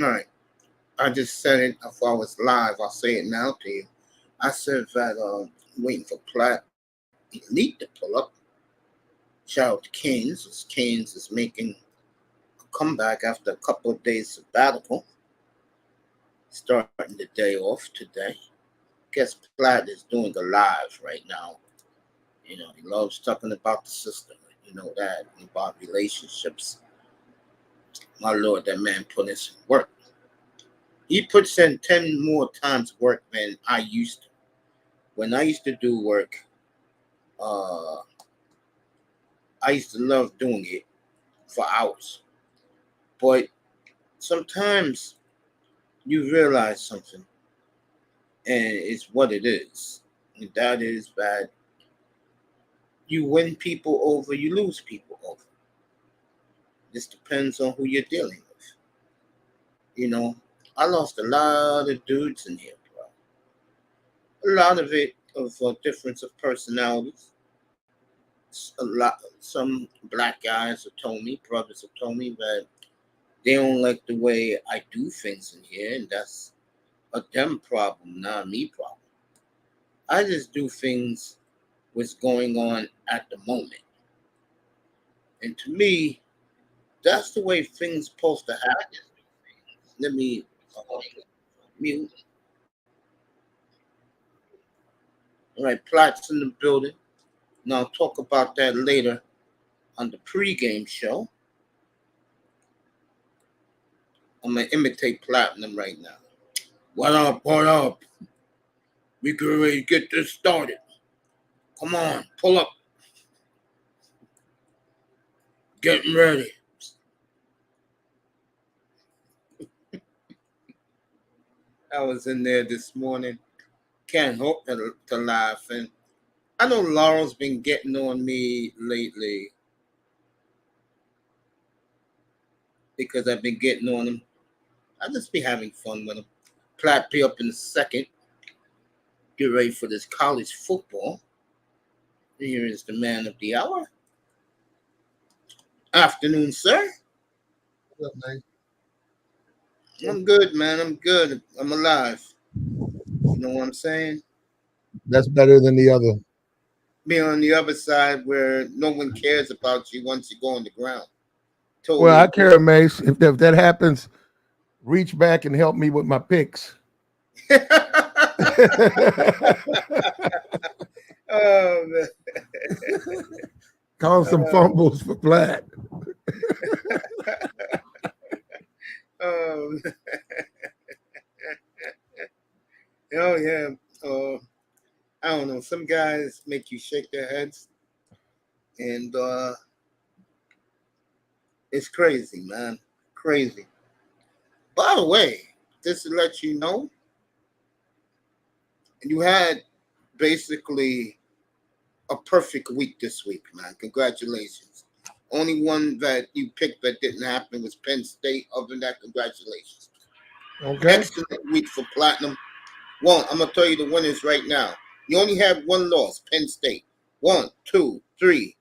All right. I just said it if I was live. I'll say it now to you. I said that waiting for Platt Elite to pull up. Shout out to Canes, as Canes is making a comeback after a couple of days sabbatical, starting the day off today. Guess Platt is doing a live right now. You know, he loves talking about the system. You know that, about relationships. My Lord, that man put in some work. He puts in 10 more times work than I used to. When I used to do work, uh, I used to love doing it for hours. But sometimes you realize something, and it's what it is. And that is that you win people over, you lose people over. This depends on who you're dealing with. You know, I lost a lot of dudes in here, bro. A lot of it of a difference of personalities. Some black guys have told me, brothers have told me that they don't like the way I do things in here, and that's a them problem, not a me problem. I just do things what's going on at the moment. And to me, that's the way things supposed to happen. Let me mute. All right, Platts in the building. Now I'll talk about that later on the pregame show. I'm gonna imitate Platinum right now. What up? What up? We can ready to get this started. Come on, pull up. Getting ready. I was in there this morning. Can't help to laugh. And I know Laurel's been getting on me lately because I've been getting on him. I just be having fun with him. Platt be up in a second. Get ready for this college football. Here is the man of the hour. Afternoon, sir. What's up, man? I'm good, man. I'm good. I'm alive. You know what I'm saying? That's better than the other. Be on the other side where no one cares about you once you go on the ground. Well, Totally I agree. care, Mace. If that happens, reach back and help me with my picks. Oh, man. Call some fumbles for Platt. Oh, oh yeah. I don't know. Some guys make you shake their heads, and it's crazy, man. Crazy. By the way, just to let you know, you had basically a perfect week this week, man. Congratulations. Only one that you picked that didn't happen was Penn State. Other than that, congratulations. Okay. Excellent week for Platinum. One, I'm gonna tell you the winners right now. You only have one loss, Penn State. 1, 2, 3,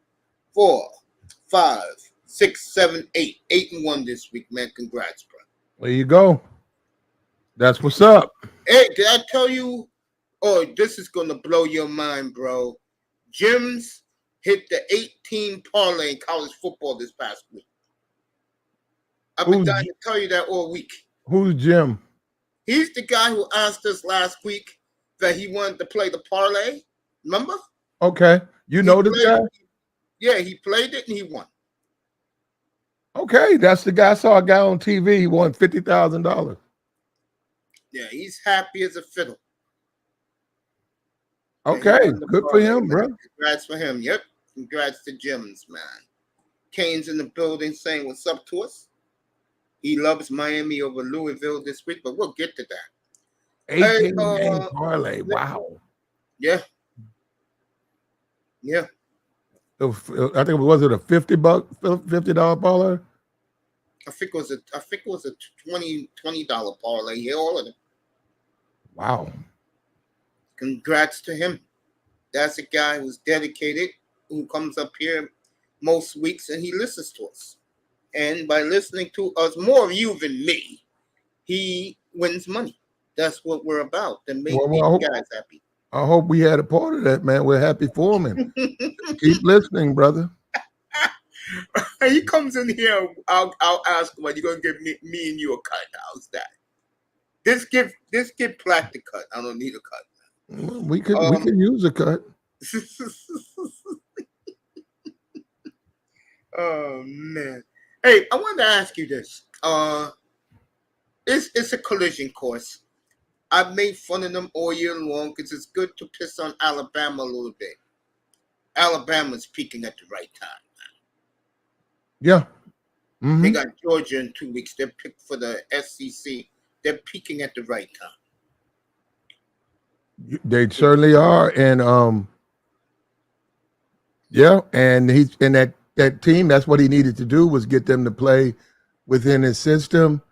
4, 5, 6, 7, 8. 8-1 this week, man. Congrats, bro. There you go. That's what's up. Hey, did I tell you? Oh, this is gonna blow your mind, bro. Jim's hit the 18 parlay in college football this past week. I've been Who's dying to tell you that all week. who's Jim? He's the guy who asked us last week that he wanted to play the parlay. Remember? Okay. You He know this played. guy? Yeah, he played it and he won. Okay, that's the guy. I saw a guy on TV. He won $50,000. Yeah, he's happy as a fiddle. Yeah, he Okay, won the good for parlay, him, man. bro. Congrats for him. Yep. Congrats to Jim's, man. Kane's in the building saying what's up to us. He loves Miami over Louisville this week, but we'll get to that. Hey, 18 game parlay. Wow. yeah, yeah. I think it was it a $50 parlay? I think it was a $20 parlay. Yeah, all of them. Wow. Congrats to him. That's a guy who's dedicated, who comes up here most weeks and he listens to us. And by listening to us, more of you than me, he wins money. That's what we're to make Well, these guys happy. I hope we had a part of that, man. We're happy for him. And keep listening, brother. He comes in here. I'll ask him, "Are you gonna give me and you a cut? How's that? This give Platt the cut. I don't need a cut. We could use a cut. Oh man. Hey, I wanted to ask you this. It's a collision course. I've made fun of them all year long because it's good to piss on Alabama a little bit. Alabama's peaking at the right time. Yeah. Mm-hmm. They got Georgia in 2 weeks. They're picked for the SEC. They're peaking at the right time. They certainly are. And yeah, and he's in that team. That's what he needed to do, was get them to play within his system,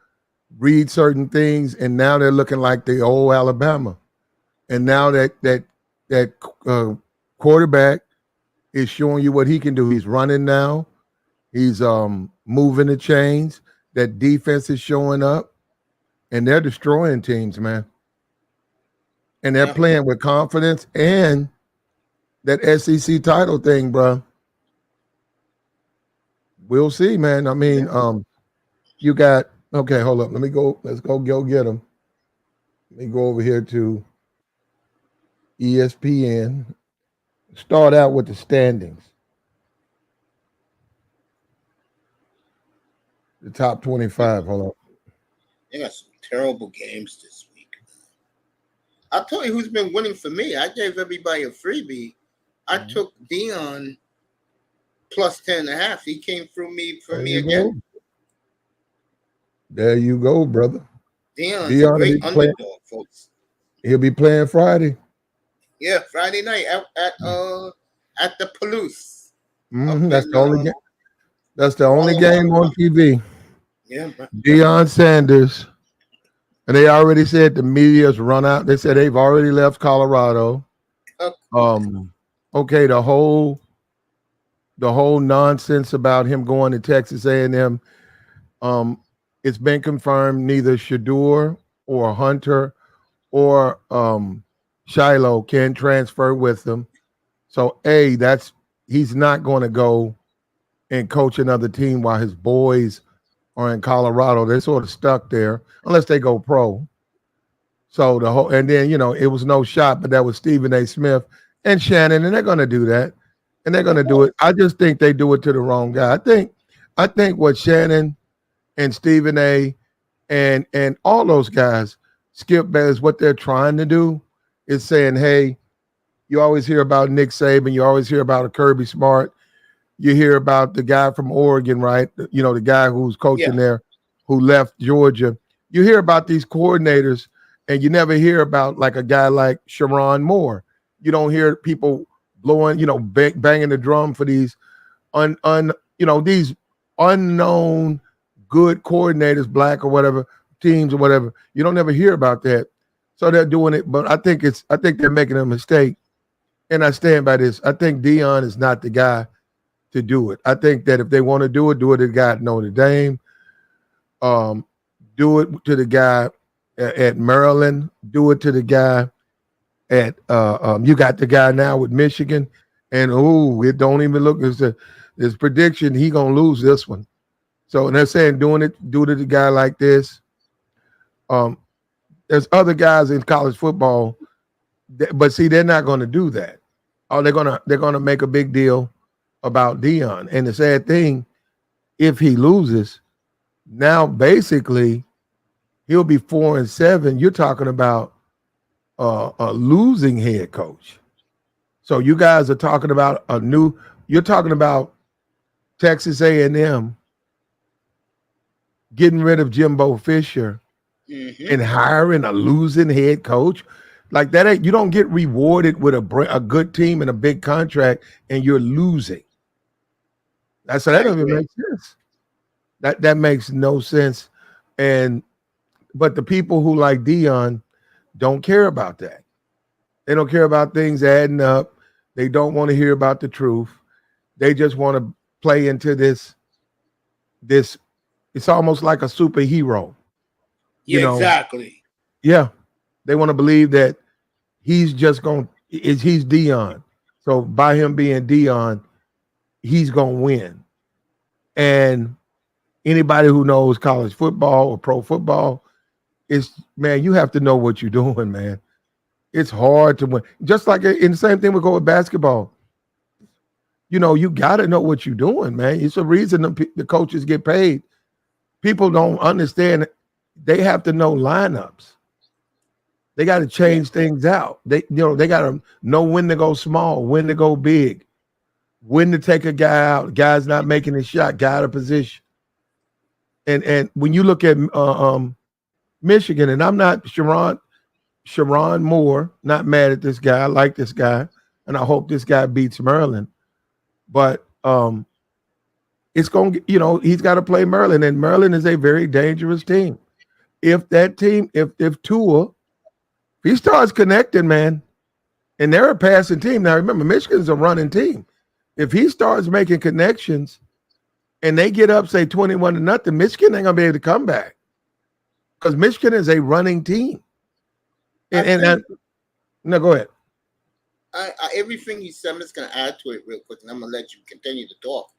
read certain things, and now they're looking like the old Alabama. And now that quarterback is showing you what he can do. He's running now. He's moving the chains. That defense is showing up, and they're destroying teams, man. And they're playing with confidence, and that SEC title thing, bro. We'll see, man. I mean, you got okay. Hold up. Let me go. Let's go get them. Let me go over here to ESPN. Start out with the standings. The top 25. Hold on. They got some terrible games this week. I'll tell you who's been winning for me. I gave everybody a freebie. I took Dion plus 10.5. He came through me for me again. There you go, brother. Dion's a great underdog, folks. He'll be playing Friday. Yeah, Friday night at the Palouse. Mm-hmm. That's the only game. That's the only game on TV. Yeah, bro. Deion Sanders. And they already said the media's run out. They said they've already left Colorado. Okay, the whole nonsense about him going to Texas A&M. It's been confirmed neither Shador or Hunter or Shiloh can transfer with them. So he's not going to go and coach another team while his boys are in Colorado. They're sort of stuck there unless they go pro. So and then, it was no shot, but that was Stephen A. Smith and Shannon, and they're going to do that. And they're going to do it. I just think they do it to the wrong guy. I think what Shannon and Stephen A. and all those guys, Skip Bayless, what they're trying to do is saying, hey, you always hear about Nick Saban, you always hear about a Kirby Smart, you hear about the guy from Oregon, right? The guy who's coaching there, who left Georgia. You hear about these coordinators, and you never hear about like a guy like Sharon Moore. You don't hear people blowing, banging the drum for these these unknown good coordinators, black or whatever, teams or whatever. You don't ever hear about that. So they're doing it, but I think they're making a mistake. And I stand by this. I think Deion is not the guy to do it. I think that if they want to do it to the guy at Notre Dame. Do it to the guy at Maryland. Do it to the guy at you got the guy now with Michigan, and it don't even look as this prediction he gonna lose this one. So and they're saying do it to the guy like this. There's other guys in college football, but see they're not going to do that. Oh, they're gonna make a big deal about Deion. And the sad thing, if he loses, now basically he'll be 4-7. You're talking about a losing head coach. So you guys are talking about you're talking about Texas A&M getting rid of Jimbo Fisher and hiring a losing head coach. Like that, you don't get rewarded with a good team and a big contract and you're losing. That doesn't even make sense. That makes no sense. But the people who like Deion don't care about that. They don't care about things adding up. They don't want to hear about the truth. They just want to play into this. It's almost like a superhero. Yeah, exactly. Yeah, they want to believe that he's just going. He's Dion. So by him being Dion, he's going to win. And anybody who knows college football or pro football, man, you have to know what you're doing, man. It's hard to win. Just like in the same thing we go with basketball. You got to know what you're doing, man. It's a reason the coaches get paid. People don't understand. They have to know lineups. They got to change things out. They got to know when to go small, when to go big, when to take a guy out. Guy's not making his shot, guy out of position. And when you look at Michigan, and I'm not Sharon Moore, not mad at this guy. I like this guy, and I hope this guy beats Maryland. But it's going to, he's got to play Maryland, and Maryland is a very dangerous team. If that team, if Tua, if he starts connecting, man, and they're a passing team. Now, remember, Michigan's a running team. If he starts making connections and they get up, say 21-0, Michigan ain't going to be able to come back because Michigan is a running team. No, go ahead. Everything you said, I'm just going to add to it real quick, and I'm going to let you continue to talk.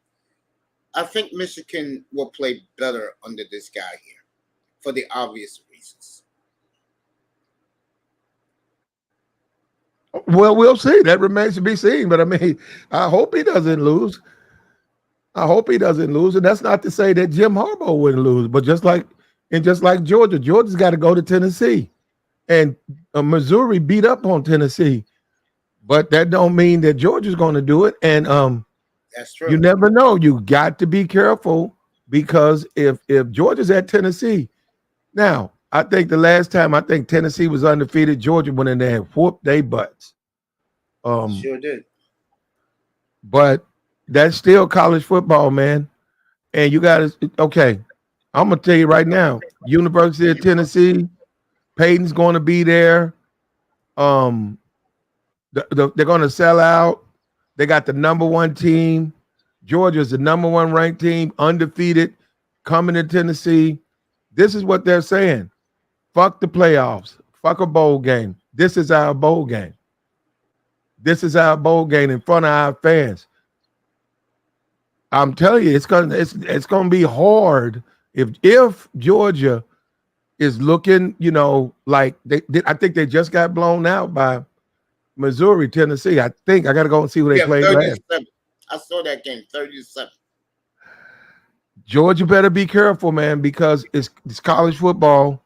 I think Michigan will play better under this guy here for the obvious reasons. Well, we'll see. That remains to be seen. But, I mean, I hope he doesn't lose. And that's not to say that Jim Harbaugh wouldn't lose. But just like Georgia, Georgia's got to go to Tennessee. And Missouri beat up on Tennessee. But that don't mean that Georgia's going to do it. And that's true. You never know. You got to be careful because if Georgia's at Tennessee, now I think the last time Tennessee was undefeated, Georgia went in there and whooped their butts. Sure did. But that's still college football, man. And you got to I'm gonna tell you right now, University of Tennessee, Peyton's going to be there. They're going to sell out. They got the number one team. Georgia's the number one ranked team, undefeated, coming to Tennessee. This is what they're saying. Fuck the playoffs. Fuck a bowl game. This is our bowl game. This is our bowl game in front of our fans. I'm telling you, it's gonna be hard if Georgia is looking, like I think they just got blown out by Missouri, Tennessee. I think I got to go and see who they played last. I saw that game, 30-7. Georgia better be careful, man, because it's college football,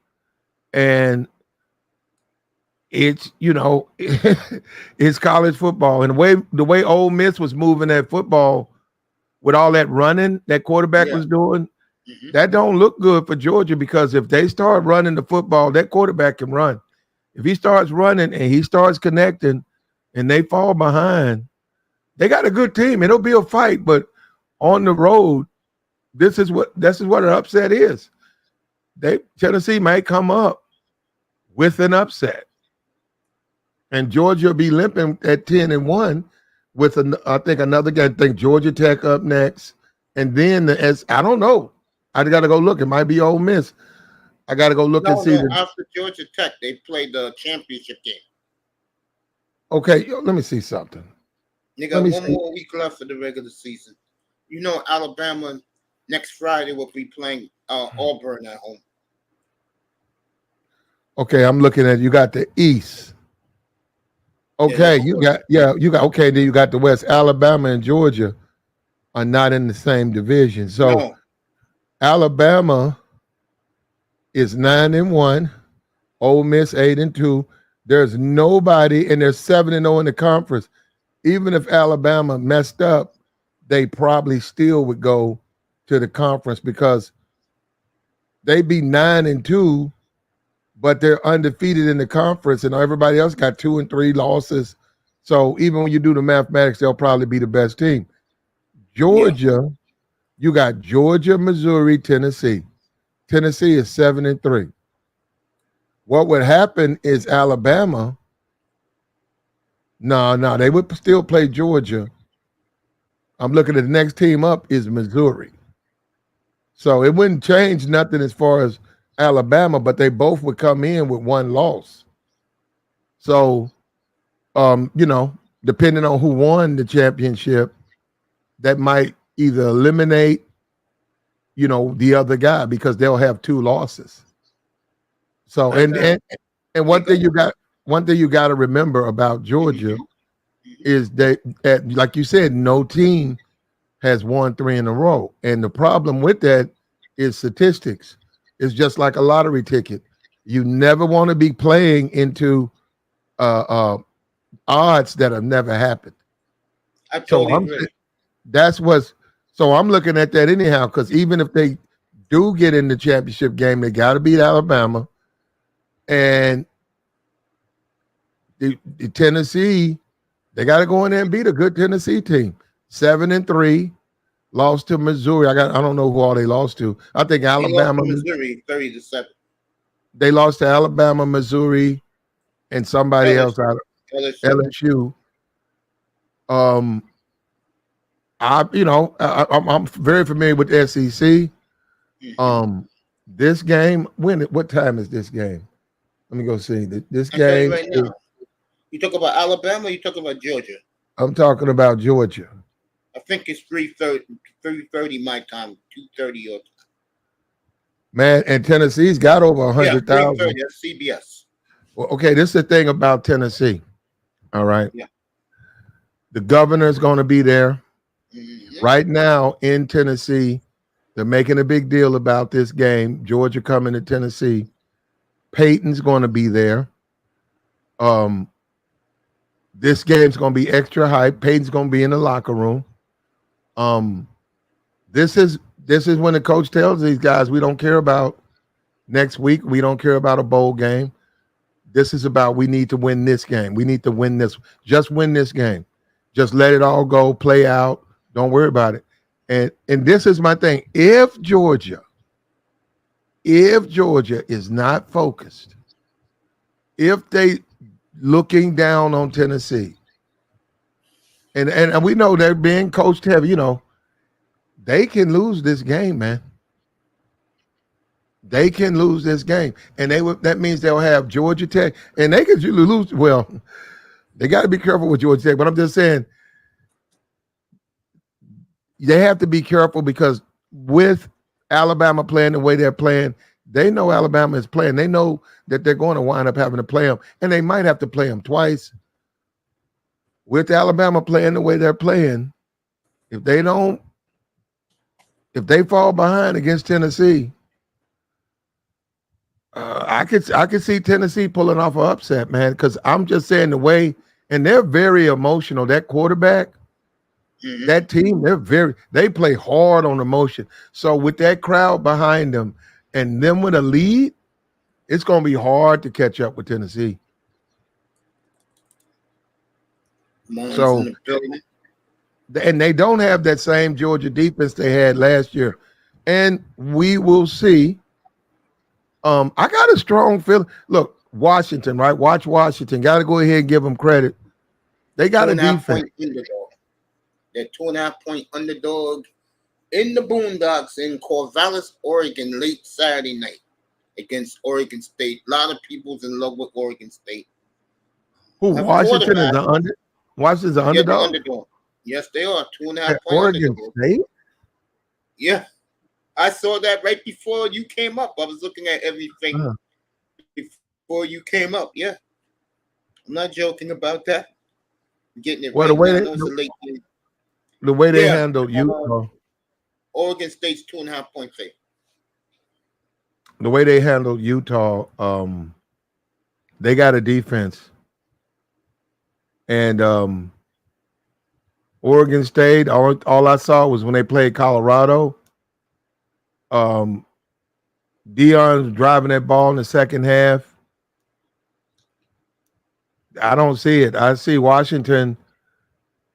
and it's it's college football, and the way Ole Miss was moving that football with all that running that quarterback was doing, that don't look good for Georgia because if they start running the football, that quarterback can run. If he starts running and he starts connecting and they fall behind, they got a good team. It'll be a fight, but on the road, this is what an upset is. Tennessee might come up with an upset. And Georgia will be limping at 10-1 with I think another guy. I think Georgia Tech up next. And then I don't know. I got to go look. It might be Ole Miss. I got to go look and see. After Georgia Tech, they played the championship game. Okay, let me see something. They got one more week left for the regular season. Alabama next Friday will be playing Auburn at home. Okay, I'm looking at you got the East. Okay, you got okay, then you got the West. Alabama and Georgia are not in the same division. So no. Alabama is 9-1, Ole Miss 8-2. There's nobody, and they're 7-0 in the conference. Even if Alabama messed up, they probably still would go to the conference because they'd be 9-2, but they're undefeated in the conference, and everybody else got 2 and 3 losses. So even when you do the mathematics, they'll probably be the best team. Georgia, you got Georgia, Missouri, Tennessee. Tennessee is 7-3. What would happen is Alabama, no, they would still play Georgia. I'm looking at the next team up is Missouri. So it wouldn't change nothing as far as Alabama, but they both would come in with one loss. So, depending on who won the championship, that might either eliminate, the other guy because they'll have two losses. So, and one thing you got to remember about Georgia is that, like you said, no team has won 3 in a row, and the problem with that is statistics. It's just like a lottery ticket. You never want to be playing into odds that have never happened. I totally agree. So I'm looking at that anyhow, because even if they do get in the championship game, they got to beat Alabama, and the Tennessee, they got to go in there and beat a good Tennessee team. 7-3, lost to Missouri. I don't know who all they lost to. I think Alabama, Missouri, 30-7. They lost to Alabama, Missouri, and somebody else out of LSU. I'm very familiar with the SEC. This game, what time is this game? Let me go see. This game right now. You talk about Alabama, you talking about Georgia? I'm talking about Georgia. I think it's 3:30 my time, 2:30 your time. Man, and Tennessee's got over 100,000. Yeah, that's CBS. Well, okay, this is the thing about Tennessee. All right. Yeah. The governor's going to be there. Mm-hmm. Right now in Tennessee, they're making a big deal about this game. Georgia coming to Tennessee. Peyton's going to be there. This game's going to be extra hype. Peyton's going to be in the locker room. This is when the coach tells these guys, we don't care about next week. We don't care about a bowl game. This is about, we need to win this game. We need to win this. Just win this game. Just let it all go, play out. Don't worry about it. And this is my thing. If Georgia is not focused, if they looking down on Tennessee, and we know they're being coached heavy, they can lose this game, man. They can lose this game, and that means they'll have Georgia Tech, and they could lose. Well, they got to be careful with Georgia Tech, but I'm just saying they have to be careful because with Alabama playing the way they're playing, they know Alabama is playing. They know that they're going to wind up having to play them, and they might have to play them twice. With Alabama playing the way they're playing, if they fall behind against Tennessee, I could see Tennessee pulling off an upset, man, because I'm just saying the way, and they're very emotional. That quarterback, that team, they play hard on emotion. So with that crowd behind them and them with a lead, it's going to be hard to catch up with Tennessee. So, and they don't have that same Georgia defense they had last year. And we will see. I got a strong feeling. Look, Washington, right? Watch Washington. Got to go ahead and give them credit. They got a defense. They're 2.5-point underdog in the Boondocks in Corvallis, Oregon, late Saturday night against Oregon State. A lot of people's in love with Oregon State. Who, Washington is the under? Washington's the underdog? Underdog. Yes, they are. 2.5-point Oregon underdog. State? Yeah. I saw that right before you came up. I was looking at everything before you came up. Yeah. I'm not joking about that. I'm getting it well, the way they handled Utah. Oregon State's 2.5-point favorite. The way they handled Utah, they got a defense. And Oregon State, all I saw was when they played Colorado, Dion's driving that ball in the second half. I don't see it. I see Washington,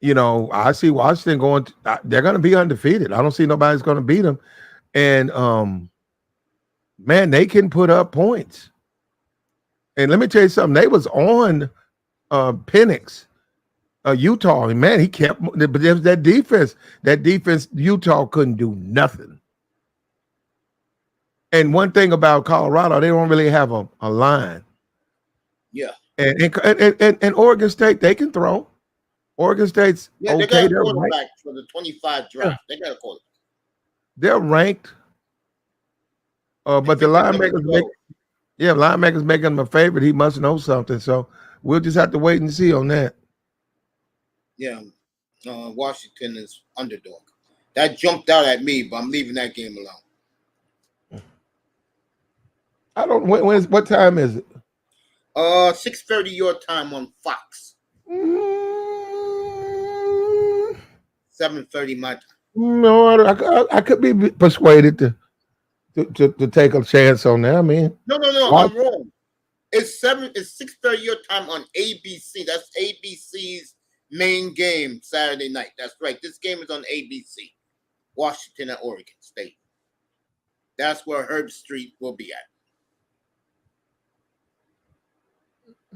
I see Washington going they're going to be undefeated. I don't see nobody's going to beat them. And, man, they can put up points. And let me tell you something. They was on Penix, Utah. And, man, he kept – but there was that defense. That defense, Utah couldn't do nothing. And one thing about Colorado, they don't really have a line. Yeah. And Oregon State, they can throw. Oregon State's Yeah, they okay. got a quarterback for the 25 draft. They got a quarterback. They're ranked. But the linebackers making him a favorite. He must know something. So we'll just have to wait and see on that. Yeah. Washington is underdog. That jumped out at me, but I'm leaving that game alone. I don't. What time is it? 6:30 your time on Fox. 7:30 my time. No, I could be persuaded to take a chance on that. I mean, no, I'm wrong. It's 6:30 your time on ABC. That's ABC's main game Saturday night. That's right. This game is on ABC. Washington and Oregon State. That's where Herb Street will be at.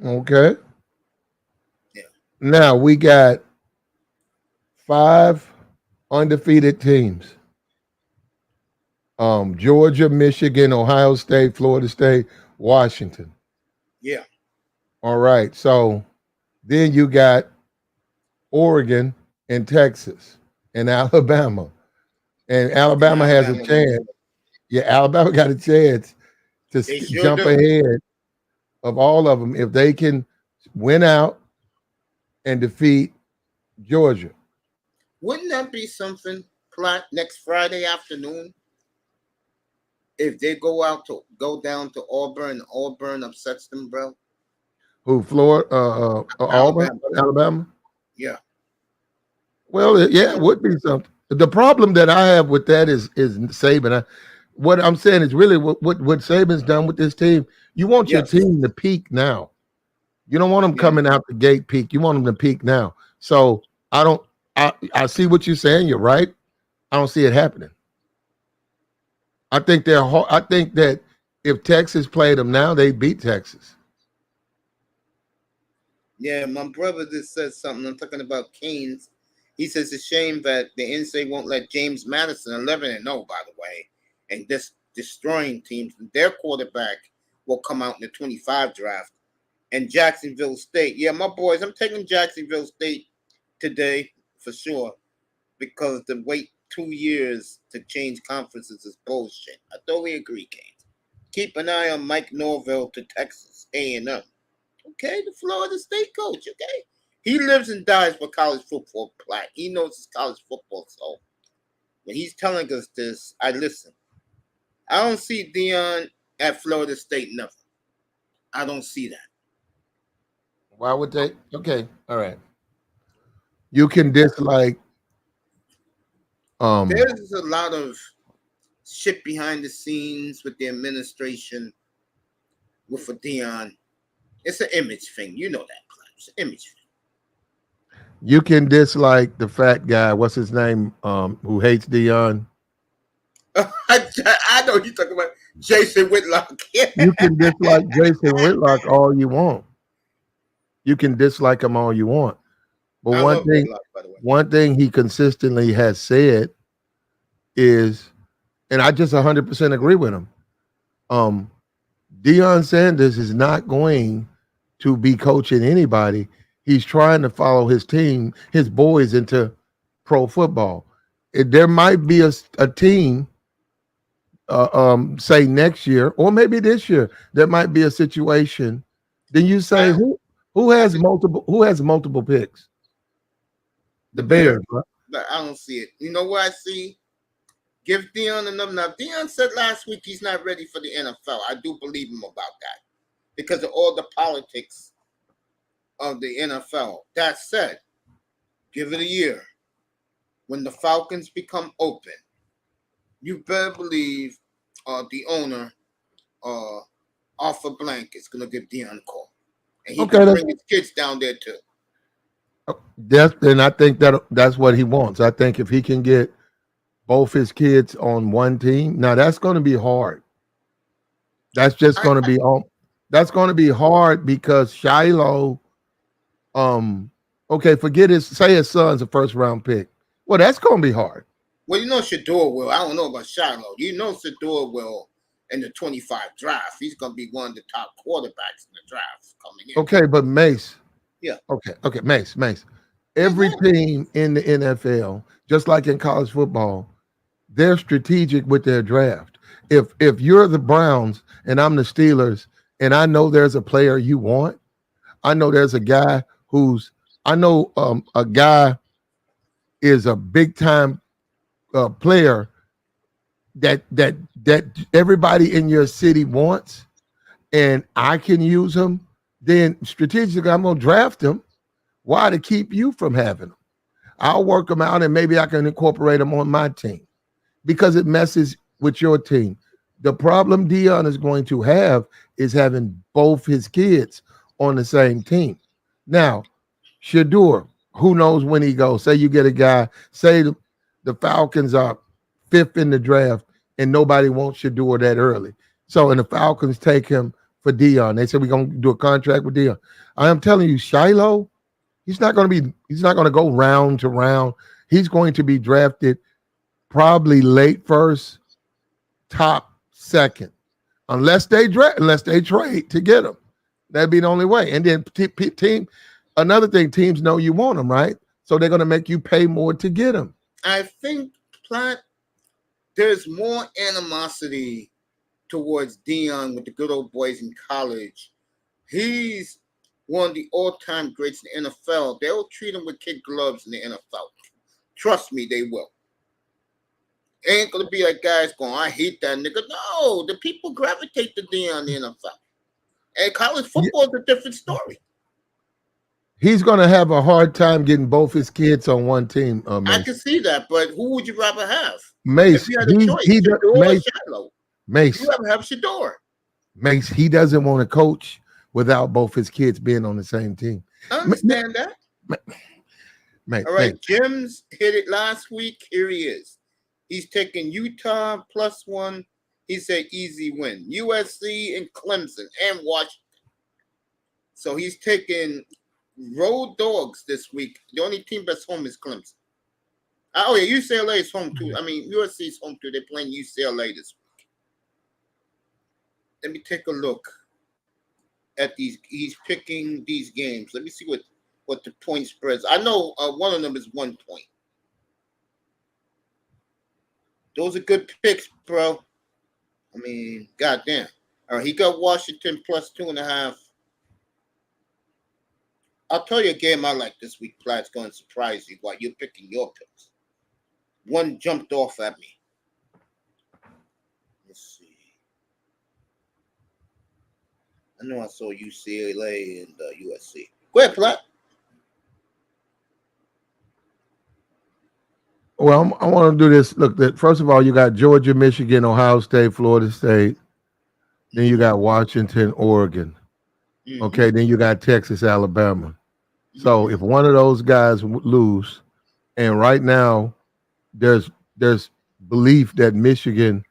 Okay. Yeah. Now we got 5 undefeated teams. Georgia, Michigan, Ohio State, Florida State, Washington. Yeah. All right. So then you got Oregon and Texas and Alabama. And Alabama has a chance. Yeah, Alabama got a chance to jump ahead of all of them if they can win out and defeat Georgia. Wouldn't that be something, Platt, next Friday afternoon? If they go down to Auburn upsets them, bro. Who, Florida, Auburn, Alabama? Yeah. Well, it would be something. The problem that I have with that is Saban. What I'm saying is really what Saban's done with this team. You want your team to peak now. You don't want them coming out the gate peak. You want them to peak now. So I see what you're saying. You're right. I don't see it happening. I think that if Texas played them now, they beat Texas. Yeah, my brother just said something. I'm talking about Canes. He says it's a shame that the NCAA won't let James Madison, 11-0, by the way, and just destroying teams. Their quarterback will come out in the 25 draft. And Jacksonville State. Yeah, my boys, I'm taking Jacksonville State today for sure because the wait 2 years to change conferences is bullshit. I totally agree, Canes. Keep an eye on Mike Norvell to Texas A&M. Okay, the Florida State coach, okay? He lives and dies for college football, Platt. He knows his college football, so when he's telling us this, I listen. I don't see Deion at Florida State, never. I don't see that. Why would they? Okay, all right. You can dislike. There's a lot of shit behind the scenes with the administration with Deion. It's an image thing. You know that, Platt. It's an image thing. You can dislike the fat guy. What's his name? Who hates Deion? I know you're talking about Jason Whitlock. You can dislike Jason Whitlock all you want. You can dislike him all you want. But one thing he consistently has said is, and I just 100% agree with him. Deion Sanders is not going to be coaching anybody. He's trying to follow his team, his boys into pro football. There might be a team, say next year or maybe this year, there might be a situation. Then you say who has multiple picks? The Bears, right? But I don't see it. You know what I see? Give Deion another. Now, Deion said last week he's not ready for the NFL. I do believe him about that because of all the politics of the NFL. That said, give it a year. When the Falcons become open, you better believe the owner, Arthur Blank, is going to give Deion a call. And he can bring his kids down there too. And I think that's what he wants. I think if he can get both his kids on one team, now that's going to be hard. That's just going to be that's going to be hard because Shiloh, forget his son's a first round pick. Well, that's going to be hard. Well, you know Shador will. I don't know about Shiloh. You know Shador will in the 25 draft. He's going to be one of the top quarterbacks in the draft coming in. Okay, but Mace. Yeah. Okay, Mace. Every team in the NFL, just like in college football, they're strategic with their draft. If you're the Browns and I'm the Steelers, and I know there's a player you want, I know there's a guy a guy is a big time player that everybody in your city wants, and I can use him, then strategically I'm gonna draft him. Why? To keep you from having him. I'll work them out and maybe I can incorporate them on my team because it messes with your team. The problem Dion is going to have is having both his kids on the same team. Now, Shador, who knows when he goes? Say you get a guy, say the Falcons are 5th in the draft and nobody wants Shador that early. So, and the Falcons take him for Dion. They said we're going to do a contract with Dion. I am telling you, Shiloh, he's not going to go round to round. He's going to be drafted probably late first, top second, unless they trade to get him. That'd be the only way. And then another thing, teams know you want him, right? So they're going to make you pay more to get him. I think, Platt, there's more animosity towards Dion with the good old boys in college. He's one of the all-time greats in the NFL. They'll treat him with kid gloves in the NFL. Trust me, they will. Ain't gonna be like guys going, I hate that nigga. No, the people gravitate to Dion in the NFL. And college football is a different story. He's gonna have a hard time getting both his kids on one team. I can see that, but who would you rather have? Mace. If you had a choice, Shador or Shiloh? Mace. You rather have Shador. Mace, he doesn't want to coach without both his kids being on the same team. I understand that. Mate, all right, Jim's hit it last week. Here he is. He's taking Utah +1. He said easy win. USC and Clemson and Washington. So he's taking road dogs this week. The only team that's home is Clemson. Oh, yeah, UCLA is home too. I mean, USC is home too. They're playing UCLA this week. Let me take a look at these. He's picking these games. Let me see what the point spreads. I know one of them is 1 point. Those are good picks, bro. I mean, goddamn. All right, he got Washington +2.5. I'll tell you a game I like this week, Platt's going to surprise you while you're picking your picks. One jumped off at me. Let's see. I know I saw UCLA and USC. Go ahead, Platt. Well, I want to do this. Look, first of all, you got Georgia, Michigan, Ohio State, Florida State. Then you got Washington, Oregon. Mm-hmm. Okay, then you got Texas, Alabama. Mm-hmm. So if one of those guys lose, and right now there's belief that Michigan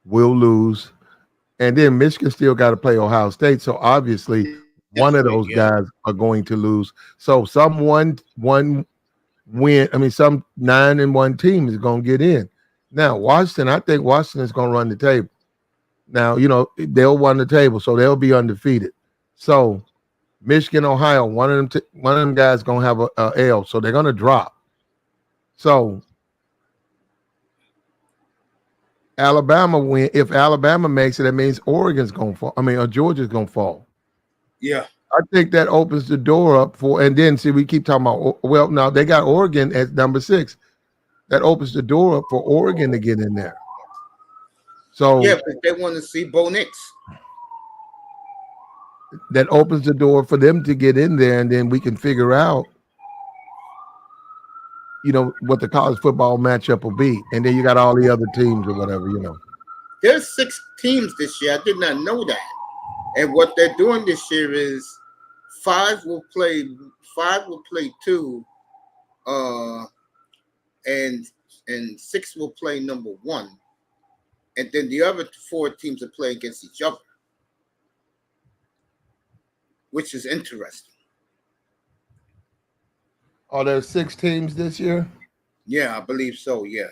will lose, and then Michigan still got to play Ohio State. So obviously one of those guys are going to lose. So some one win. I mean, some 9-1 team is going to get in. Now, Washington, I think Washington is going to run the table. Now, you know, they'll run the table, so they'll be undefeated. So, Michigan, Ohio, one of them guys going to have a L, so they're going to drop. So, Alabama win. If Alabama makes it, that means Oregon's going to fall. I mean, or Georgia's going to fall. Yeah. I think that opens the door up for, and then see, we keep talking about, well, now they got Oregon at number 6. That opens the door up for Oregon to get in there. So yeah, but they want to see Bo Nix. That opens the door for them to get in there, and then we can figure out, you know, what the college football matchup will be. And then you got all the other teams or whatever, you know. There's 6 teams this year. I did not know that. And what they're doing this year is 5 will play 2, and 6 will play number 1, and then the other 4 teams will play against each other, which is interesting. Are there 6 teams this year? Yeah, I believe so. Yeah.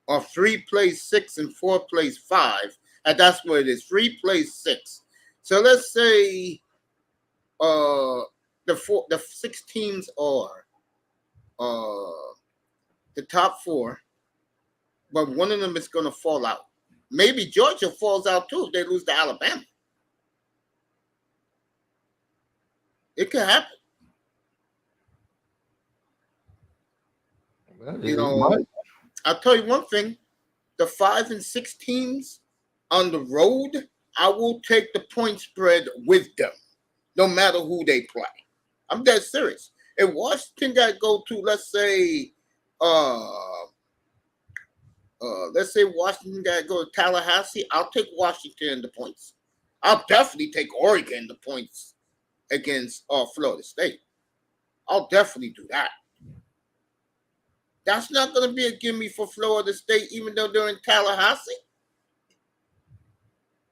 or 3 plays 6 and 4 plays 5, and that's what it is. 3 plays 6. So let's say the 6 teams are the top 4, but one of them is going to fall out. Maybe Georgia falls out too if they lose to Alabama. It could happen. You know, I'll tell you one thing. The 5 and 6 teams on the road, I will take the point spread with them, no matter who they play. I'm dead serious. If Washington got to go to, let's say Washington got to go to Tallahassee, I'll take Washington in the points. I'll definitely take Oregon in the points against Florida State. I'll definitely do that. That's not going to be a gimme for Florida State, even though they're in Tallahassee.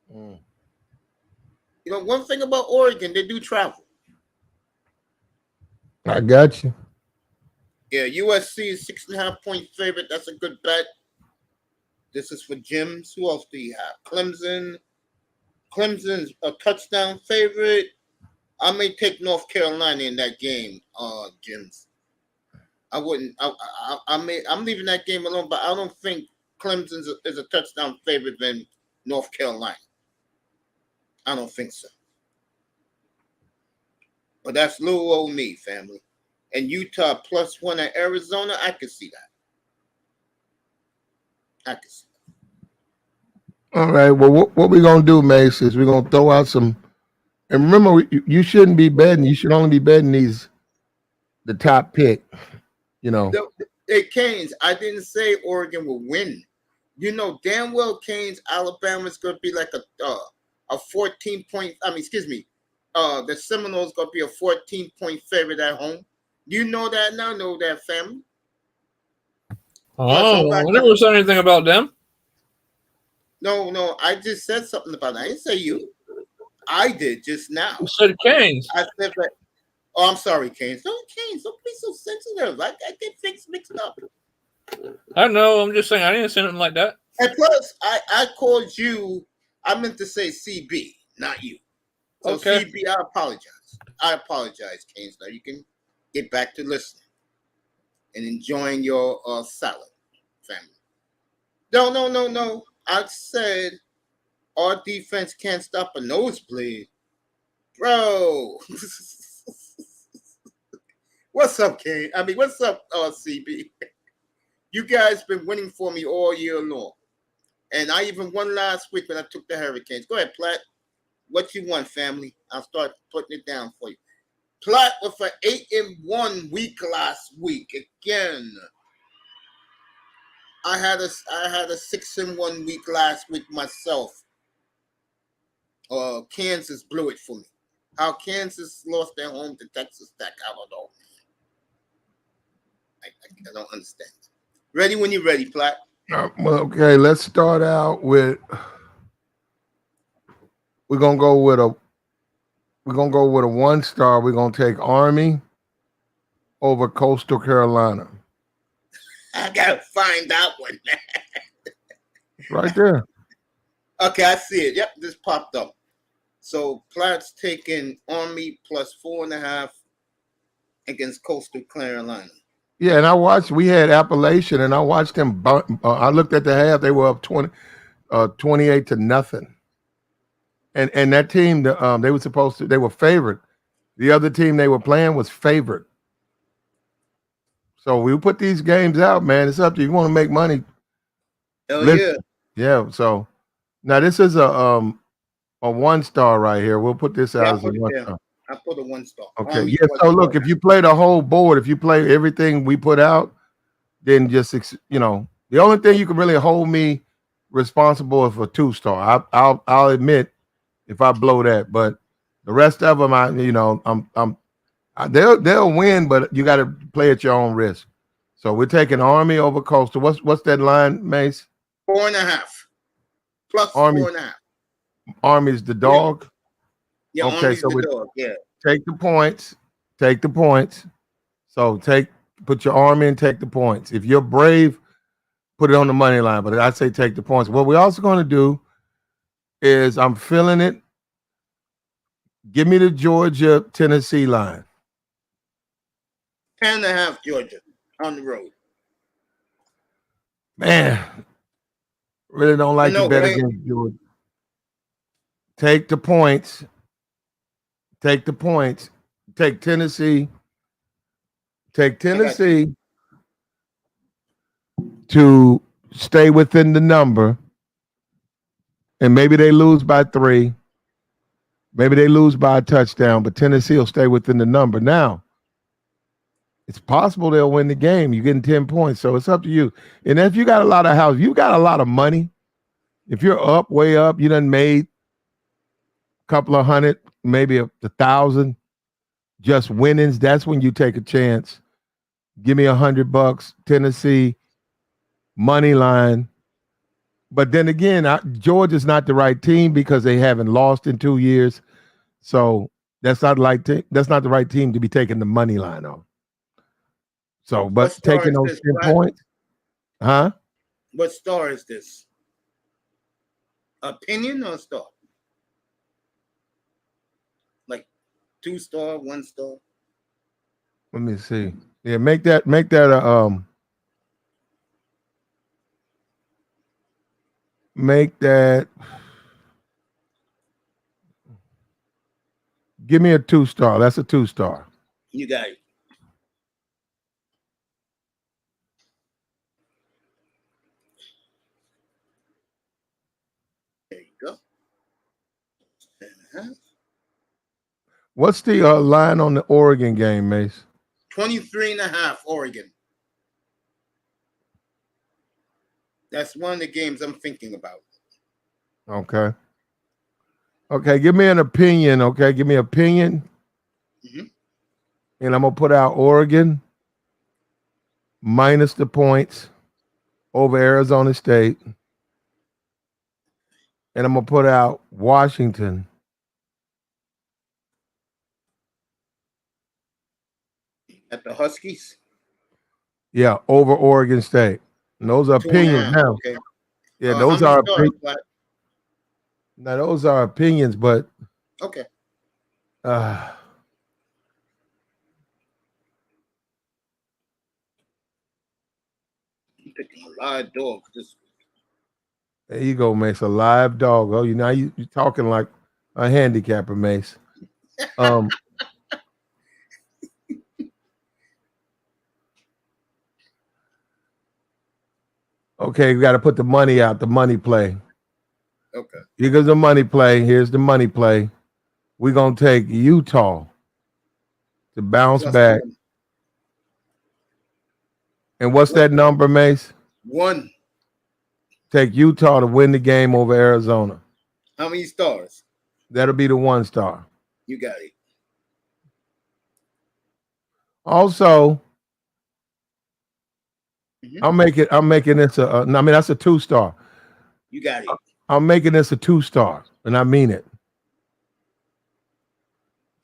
You know, one thing about Oregon, they do travel. I got you. Yeah, USC is 6.5 point favorite. That's a good bet. This is for Jims. Who else do you have? Clemson. Clemson's a touchdown favorite. I may take North Carolina in that game, Jims. I wouldn't. I'm leaving that game alone, but I don't think Clemson is a touchdown favorite than North Carolina. I don't think so. But that's little old me, family. And Utah +1 at Arizona, I can see that. I can see that. All right. Well, what we're going to do, Mace, is we're going to throw out some. And remember, you shouldn't be betting. You should only be betting the top pick. You know. Hey, Canes, I didn't say Oregon will win. You know damn well Canes, Alabama's going to be like a 14 point. The Seminoles going to be a 14-point favorite at home. You know that now? Know that, family? Oh, I never said anything about them. No, I just said something about that. I didn't say you. I did just now. You said Canes. I said that. Oh, I'm sorry, Canes. Don't be so sensitive. I get things mixed up. I know. I'm just saying I didn't say anything like that. And plus, I called you. I meant to say CB, not you. So Okay. CB, I apologize, Canes. Now you can get back to listening and enjoying your salad, family. No. I said our defense can't stop a nosebleed. Bro. What's up, Kane? What's up, CB? You guys been winning for me all year long. And I even won last week when I took the Hurricanes. Go ahead, Platt. What you want, family? I'll start putting it down for you. Platt with an 8-1 week last week. Again, I had a 6-1 week last week myself. Kansas blew it for me. How Kansas lost their home to Texas Tech, I don't know. I don't understand. Ready when you're ready, Platt. Well, okay, let's start out with. We're gonna go with a 1-star. We're gonna take Army over Coastal Carolina. I gotta find that one. Right there. Okay, I see it. Yep, this popped up. So Platt's taking Army +4.5 against Coastal Carolina. Yeah, and we had Appalachian, and I watched them. I looked at the half; they were up 28-0. And that team, they were favored. The other team they were playing was favored. So we put these games out, man. It's up to you. You want to make money? Listen. Yeah. So now this is a 1-star right here. We'll put this out as a 1-star. I put a 1-star. Okay. Yeah. So look, if you play the whole board, if you play everything we put out, then just the only thing you can really hold me responsible is for 2-star. I'll admit if I blow that, but the rest of them, they'll win, but you got to play at your own risk. So we're taking Army over Coastal. What's that line, Mace? 4.5 plus Army. 4.5. Army's the dog. Yeah, okay, Army's so the dog. Yeah. Take the points. Take the points. So put your Army and take the points. If you're brave put it on the money line, but I say take the points. What we're also going to do is I'm feeling it. Give me the Georgia Tennessee line. 10.5 Georgia on the road. Man, really don't like to bet right? against Georgia. Take the points. Take the points. Take Tennessee. Take Tennessee to stay within the number. And maybe they lose by 3. Maybe they lose by a touchdown, but Tennessee will stay within the number. Now, it's possible they'll win the game. You're getting 10 points, so it's up to you. And if you got a lot of house, you got a lot of money. If you're up, way up, you done made a couple of hundred, maybe 1,000 just winnings. That's when you take a chance. Give me $100, Tennessee money line. But then again, Georgia's not the right team because they haven't lost in 2 years. So that's not the right team to be taking the money line on. So, but taking those 10 points, huh? What star is this? Opinion or star? Like 2-star, 1-star? Let me see. Yeah, make that give me a 2-star. That's a 2-star. You got it. There you go. 10.5. What's the line on the Oregon game, Mace? 23.5 Oregon. That's one of the games I'm thinking about. Okay. Okay, give me an opinion. Okay, give me an opinion. And I'm going to put out Oregon minus the points over Arizona State. And I'm going to put out Washington. At the Huskies? Yeah, over Oregon State. And those are opinions now. Okay. Yeah, those are opinions. Now, those are opinions, but okay. I'm picking a live dog this week. There you go, Mace. A live dog. Oh, you're talking like a handicapper, Mace. Okay, we got to put the money out, the money play. Okay. Here goes the money play. Here's the money play. We're going to take Utah to bounce back. 1. And what's that number, Mace? 1. Take Utah to win the game over Arizona. How many stars? That'll be the 1-star. You got it. Also, I'm making this that's a 2-star. You got it. I'm making this a 2-star, and I mean it.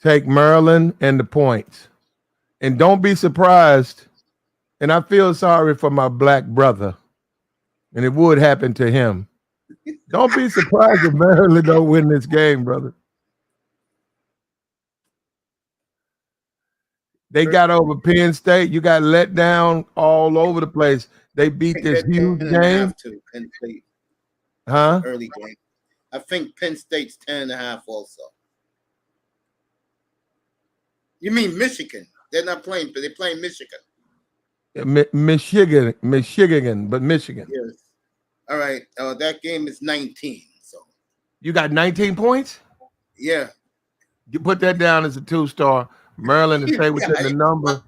Take Maryland and the points. And don't be surprised, and I feel sorry for my black brother, and it would happen to him. Don't be surprised if Maryland don't win this game, brother. They got over Penn State. You got let down all over the place. They beat this huge game. Penn State. Huh? Early game. I think Penn State's 10.5 also. You mean Michigan? They're not playing, but they're playing Michigan. Michigan, but Michigan. Yes. All right. That game is 19. So you got 19 points? Yeah. You put that down as a 2-star. Maryland to stay within the number.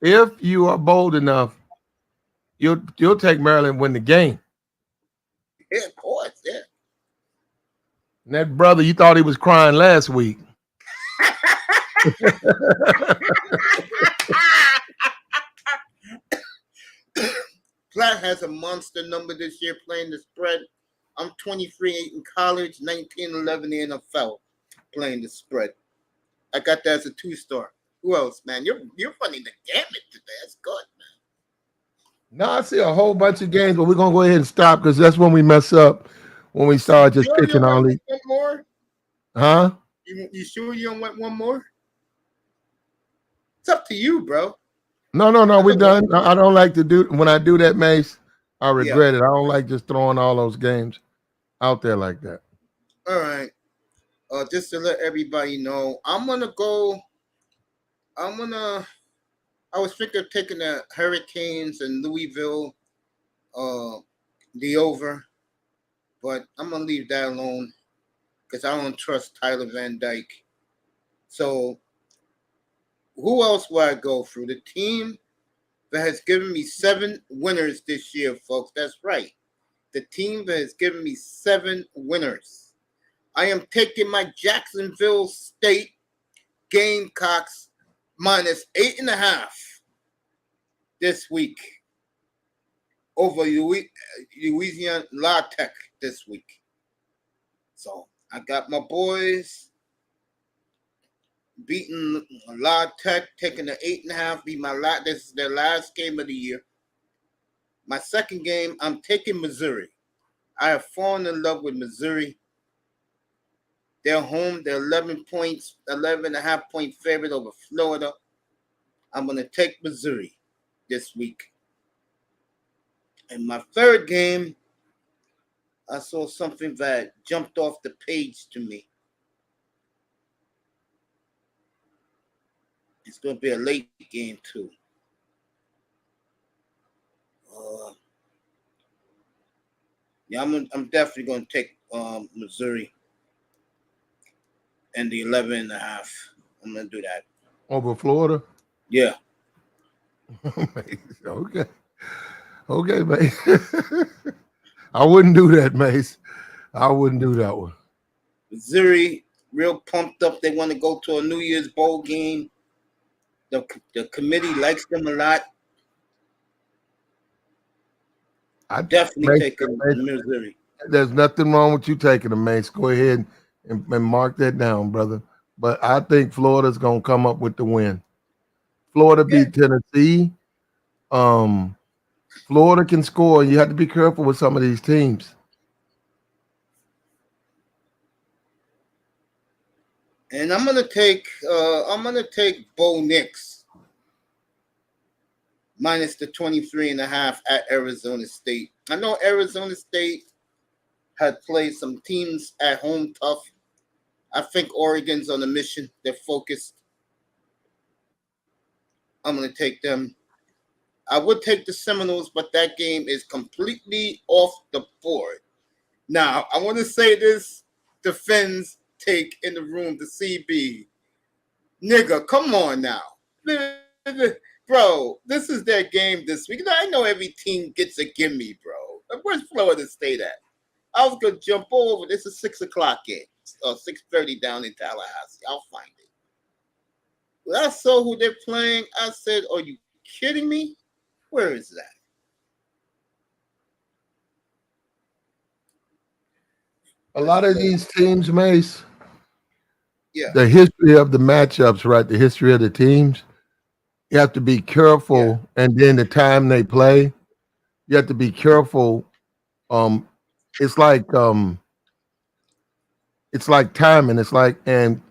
If you are bold enough, you'll take Maryland and win the game. Yeah, of course, yeah. And that brother, you thought he was crying last week. Platt has a monster number this year playing the spread. I'm 23-8 in college, 19-11 in the NFL playing the spread. I got that as a 2-star. Who else, man? You're running the gamut today. That's good, man. No, I see a whole bunch of games, but we're gonna go ahead and stop because that's when we mess up when we start just Sure you picking don't on want these. one more? Huh? You sure you don't want one more? It's up to you, bro. No, we're done. I don't like to do when I do that, Mace. I Yeah. regret it. I don't like just throwing all those games out there like that. All right. Just to let everybody know, I'm gonna. I was thinking of taking the Hurricanes and Louisville, the over, but I'm gonna leave that alone because I don't trust Tyler Van Dyke. So, who else will I go through? The team that has given me 7 winners this year, folks. That's right. The team that has given me 7 winners. I am taking my Jacksonville State Gamecocks minus 8.5 this week over Louisiana La Tech this week. So I got my boys beating La Tech, taking the 8.5. This is their last game of the year. My second game, I'm taking Missouri. I have fallen in love with Missouri. They're home. They're 11.5 point favorite over Florida. I'm going to take Missouri this week. And my third game, I saw something that jumped off the page to me. It's going to be a late game, too. Yeah, I'm definitely going to take Missouri and the 11.5. I'm going to do that. Over Florida? Yeah. Okay. Okay, Mace. I wouldn't do that, Mace. I wouldn't do that one. Missouri, real pumped up. They want to go to a New Year's Bowl game. The committee likes them a lot. I Definitely taking Missouri. There's nothing wrong with you taking them, Mace. Go ahead and mark that down, brother. But I think Florida's going to come up with the win. Florida beat Tennessee. Florida can score. You have to be careful with some of these teams. And I'm gonna take Bo Nix minus the 23.5 at Arizona State. I know Arizona State had played some teams at home tough. I think Oregon's on a mission. They're focused. I'm gonna take them. I would take the Seminoles, but that game is completely off the board. Now, I want to say this to Finn's take in the room, the CB. Nigga, come on now. Bro, this is their game this week. I know every team gets a gimme, bro. Where's Florida State at? I was going to jump over. This is 6 o'clock game, 6:30 down in Tallahassee. I'll find it. When I saw who they're playing, I said, are you kidding me? Where is that? A lot of these teams, Mace, Yeah. the history of the matchups, right? The history of the teams, you have to be careful. Yeah. And then the time they play, you have to be careful. It's like timing. And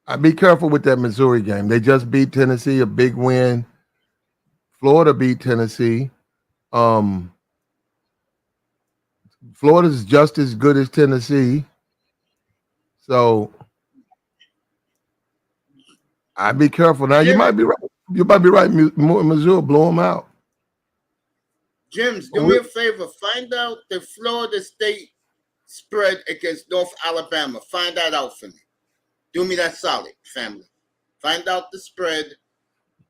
I be careful with that Missouri game. They just beat Tennessee, a big win. Florida beat Tennessee. Florida's just as good as Tennessee. So I'd be careful. Now, you might be right. You might be right. Missouri blow them out. Jims, do me a favor. Find out the Florida State spread against North Alabama. Find that out for me. Do me that solid, family. Find out the spread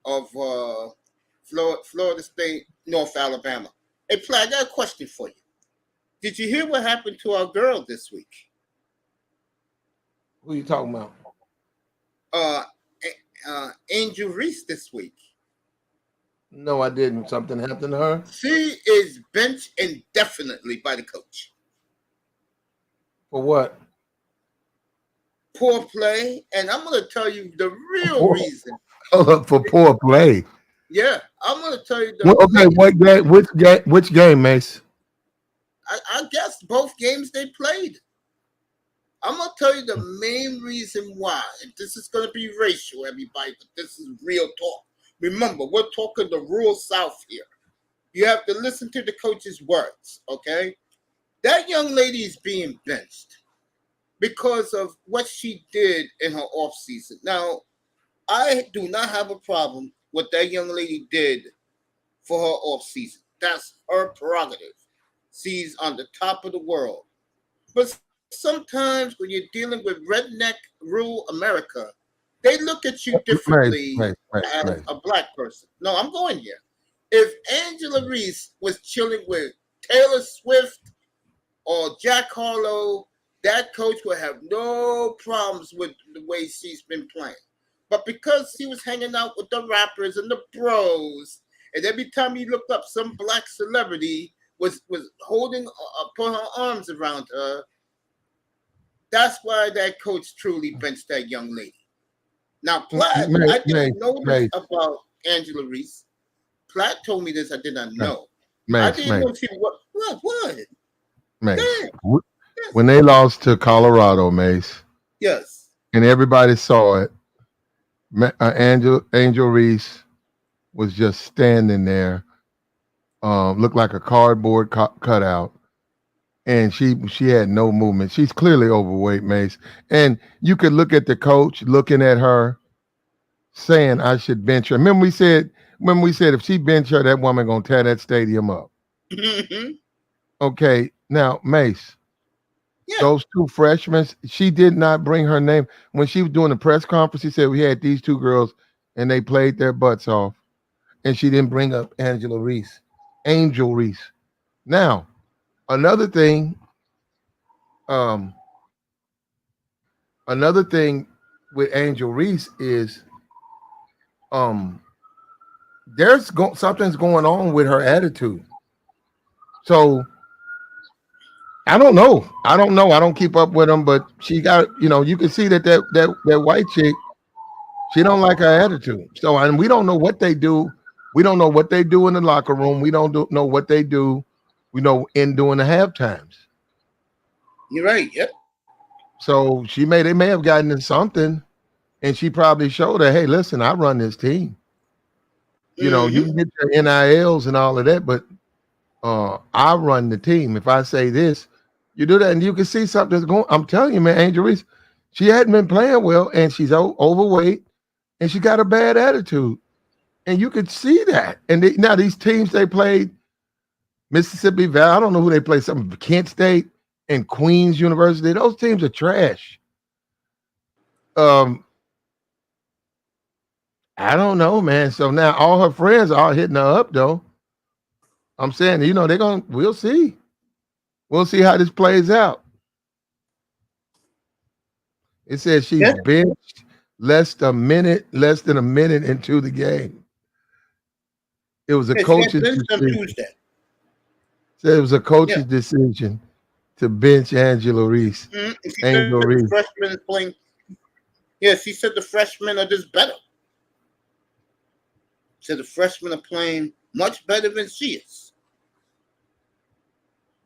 of Florida State, North Alabama. Hey, Play, I got a question for you. Did you hear what happened to our girl this week? Who are you talking about? Angel Reese this week. No, I didn't. Something happened to her? She is benched indefinitely by the coach. For what? Poor play. And I'm going to tell you the real reason. For poor play. Yeah, I'm gonna tell you Well, okay, what game? Which game, Mace? I guess both games they played. I'm gonna tell you the main reason why. And this is gonna be racial, everybody, but this is real talk. Remember, we're talking the rural South here. You have to listen to the coach's words, okay? That young lady is being benched because of what she did in her off season. Now, I do not have a problem with what that young lady did for her off season. That's her prerogative. She's on the top of the world. But sometimes when you're dealing with redneck rural America, they look at you differently as a black person. No, I'm going here. If Angela Reese was chilling with Taylor Swift or Jack Harlow, that coach would have no problems with the way she's been playing. But because she was hanging out with the rappers and the bros, and every time you looked up, some black celebrity was holding, putting her arms around her. That's why that coach truly benched that young lady. Now, Platt, I didn't know this about Angela Reese. Platt told me this. I did not know. I didn't know she what? Mace. When they lost to Colorado, Mace. Yes. And everybody saw it. Angel Reese was just standing there, looked like a cardboard cutout, and she had no movement. She's clearly overweight, Mace. And you could look at the coach looking at her, saying, "I should bench her." Remember, we said if she bench her, that woman gonna tear that stadium up. Okay, now Mace. Yeah. Those two freshmen, she did not bring her name. When she was doing the press conference, she said we had these two girls and they played their butts off. And she didn't bring up Angel Reese. Now, another thing with Angel Reese is something's going on with her attitude. So I don't know. I don't keep up with them, but she got, you can see that white chick, she don't like her attitude. So, and we don't know what they do. We don't know what they do in the locker room. We don't know what they do, in doing the half times. You're right. Yep. So they may have gotten into something, and she probably showed her, hey, listen, I run this team. You can get your NILs and all of that, but I run the team. If I say this, you do that, and you can see something's going. I'm telling you, man, Angel Reese, she hadn't been playing well, and she's overweight, and she got a bad attitude, and you could see that. And now these teams they played, Mississippi Valley, I don't know who they played, something Kent State and Queens University. Those teams are trash. I don't know, man. So now all her friends are hitting her up, though. I'm saying, we'll see. We'll see how this plays out. It says she's benched less than a minute into the game. It was a coach's decision. It was a coach's decision to bench Angela Reese. Angel Reese. Freshman is playing. Yes, he said the freshmen are just better. He said the freshmen are playing much better than she is.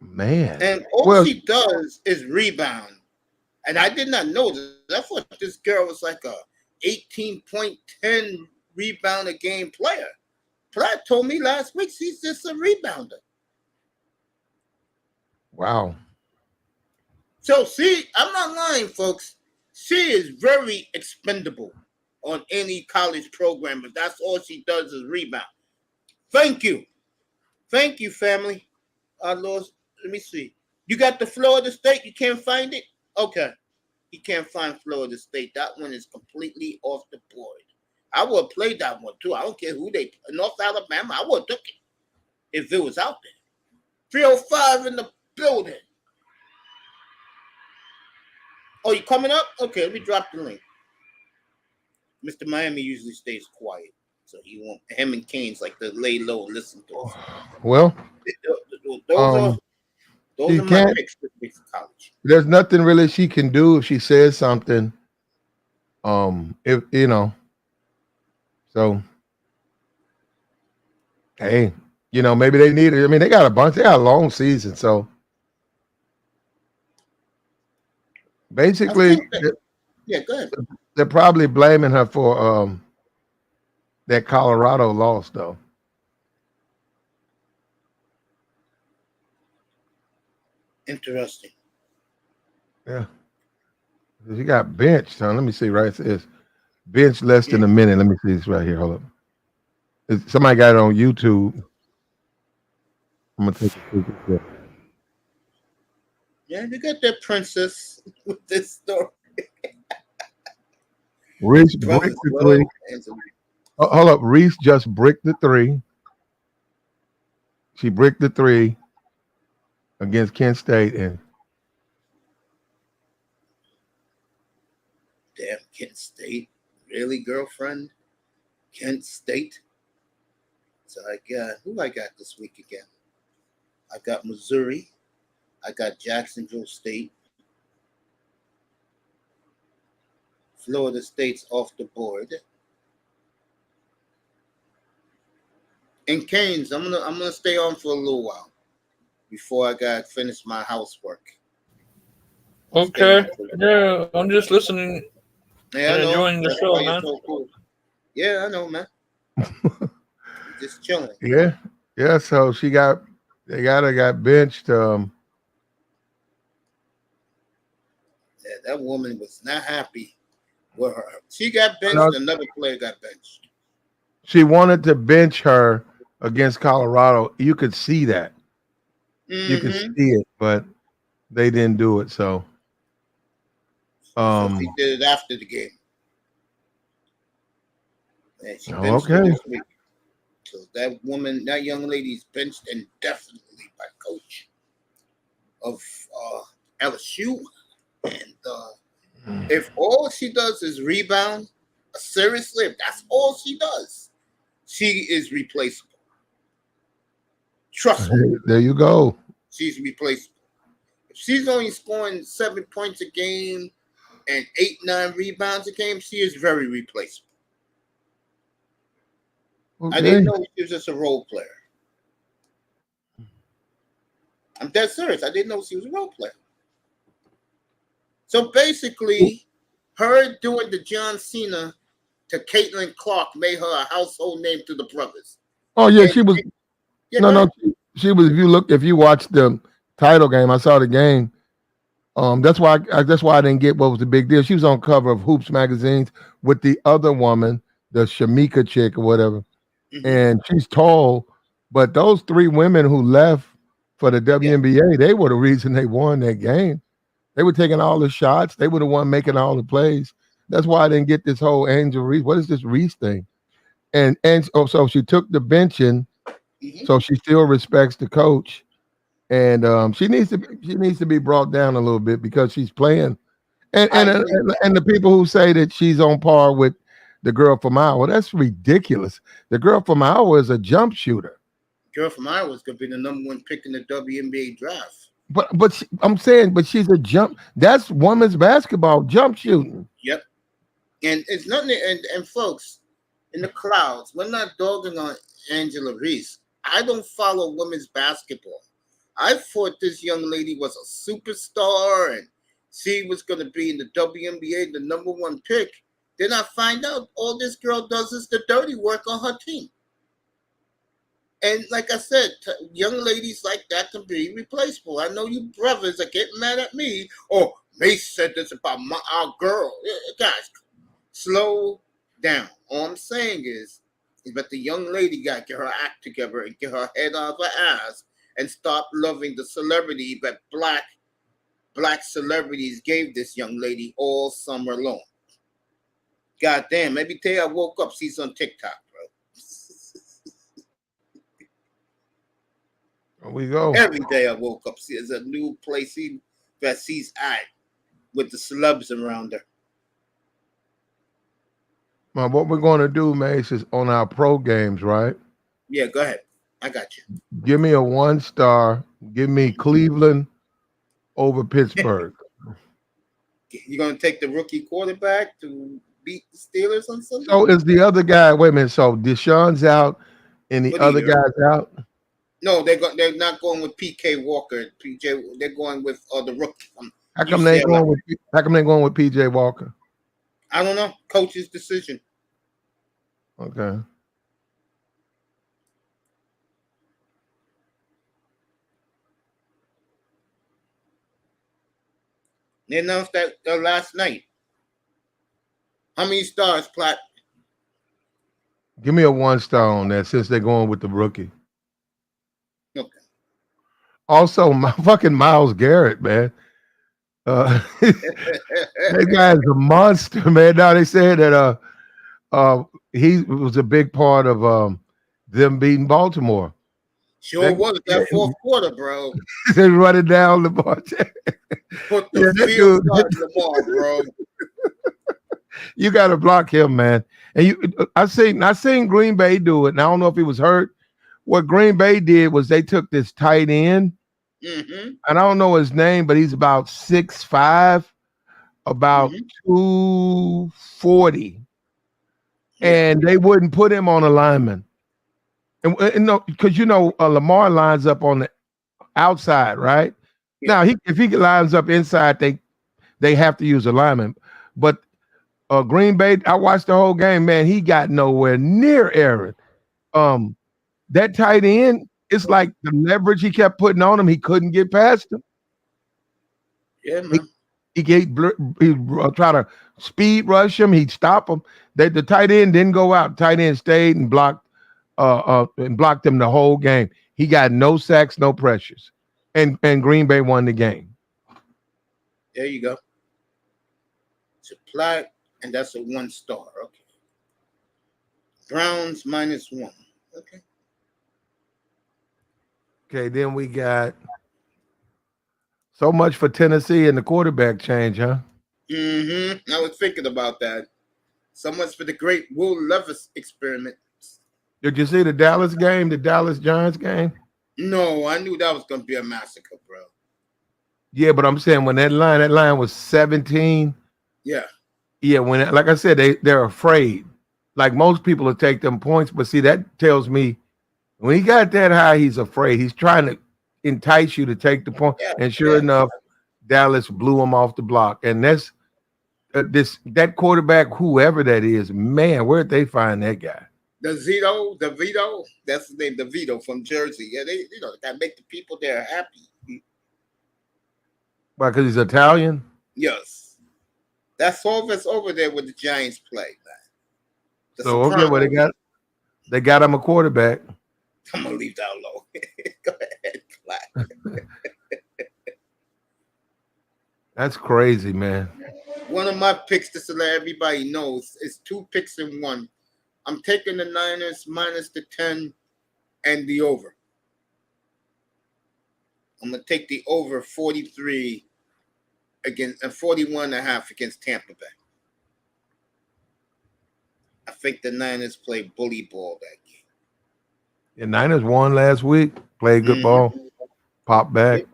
Man. And all she does is rebound. And I did not know this. I thought this girl was like a 18.10 rebound a game player. Platt told me last week she's just a rebounder. Wow. So see, I'm not lying, folks. She is very expendable on any college program, but that's all she does is rebound. Thank you. Thank you, family. Lord, let me see. You got the Florida State? You can't find it? Okay. You can't find Florida State. That one is completely off the board. I would have played that one, too. I don't care who they North Alabama. I would have took it if it was out there. 305 in the building. Oh, you coming up? Okay, let me drop the link. Mr. Miami usually stays quiet, so he won't. Him and Kane's like to lay low and listen to us. Well, those are my picks for college. There's nothing really she can do if she says something. So Hey, maybe they need it. I mean, they got a bunch. They got a long season, so basically, Yeah, go ahead. they're probably blaming her for that Colorado loss, though. Interesting. Yeah, she got benched. Huh? Let me see. Right, it says bench less than a minute. Let me see this right here. Hold up. Somebody got it on YouTube. I'm gonna take a picture. Yeah, you got that princess with this story. Reese bricked the three. Hold up. Reese just bricked the three. She bricked the three against Kent State, and damn, Kent State. Really, girlfriend? Kent State? So who I got this week again? I got Missouri. I got Jacksonville State. Florida State's off the board. And Canes, I'm gonna stay on for a little while before I got finish my housework. Okay. Yeah, I'm just listening Yeah, and I know. enjoying the That's show, why you're man. so cool. Yeah, I know, man. Just chilling. yeah. So they got benched. Yeah, that woman was not happy with her. She got benched. Another player got benched. She wanted to bench her against Colorado. You could see that. You could see it, but they didn't do it. So she did it after the game. And she benched her okay. this week. So that young lady is benched indefinitely by coach of LSU. And if all she does is rebound, seriously, if that's all she does, she is replaceable. Trust me. There you go. She's replaceable. If she's only scoring 7 points a game and 8-9 rebounds a game, she is very replaceable. Okay. I didn't know she was just a role player. I'm dead serious. I didn't know she was a role player. So basically, her doing the John Cena to Caitlin Clark made her a household name to the brothers. Oh yeah, she was. Yeah, no, she was. If you watched the title game, I saw the game. That's why I didn't get what was the big deal. She was on cover of Hoops magazines with the other woman, the Shamika chick or whatever, and she's tall. But those three women who left for the WNBA, they were the reason they won that game. They were taking all the shots. They were the one making all the plays. That's why I didn't get this whole Angel Reese. What is this Reese thing? And so she took the benching, so she still respects the coach, and she needs to be brought down a little bit because she's playing. And the people who say that she's on par with the girl from Iowa, that's ridiculous. The girl from Iowa is a jump shooter. Girl from Iowa is going to be the number one pick in the WNBA draft. I'm saying, she's a jump. That's women's basketball, jump shooting. Yep. And it's nothing. And folks, in the clouds, we're not dogging on Angela Reese. I don't follow women's basketball. I thought this young lady was a superstar and she was going to be in the WNBA, the number one pick. Then I find out all this girl does is the dirty work on her team. And like I said, young ladies like that can be replaceable. I know you brothers are getting mad at me. Oh, Mace said this about our girl. Guys, slow down. All I'm saying is that the young lady got to get her act together and get her head out of her ass and stop loving the celebrity that black celebrities gave this young lady all summer long. God damn, every day I woke up, she's on TikTok, bro. There we go. Every day I woke up, there's a new place that she's at with the celebs around her. Now, what we're going to do, Mace, is on our pro games, right? Yeah, go ahead. I got you. Give me a 1-star. Give me Cleveland over Pittsburgh. You're going to take the rookie quarterback to beat the Steelers on Sunday? So is the other guy, wait a minute, so Deshaun's out. Any What other year? guys out? No, they're not going with PK Walker. They're going with the rookie from How come they UCLA. going with PJ Walker? I don't know. Coach's decision. Okay. They announced that last night. How many stars, Platt? Give me a 1-star on that since they're going with the rookie. Okay. Also, my fucking Myles Garrett, man. That guy is a monster, man. Now they said that he was a big part of them beating Baltimore. Sure was that fourth quarter, bro. They're running down the ball. Put the field on Lamar, bro. You got to block him, man. And I seen Green Bay do it. And I don't know if he was hurt. What Green Bay did was they took this tight end, and I don't know his name, but he's about 6'5", about 240, and they wouldn't put him on a lineman. And because Lamar lines up on the outside, right? Yeah. Now if he lines up inside, they have to use a lineman. But Green Bay, I watched the whole game, man. He got nowhere near Aaron. That tight end, it's like the leverage he kept putting on him, he couldn't get past him. Yeah, man. He try to speed rush him. He'd stop him. The tight end didn't go out. The tight end stayed and blocked him the whole game. He got no sacks, no pressures, and Green Bay won the game. There you go. It's a Platt, and that's a 1-star. Okay. Browns -1. Okay. Okay, then we got so much for Tennessee and the quarterback change, huh? I was thinking about that. So much for the great Will Levis experiment. Did you see the Dallas game, the Dallas Giants game? No, I knew that was going to be a massacre, bro. Yeah, but I'm saying when that line was 17. Yeah. Yeah, like I said, they're afraid. Like most people will take them points, but see, that tells me when he got that high, he's afraid. He's trying to entice you to take the point. Yeah, and sure enough, Dallas blew him off the block. And that's that quarterback, whoever that is, man, where'd they find that guy? The Vito, that's his name, the Vito from Jersey. Yeah, they gotta make the people there happy. Why? Because he's Italian? Yes. That's all that's over there with the Giants play, man. So okay, well they got him a quarterback. I'm gonna leave that alone. Go ahead, Platt. That's crazy, man. One of my picks, just to let everybody know, is 2 picks in 1. I'm taking the Niners -10 and the over. I'm gonna take the over 43 against 41.5 against Tampa Bay. I think the Niners play bully ball that game. The Niners won last week. Played good ball. Pop back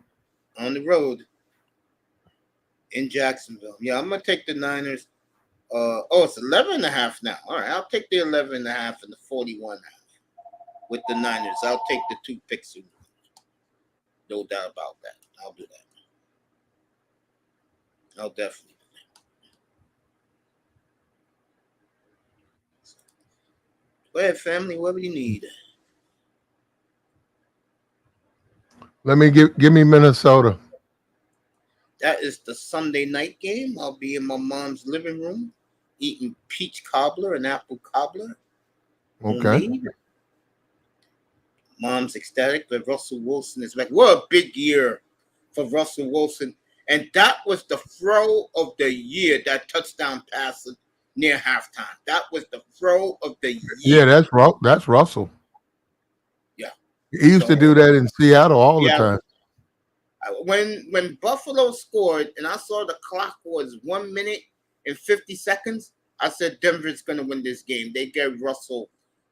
on the road in Jacksonville. Yeah, I'm gonna take the Niners. It's 11.5 now. All right, I'll take the 11.5 and the 41.5 with the Niners. I'll take the 2 picks. No doubt about that. I'll do that. I'll definitely do that. Go ahead, family. What do you need? Let me give me Minnesota. That is the Sunday night game. I'll be in my mom's living room eating peach cobbler and apple cobbler. Okay. Mom's ecstatic that Russell Wilson is back. What a big year for Russell Wilson. And that was the throw of the year, that touchdown pass near halftime. That was the throw of the year. Yeah, that's Russell. Yeah. He used to do that in Seattle all the time. When Buffalo scored and I saw the clock was 1 minute and 50 seconds, I said Denver's going to win this game. They gave Russell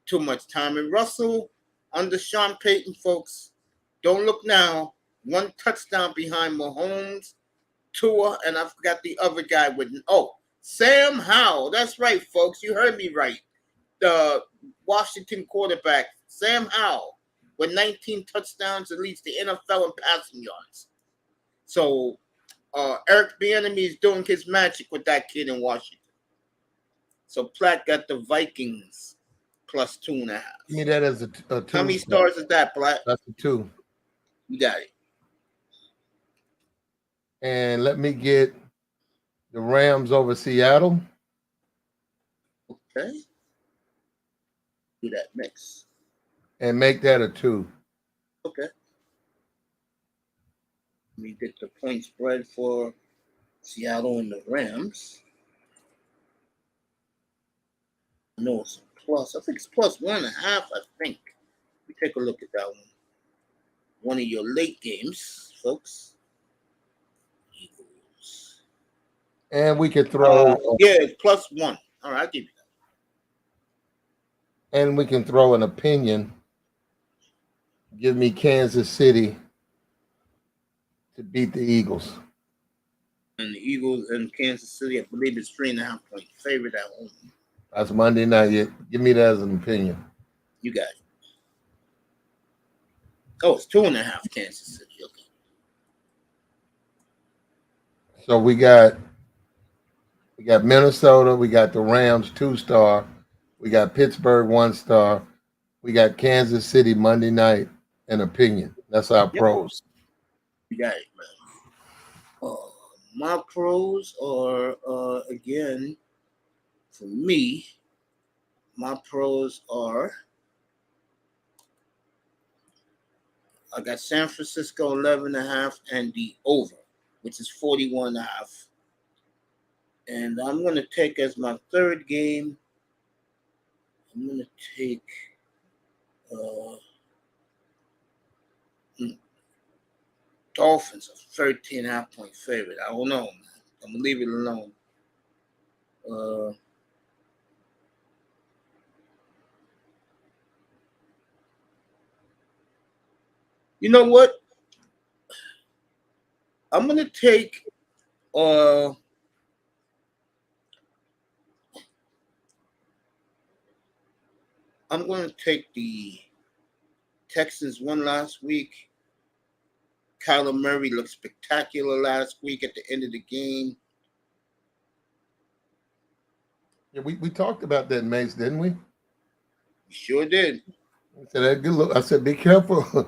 too much time. And Russell, under Sean Payton, folks, don't look now. 1 touchdown behind Mahomes, Tua, and I forgot the other guy Sam Howell. That's right, folks. You heard me right. The Washington quarterback, Sam Howell with 19 touchdowns and leads the NFL in passing yards. So Eric Bieniemy is doing his magic with that kid in Washington. So Platt got the Vikings plus 2.5. Give me that as a 2. How many stars is that, Platt? That's a 2. You got it. And let me get the Rams over Seattle. Okay. Do that mix. And make that a 2. Okay. Let me get the point spread for Seattle and the Rams. No, it's a plus. I think it's plus 1.5, I think. Let me take a look at that one. One of your late games, folks. Eagles. And we could throw yeah, it's plus 1. All right, I'll give you that. and we can throw an opinion. Give me Kansas City to beat the Eagles. And the Eagles and Kansas City, I believe it's 3.5 point favorite at home. That's Monday night. Give me that as an opinion. You got it. Oh, it's 2.5 Kansas City. Okay. So we got Minnesota. We got the Rams 2-star. We got Pittsburgh 1-star. We got Kansas City Monday night an opinion. That's our pros. You got it, man. My pros are again for me. My pros are. I got San Francisco 11.5 and the over, which is 41.5. And I'm going to take as my third game. I'm going to take Dolphins, a 13.5 point favorite. I don't know, man. I'm going to leave it alone. You know what? I'm going to take the Texans won last week. Kyler Murray looked spectacular last week at the end of the game. Yeah, we talked about that, Mace, didn't we? We sure did. I said that good look. I said, be careful.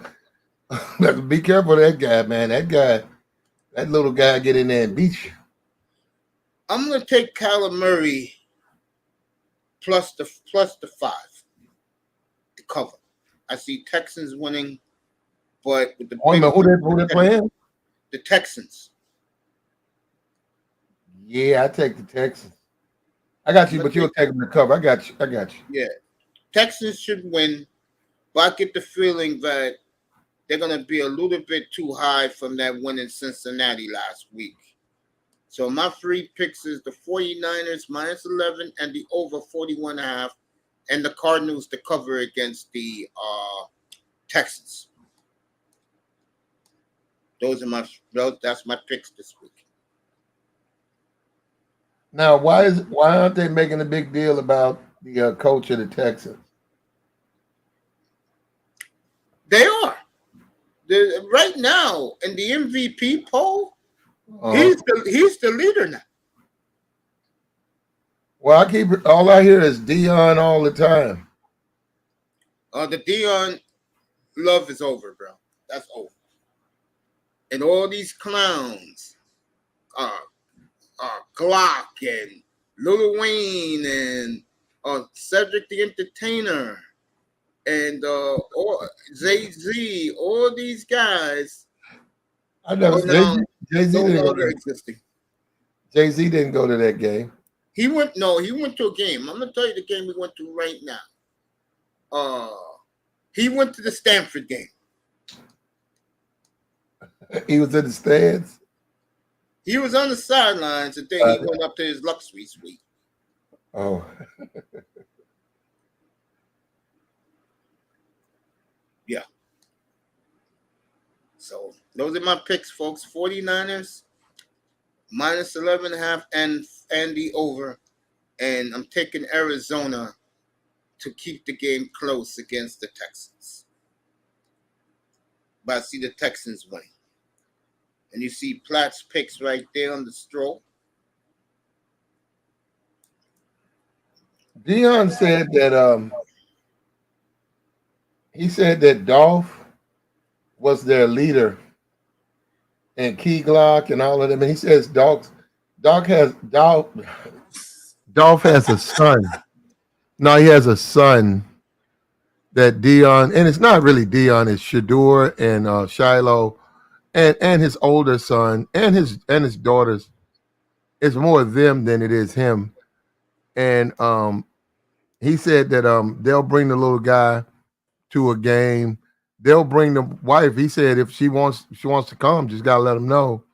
Be careful of that guy, man. That little guy get in there and beat you. I'm gonna take Kyler Murray plus the 5 to cover. I see Texans winning, but with the who they playing? The Texans. Yeah, I take the Texans. I got you, but you'll take them to cover. I got you. Yeah, Texans should win, but I get the feeling that they're gonna be a little bit too high from that win in Cincinnati last week. So my 3 picks is the 49ers minus 11 and the over 41.5, and the Cardinals to cover against the Texans. That's my picks this week. Now, why aren't they making a big deal about the coach of the Texans? They are. Right now in the MVP poll, he's the leader now. Well, all I hear is Dion all the time. The Dion love is over, bro. That's over. And all these clowns, Glock and Lil Wayne and Cedric the Entertainer and Jay-Z, all these guys. I know Jay-Z no longer existing. Jay-Z didn't go to that game. He went to a game. I'm gonna tell you the game we went to right now. He went to the Stanford game. He was in the stands. He was on the sidelines, and then he went up to his luxury suite. Oh. Yeah. So those are my picks, folks. 49ers minus 11.5 and the over. And I'm taking Arizona to keep the game close against the Texans. But I see the Texans winning. And you see Platt's picks right there on the stroll. Dion said that he said that Dolph was their leader and Key Glock and all of them. And he says Dolph has a son. No, he has a son that Dion, and it's not really Dion, it's Shadur and Shiloh and his older son and his daughters. It's more them than it is him. And he said that they'll bring the little guy to a game. They'll bring the wife. He said if she wants to come, just gotta let him know.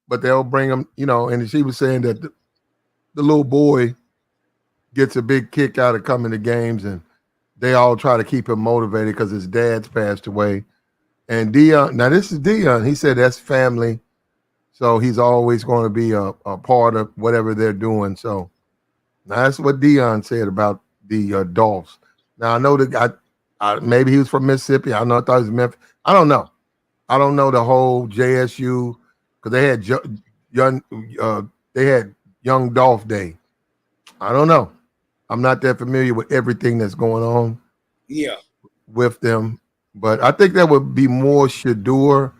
But they'll bring him, and she was saying that the little boy gets a big kick out of coming to games, and they all try to keep him motivated because his dad's passed away. And Dion, now this is Dion. He said that's family, so he's always going to be a part of whatever they're doing. So now that's what Dion said about the Dolphs. Now I know the guy. Maybe he was from Mississippi. I thought he was Memphis. I don't know. I don't know the whole JSU because they had Young Dolph Day. I don't know. I'm not that familiar with everything that's going on. Yeah. With them, but I think that would be more Shadur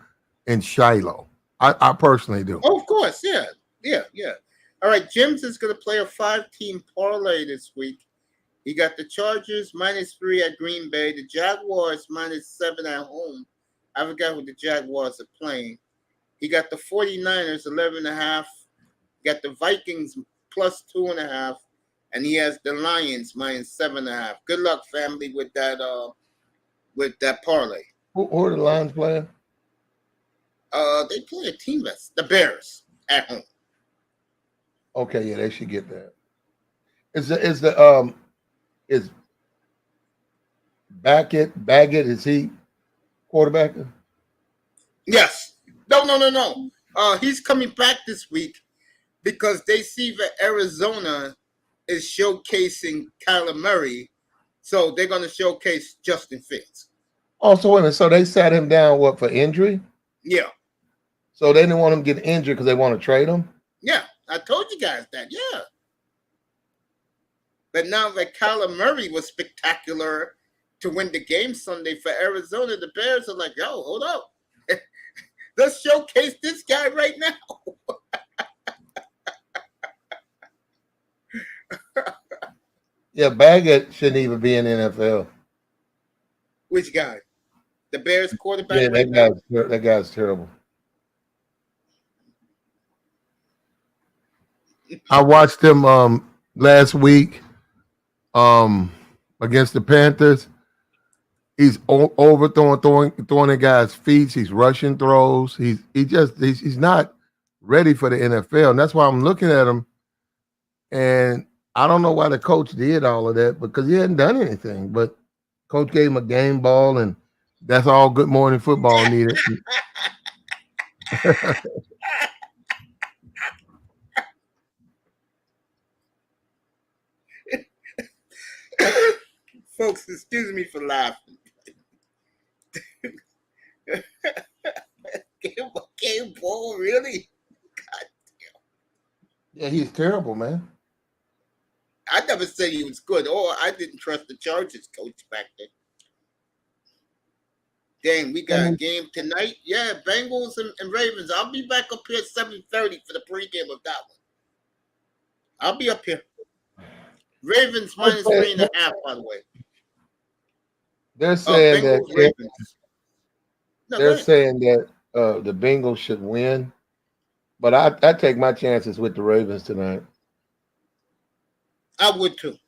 and Shiloh. I personally do. Oh, of course, yeah. All right, Jim's is going to play a 5-team parlay this week. He got the Chargers -3 at Green Bay, the Jaguars -7 at home. I forgot who the Jaguars are playing. He got the 49ers 11.5. Got the Vikings +2.5, and he has the Lions -7.5. Good luck, family, with that parlay. Who are the Lions playing? They play a team that's the Bears at home. Okay, yeah, they should get that. Is Baggett, is he quarterbacking? Yes. No. He's coming back this week because they see that Arizona is showcasing Kyler Murray, so they're going to showcase Justin Fields. Oh, so wait a minute. So they sat him down, for injury? Yeah. So they didn't want him to get injured because they want to trade him? Yeah, I told you guys that, yeah. But now that Kyler Murray was spectacular to win the game Sunday for Arizona, the Bears are like, yo, hold up. Let's showcase this guy right now. Yeah, Baggett shouldn't even be in the NFL. Which guy? The Bears quarterback? Yeah, right that guy's terrible. I watched him last week against the Panthers. He's throwing at guys' feet. He's rushing throws. He's not ready for the NFL, and that's why I'm looking at him. And I don't know why the coach did all of that because he hadn't done anything. But coach gave him a game ball, and that's all Good Morning Football needed. Folks, excuse me for laughing. Game ball, really? God damn. Yeah, he's terrible, man. I never said he was good, or I didn't trust the Chargers coach back then. Dang, we got a game tonight. Yeah, Bengals and Ravens. I'll be back up here at 7:30 for the pregame of that one. I'll be up here. Ravens -3.5, by the way. They're saying Bengals, that Ravens. No, they're saying that the Bengals should win, but I take my chances with the Ravens tonight. I would too.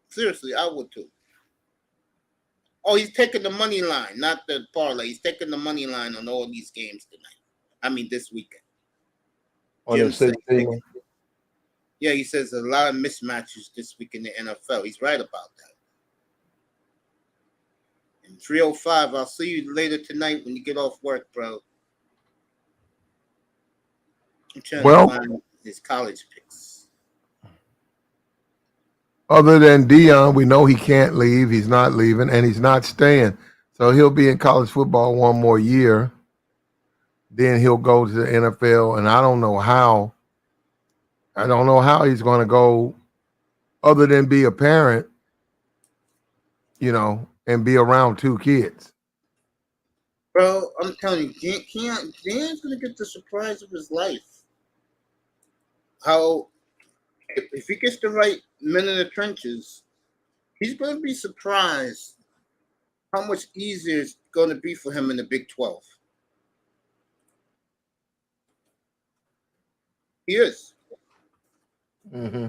Seriously, I would too. Oh, he's taking the money line, not the parlay. He's taking the money line on all these games tonight. I mean, this weekend. On the 16th. Yeah, he says a lot of mismatches this week in the NFL. He's right about that. And 3:05, I'll see you later tonight when you get off work, bro. I'm trying to find his college picks. Other than Dion, we know he can't leave. He's not leaving, and he's not staying. So he'll be in college football one more year. Then he'll go to the NFL, and I don't know how. I don't know how he's going to go, other than be a parent, and be around two kids. Bro, I'm telling you, Dan's gonna get the surprise of his life. How if he gets the right men in the trenches, he's gonna be surprised how much easier it's gonna be for him in the Big 12. He is. Mm-hmm.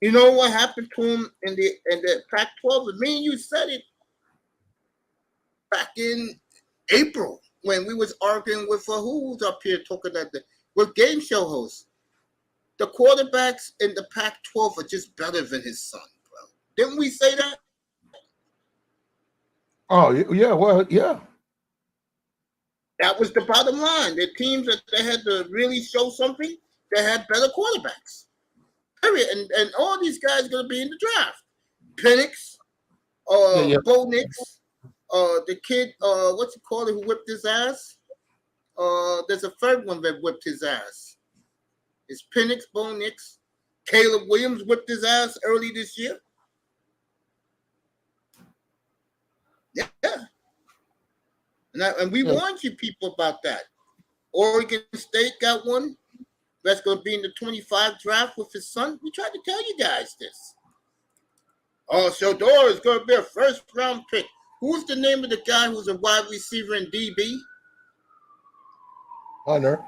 You know what happened to him in the Pac-12? And me and you said it back in April when we was arguing with who was up here talking with game show hosts. The quarterbacks in the Pac-12 are just better than his son, bro. Didn't we say that? Oh yeah, well yeah. That was the bottom line. The teams that they had to really show something, they had better quarterbacks. Period. And all these guys are going to be in the draft. Penix, Bo Nix, the kid, what's it called, who whipped his ass? There's a third one that whipped his ass. It's Penix, Bo Nix. Caleb Williams whipped his ass early this year. Yeah. And we warned you people about that. Oregon State got one that's going to be in the 25 draft with his son. We tried to tell you guys this. Oh, Shador is going to be a first-round pick. Who's the name of the guy who's a wide receiver in DB? Hunter.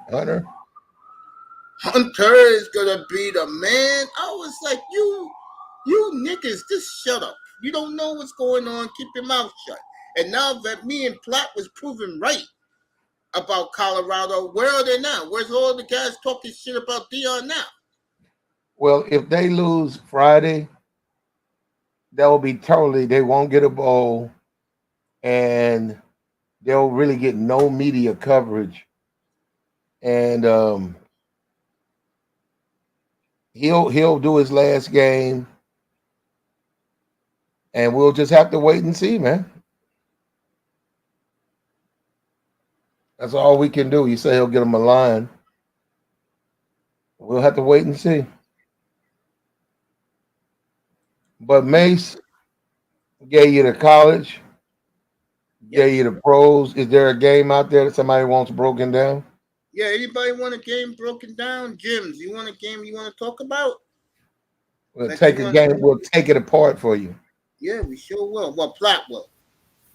Hunter is going to be the man. I was like, you niggas, just shut up. You don't know what's going on. Keep your mouth shut. And now that me and Platt was proven right about Colorado, where are they now? Where's all the guys talking shit about Dion now? Well, if they lose Friday, they won't get a bowl, and they'll really get no media coverage. And he'll do his last game, and we'll just have to wait and see, man. That's all we can do. You say he'll get him a line. We'll have to wait and see. But Mace gave you the college, gave you the pros. Is there a game out there that somebody wants broken down? Yeah, anybody want a game broken down? Gyms, you want a game you want to talk about? We'll take a game. We'll take it apart for you. Yeah, we sure will. Well, Platt will.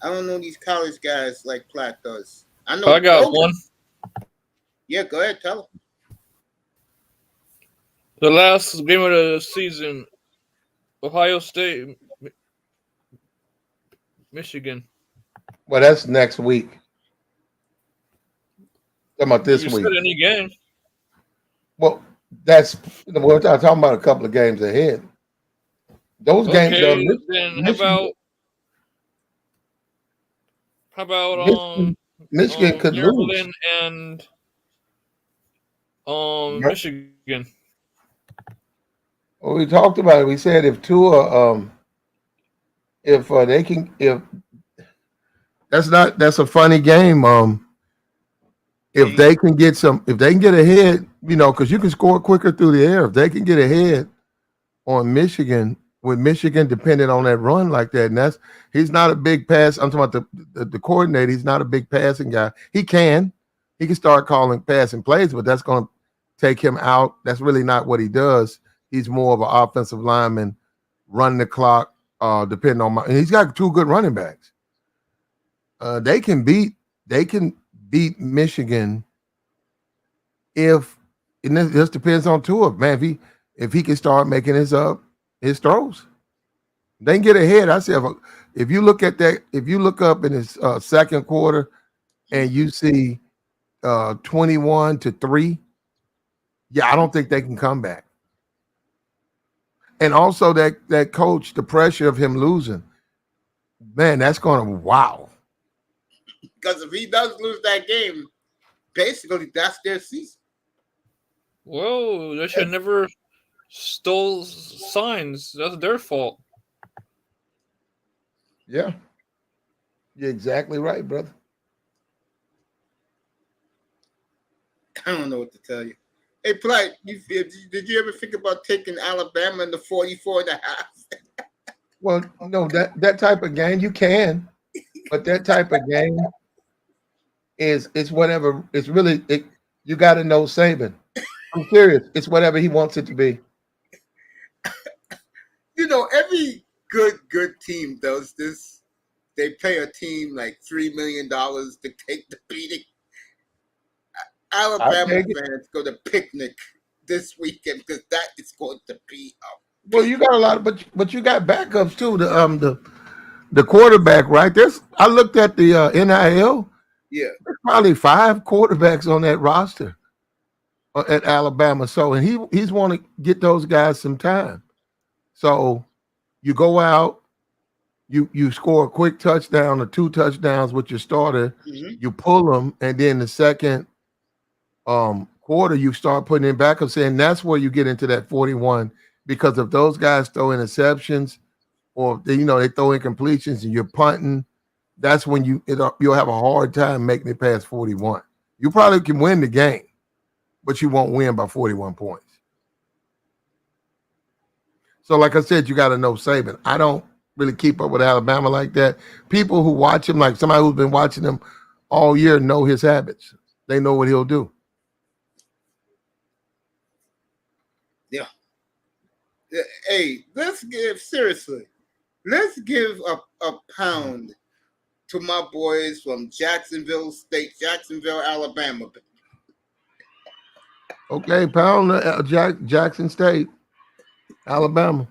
I don't know these college guys like Platt does. I know. I got one. Yeah, go ahead, tell him. The last game of the season, Ohio State, Michigan. Well, that's next week. Talking about this You week. said any game. Well, we're talking about a couple of games ahead. Those games. Then how about Michigan could lose. And Michigan. Well, we talked about it. We said if Tua, that's a funny game. If they can get ahead, because you can score quicker through the air. If they can get ahead on Michigan, with Michigan depending on that run like that, and he's not a big pass. I'm talking about the coordinator. He's not a big passing guy. He can start calling passing plays, but that's going to take him out. That's really not what he does. He's more of an offensive lineman, run the clock, depending on and he's got two good running backs. They can beat Michigan and this just depends on Tua, man. If he can start making his throws, they can get ahead. I say if you look at that, if you look up in his second quarter and you see 21-3, yeah, I don't think they can come back. And also that coach, the pressure of him losing, man, that's going to wow. Because if he does lose that game, basically that's their season. Whoa, they should never stole signs. That's their fault. Yeah. You're exactly right, brother. I don't know what to tell you. Hey, Platt, did you ever think about taking Alabama in the 44 and a half? Well, no, that type of game you can, but that type of game it's whatever. It's really you got to know Saban. I'm serious. It's whatever he wants it to be. You know, every good team does this. They pay a team like $3 million to take the beating. Alabama fans go to picnic this weekend because that is going to be a well, you got a lot of, but you got backups too. The quarterback, right? I looked at the NIL. yeah. There's probably 5 quarterbacks on that roster at Alabama. So, and he's want to get those guys some time. So, you go out, you score a quick touchdown or 2 touchdowns with your starter. Mm-hmm. You pull them, and then the second quarter you start putting in backups, and that's where you get into that 41. Because if those guys throw interceptions or they throw incompletions and you're punting, that's when you'll have a hard time making it past 41. You probably can win the game, but you won't win by 41 points. So, like I said, you got to know Saban. I don't really keep up with Alabama like that. People who watch him, like somebody who's been watching him all year, know his habits. They know what he'll do. Yeah. Hey, let's give a pound to my boys from Jacksonville, Alabama. Okay, pound Jackson State, Alabama.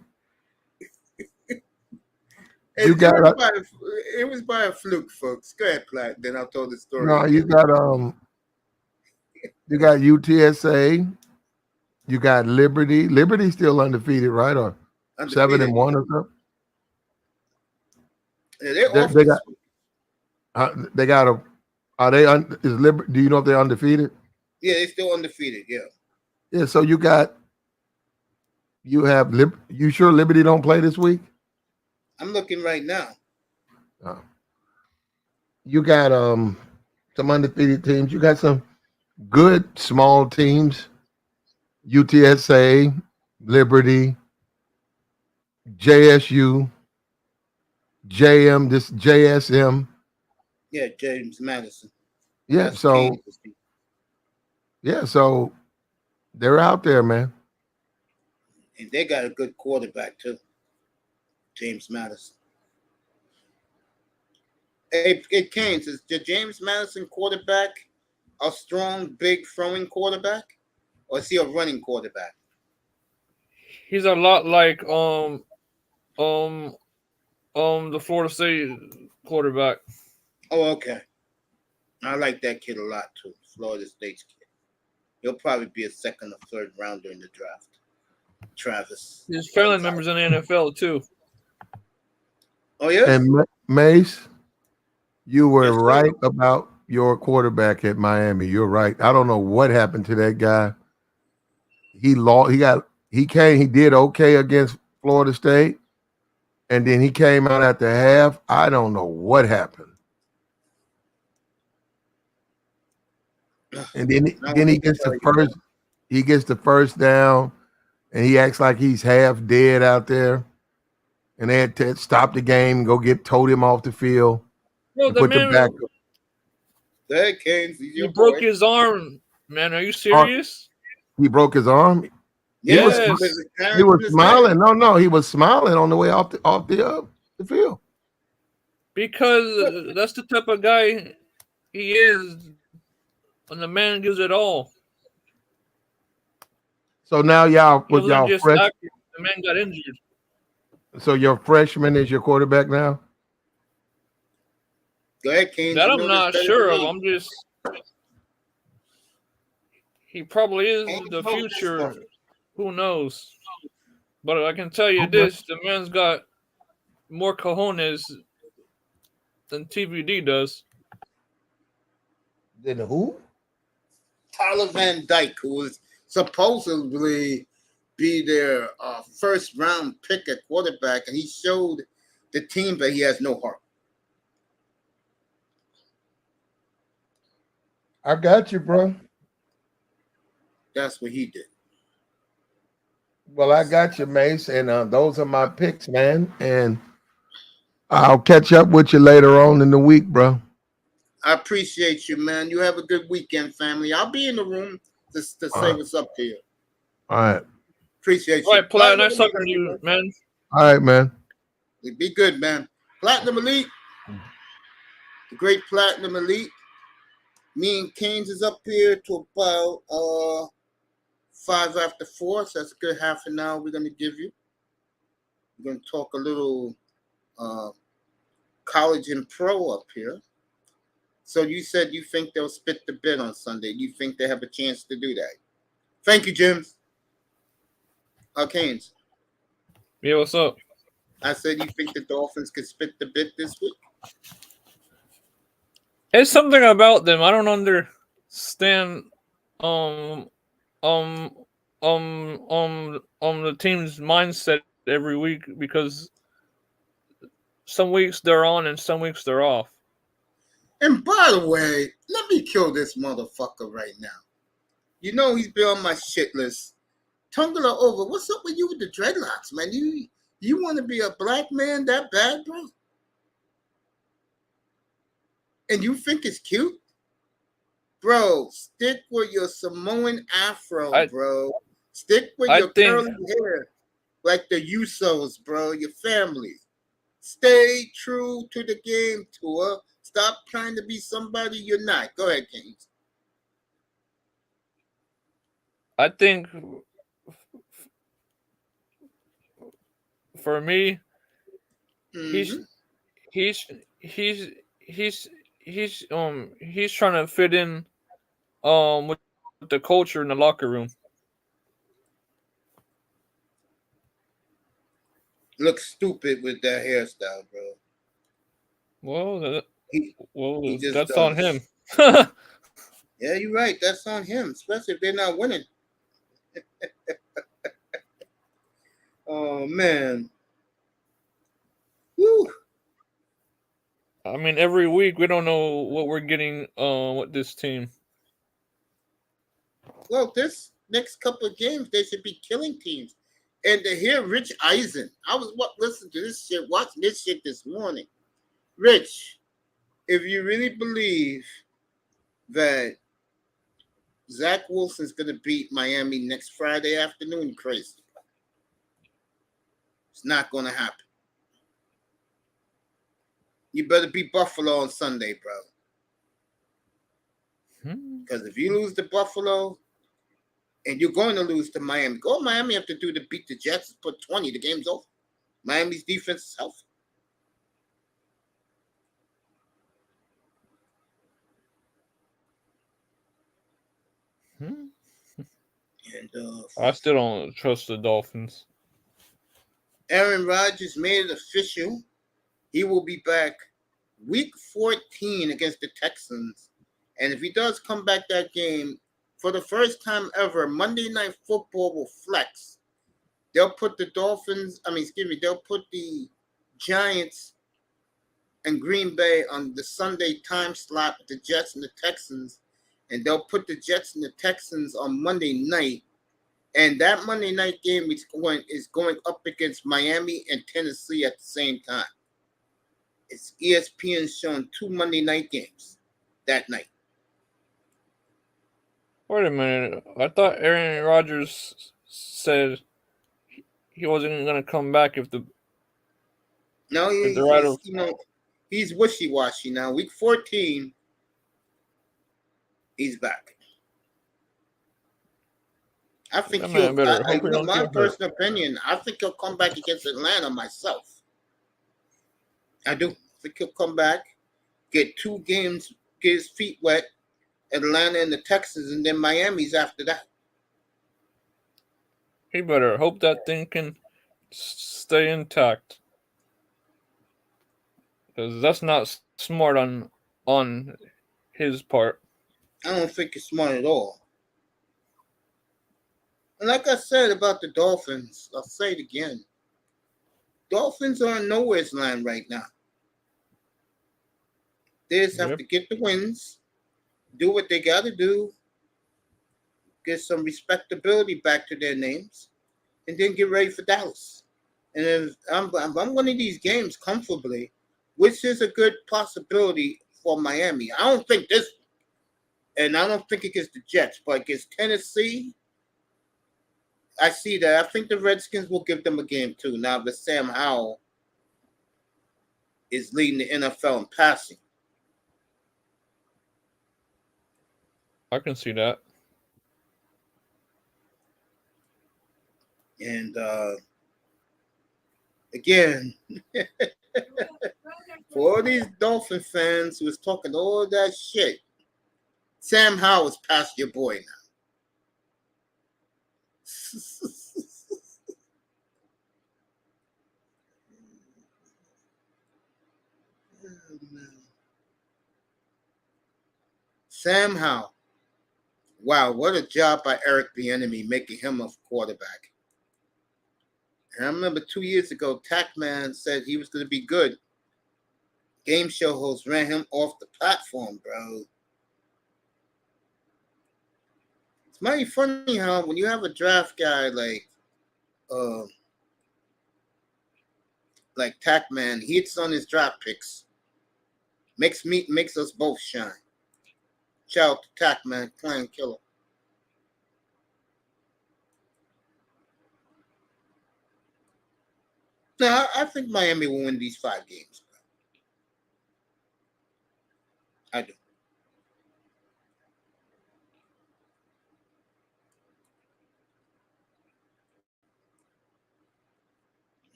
It was by a fluke, folks. Go ahead, Platt. Then I'll tell the story. No, you got UTSA. You got Liberty. Liberty's still undefeated, right? Or undefeated. 7-1 or something. Yeah, they're off this week. They got a. Are they? Do you know if they're undefeated? Yeah, they're still undefeated. Yeah. Yeah. So you have. You sure Liberty don't play this week? I'm looking right now. You got some undefeated teams. You got some good small teams. UTSA, Liberty, JSU, JSM. Yeah, James Madison. Yeah, so they're out there, man. And they got a good quarterback too, James Madison. Hey, Keynes, is the James Madison quarterback a strong, big throwing quarterback, or is he a running quarterback? He's a lot like the Florida State quarterback. Oh, okay. I like that kid a lot too. Florida State's kid. He'll probably be a second or third rounder in the draft. Travis. His family members in the NFL too. Oh yeah. And Mace, you were right about your quarterback at Miami. You're right. I don't know what happened to that guy. He did okay against Florida State, and then he came out at the half. I don't know what happened. And then he gets the first down, and he acts like he's half dead out there. And they had to stop the game, told him off the field. No, the man. He broke his arm, man. Are you serious? He broke his arm. Yes. He was smiling. No, he was smiling on the way off the field. Because that's the type of guy he is, and the man gives it all. So now y'all fresh. The man got injured. So your freshman is your quarterback now? Go ahead, Keynes. That I'm not sure of. He probably is the future. Who knows? But I can tell you this: the man's got more cojones than TVD does. Then who? Tyler Van Dyke, who was supposedly be their first round pick at quarterback, and he showed the team that he has no heart. I got you, bro. That's what he did. Well, I got you, Mace, and those are my picks, man. And I'll catch up with you later on in the week, bro. I appreciate you, man. You have a good weekend, family. I'll be in the room to say what's up to you. All right. Appreciate All you. right, Plat, nice talking to you, man. All right, man. Be good, man. Platinum Elite. The great Platinum Elite. Me and Keynes is up here to about 5 after 4, so that's a good half an hour we're going to give you. We're going to talk a little college and pro up here. So you said you think they'll spit the bid on Sunday. You think they have a chance to do that? Thank you, Jim. Keynes. Yeah, what's up? I said you think the Dolphins could spit the bid this week? It's something about them. I don't understand the team's mindset every week, because some weeks they're on and some weeks they're off. And by the way, let me kill this motherfucker right now. You know he's been on my shit list. Tungler over. What's up with you with the dreadlocks, man? You want to be a black man that bad, bro? And you think it's cute? Bro, stick with your Samoan afro, bro. Stick with your curly hair like the Usos, bro, your family. Stay true to the game, Tua. Stop trying to be somebody you're not. Go ahead, Kings. I think for me, he's trying to fit in with the culture in the locker room. Looks stupid with that hairstyle, bro. Well, that's does. on him. Yeah, you're right. That's on him, especially if they're not winning. Oh, man. Woo. I mean, every week we don't know what we're getting with this team. Well, this next couple of games, they should be killing teams. And to hear Rich Eisen, I was listening to this shit, watching this shit this morning. Rich, if you really believe that Zach Wilson's going to beat Miami next Friday afternoon, crazy. It's not going to happen. You better beat Buffalo on Sunday, bro. Because if you lose to Buffalo and you're going to lose to Miami, go Miami have to do to beat the Jets, put 20, the game's over. Miami's defense is healthy. And I still don't trust the Dolphins. Aaron Rodgers made it official. He will be back week 14 against the Texans. And if he does come back that game, for the first time ever, Monday Night Football will flex. They'll put the they'll put the Giants and Green Bay on the Sunday time slot with the Jets and the Texans. And they'll put the Jets and the Texans on Monday night. And that Monday night game is going up against Miami and Tennessee at the same time. It's ESPN showing 2 Monday night games that night. Wait a minute. I thought Aaron Rodgers said he wasn't going to come back if the... No, he's wishy-washy now. Week 14, he's back. I think my personal opinion, I think he'll come back against Atlanta myself. I do. I think he'll come back, get 2 games, get his feet wet, Atlanta and the Texans, and then Miami's after that. He better hope that thing can stay intact. Because that's not smart on his part. I don't think it's smart at all. And like I said about the Dolphins, I'll say it again. Dolphins are in nowhere's land right now. They just have to get the wins, do what they got to do, get some respectability back to their names, and then get ready for Dallas. And if I'm winning these games comfortably, which is a good possibility for Miami. I don't think this, and I don't think against the Jets, but against Tennessee, I see that. I think the Redskins will give them a game too. Now that Sam Howell is leading the NFL in passing. I can see that. And again, for all these Dolphin fans who was talking all that shit, Sam Howell's past your boy now. Sam Howell. Wow, what a job by Eric Bieniemy making him a quarterback. And I remember 2 years ago, Tackman said he was going to be good. Game show host ran him off the platform, bro. It's mighty funny how when you have a draft guy like Tackman, he hits on his draft picks. Makes us both shine. Shout out to Tackman, Clan Killer. No, I think Miami will win these 5 games. I do.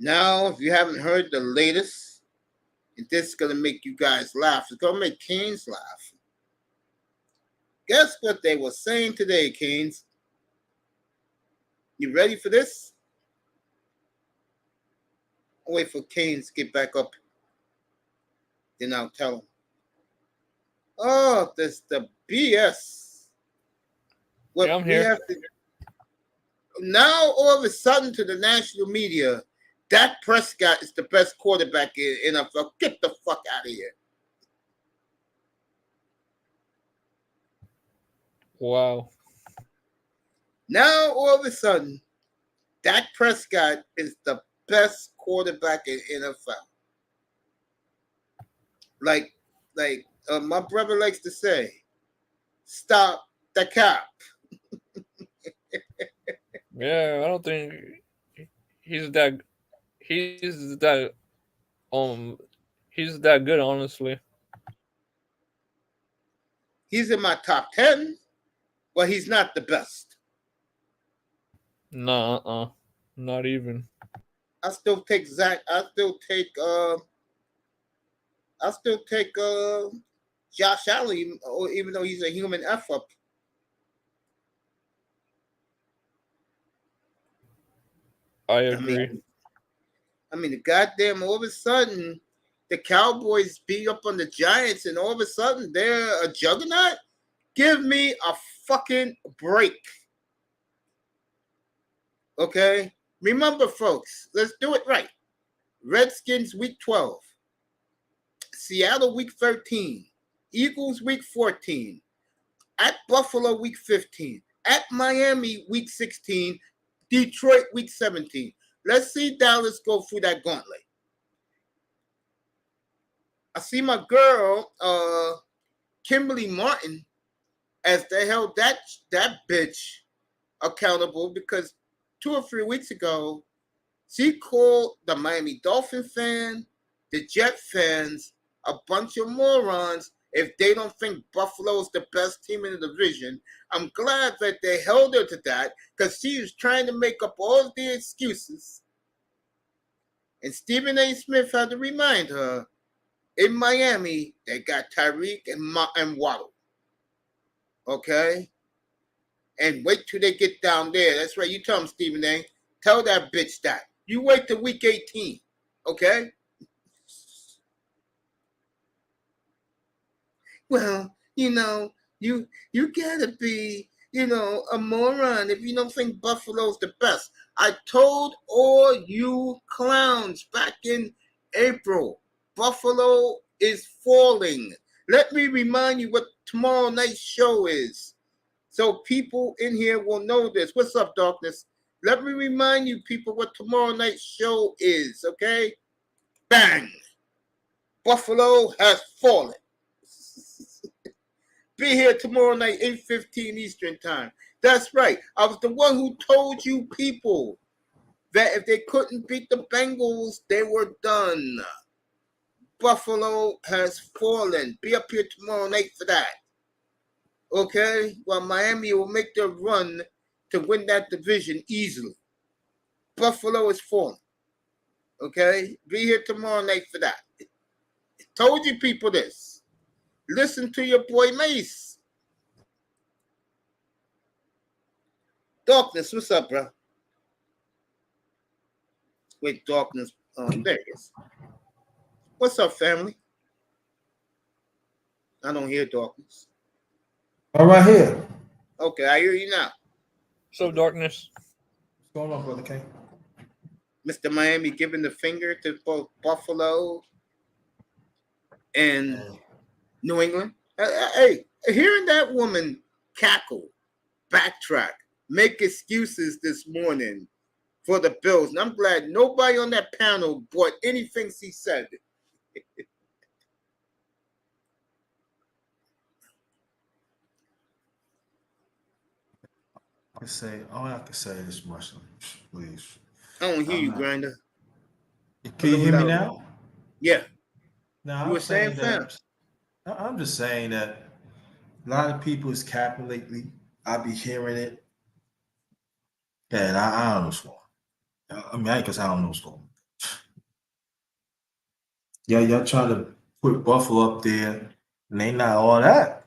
Now, if you haven't heard the latest, and this is going to make you guys laugh. It's going to make Canes laugh. Guess what they were saying today, Canes? You ready for this? I'll wait for Canes to get back up. Then I'll tell him. Oh, this the BS. What Yeah, I'm here. Now, all of a sudden, to the national media, Dak Prescott is the best quarterback in NFL. Get the fuck out of here. Wow. Now, all of a sudden, Dak Prescott is the best quarterback in NFL. Like my brother likes to say, stop the cap. Yeah, I don't think he's that good, honestly. He's in my top 10, but he's not the best. Nah, not even. I still take Zach. I still take Josh Allen, even though he's a human F up. I agree. I mean, the goddamn, all of a sudden, the Cowboys beat up on the Giants, and all of a sudden, they're a juggernaut? Give me a fucking break. Okay? Remember, folks, let's do it right. Redskins week 12. Seattle week 13. Eagles week 14. At Buffalo week 15. At Miami week 16. Detroit week 17. Let's see Dallas go through that gauntlet. I see my girl, Kimberly Martin, as they held that bitch accountable because 2 or 3 weeks ago, she called the Miami Dolphin fan, the Jet fans, a bunch of morons if they don't think Buffalo is the best team in the division. I'm glad that they held her to that because she was trying to make up all the excuses. And Stephen A. Smith had to remind her, in Miami, they got Tyreek and Waddle. Okay? And wait till they get down there. That's right. You tell them, Stephen A. Tell that bitch that. You wait till week 18. Okay? Well, You know, you gotta be, a moron if you don't think Buffalo's the best. I told all you clowns back in April, Buffalo is falling. Let me remind you what tomorrow night's show is, so people in here will know this. What's up, Darkness? Let me remind you people what tomorrow night's show is, okay? Bang! Buffalo has fallen. Be here tomorrow night, 8:15 Eastern time. That's right. I was the one who told you people that if they couldn't beat the Bengals, they were done. Buffalo has fallen. Be up here tomorrow night for that. Okay? While Miami will make their run to win that division easily. Buffalo is falling. Okay? Be here tomorrow night for that. Told you people this. Listen to your boy Mace. Darkness, what's up, bro? Wait, Darkness. There it is. What's up, family? I don't hear Darkness. I'm right here. Okay, I hear you now. So Darkness. What's going on, Brother King? Mr. Miami giving the finger to both Buffalo and New England. Hey, hearing that woman cackle, backtrack, make excuses this morning for the Bills, and I'm glad nobody on that panel bought anything she said. All I can say is much, please. I don't hear you, Grinder. Can you hear me now? Yeah. No, You were saying that. I'm just saying that a lot of people is capping lately. I be hearing it. And I don't know what's going on. I mean, I guess I don't know what's going on. Yeah, y'all trying to put Buffalo up there, and they not all that.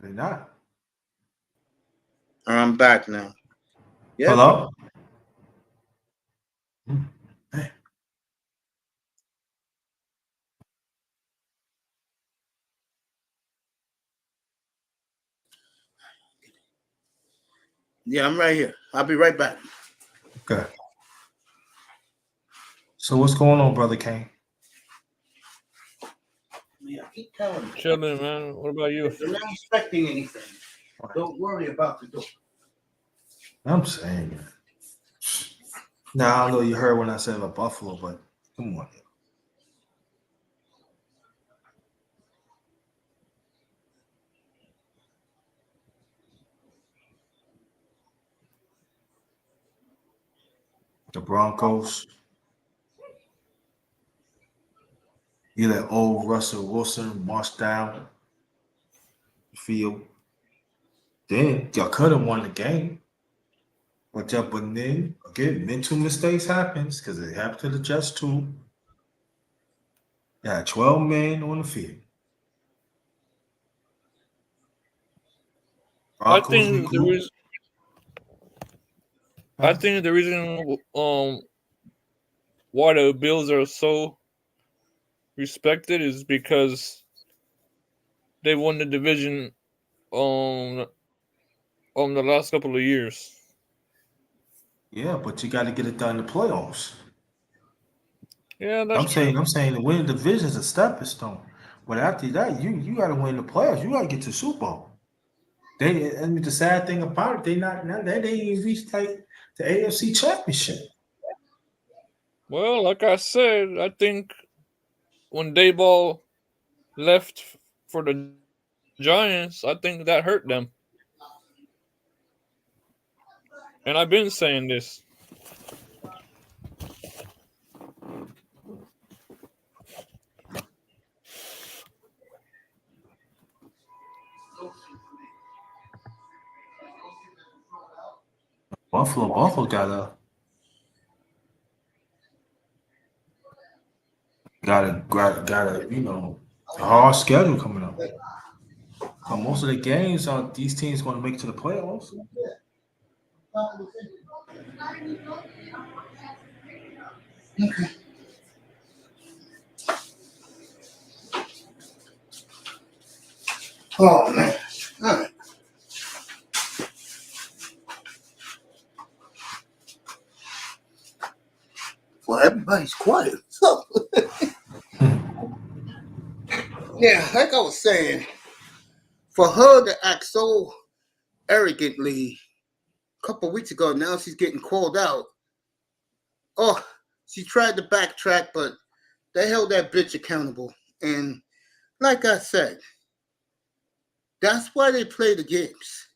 They're not. I'm back now. Yeah. Hello? Hey. Yeah, I'm right here. I'll be right back. Okay. So what's going on, Brother Kane? Yeah, keep telling me. Chilling, man. What about you? I'm not expecting anything. Don't worry about the door. I'm saying, man. Now I know you heard when I said about Buffalo, but come on. The Broncos. You let old Russell Wilson march down the field. Then y'all could have won the game. But then again, mental mistakes happens because it happened to the Jets too. You had 12 men on the field. I think the reason why the Bills are so respected is because they won the division the last couple of years. Yeah, but you got to get it done in the playoffs. Yeah, that's true. I'm saying the winning division is a stepping stone. But after that, you got to win the playoffs. You got to get to the Super Bowl. The sad thing about it, they ain't even reached like the AFC Championship. Well, like I said, I think when Dayball left for the Giants, I think that hurt them. And I've been saying this. Buffalo got a a hard schedule coming up. Most of the games are these teams going to make it to the playoffs. Okay. Oh man. All right. Well, everybody's quiet. So, yeah, like I was saying, for her to act so arrogantly a couple of weeks ago, now she's getting called out. Oh, she tried to backtrack, but they held that bitch accountable. And like I said, that's why they play the games.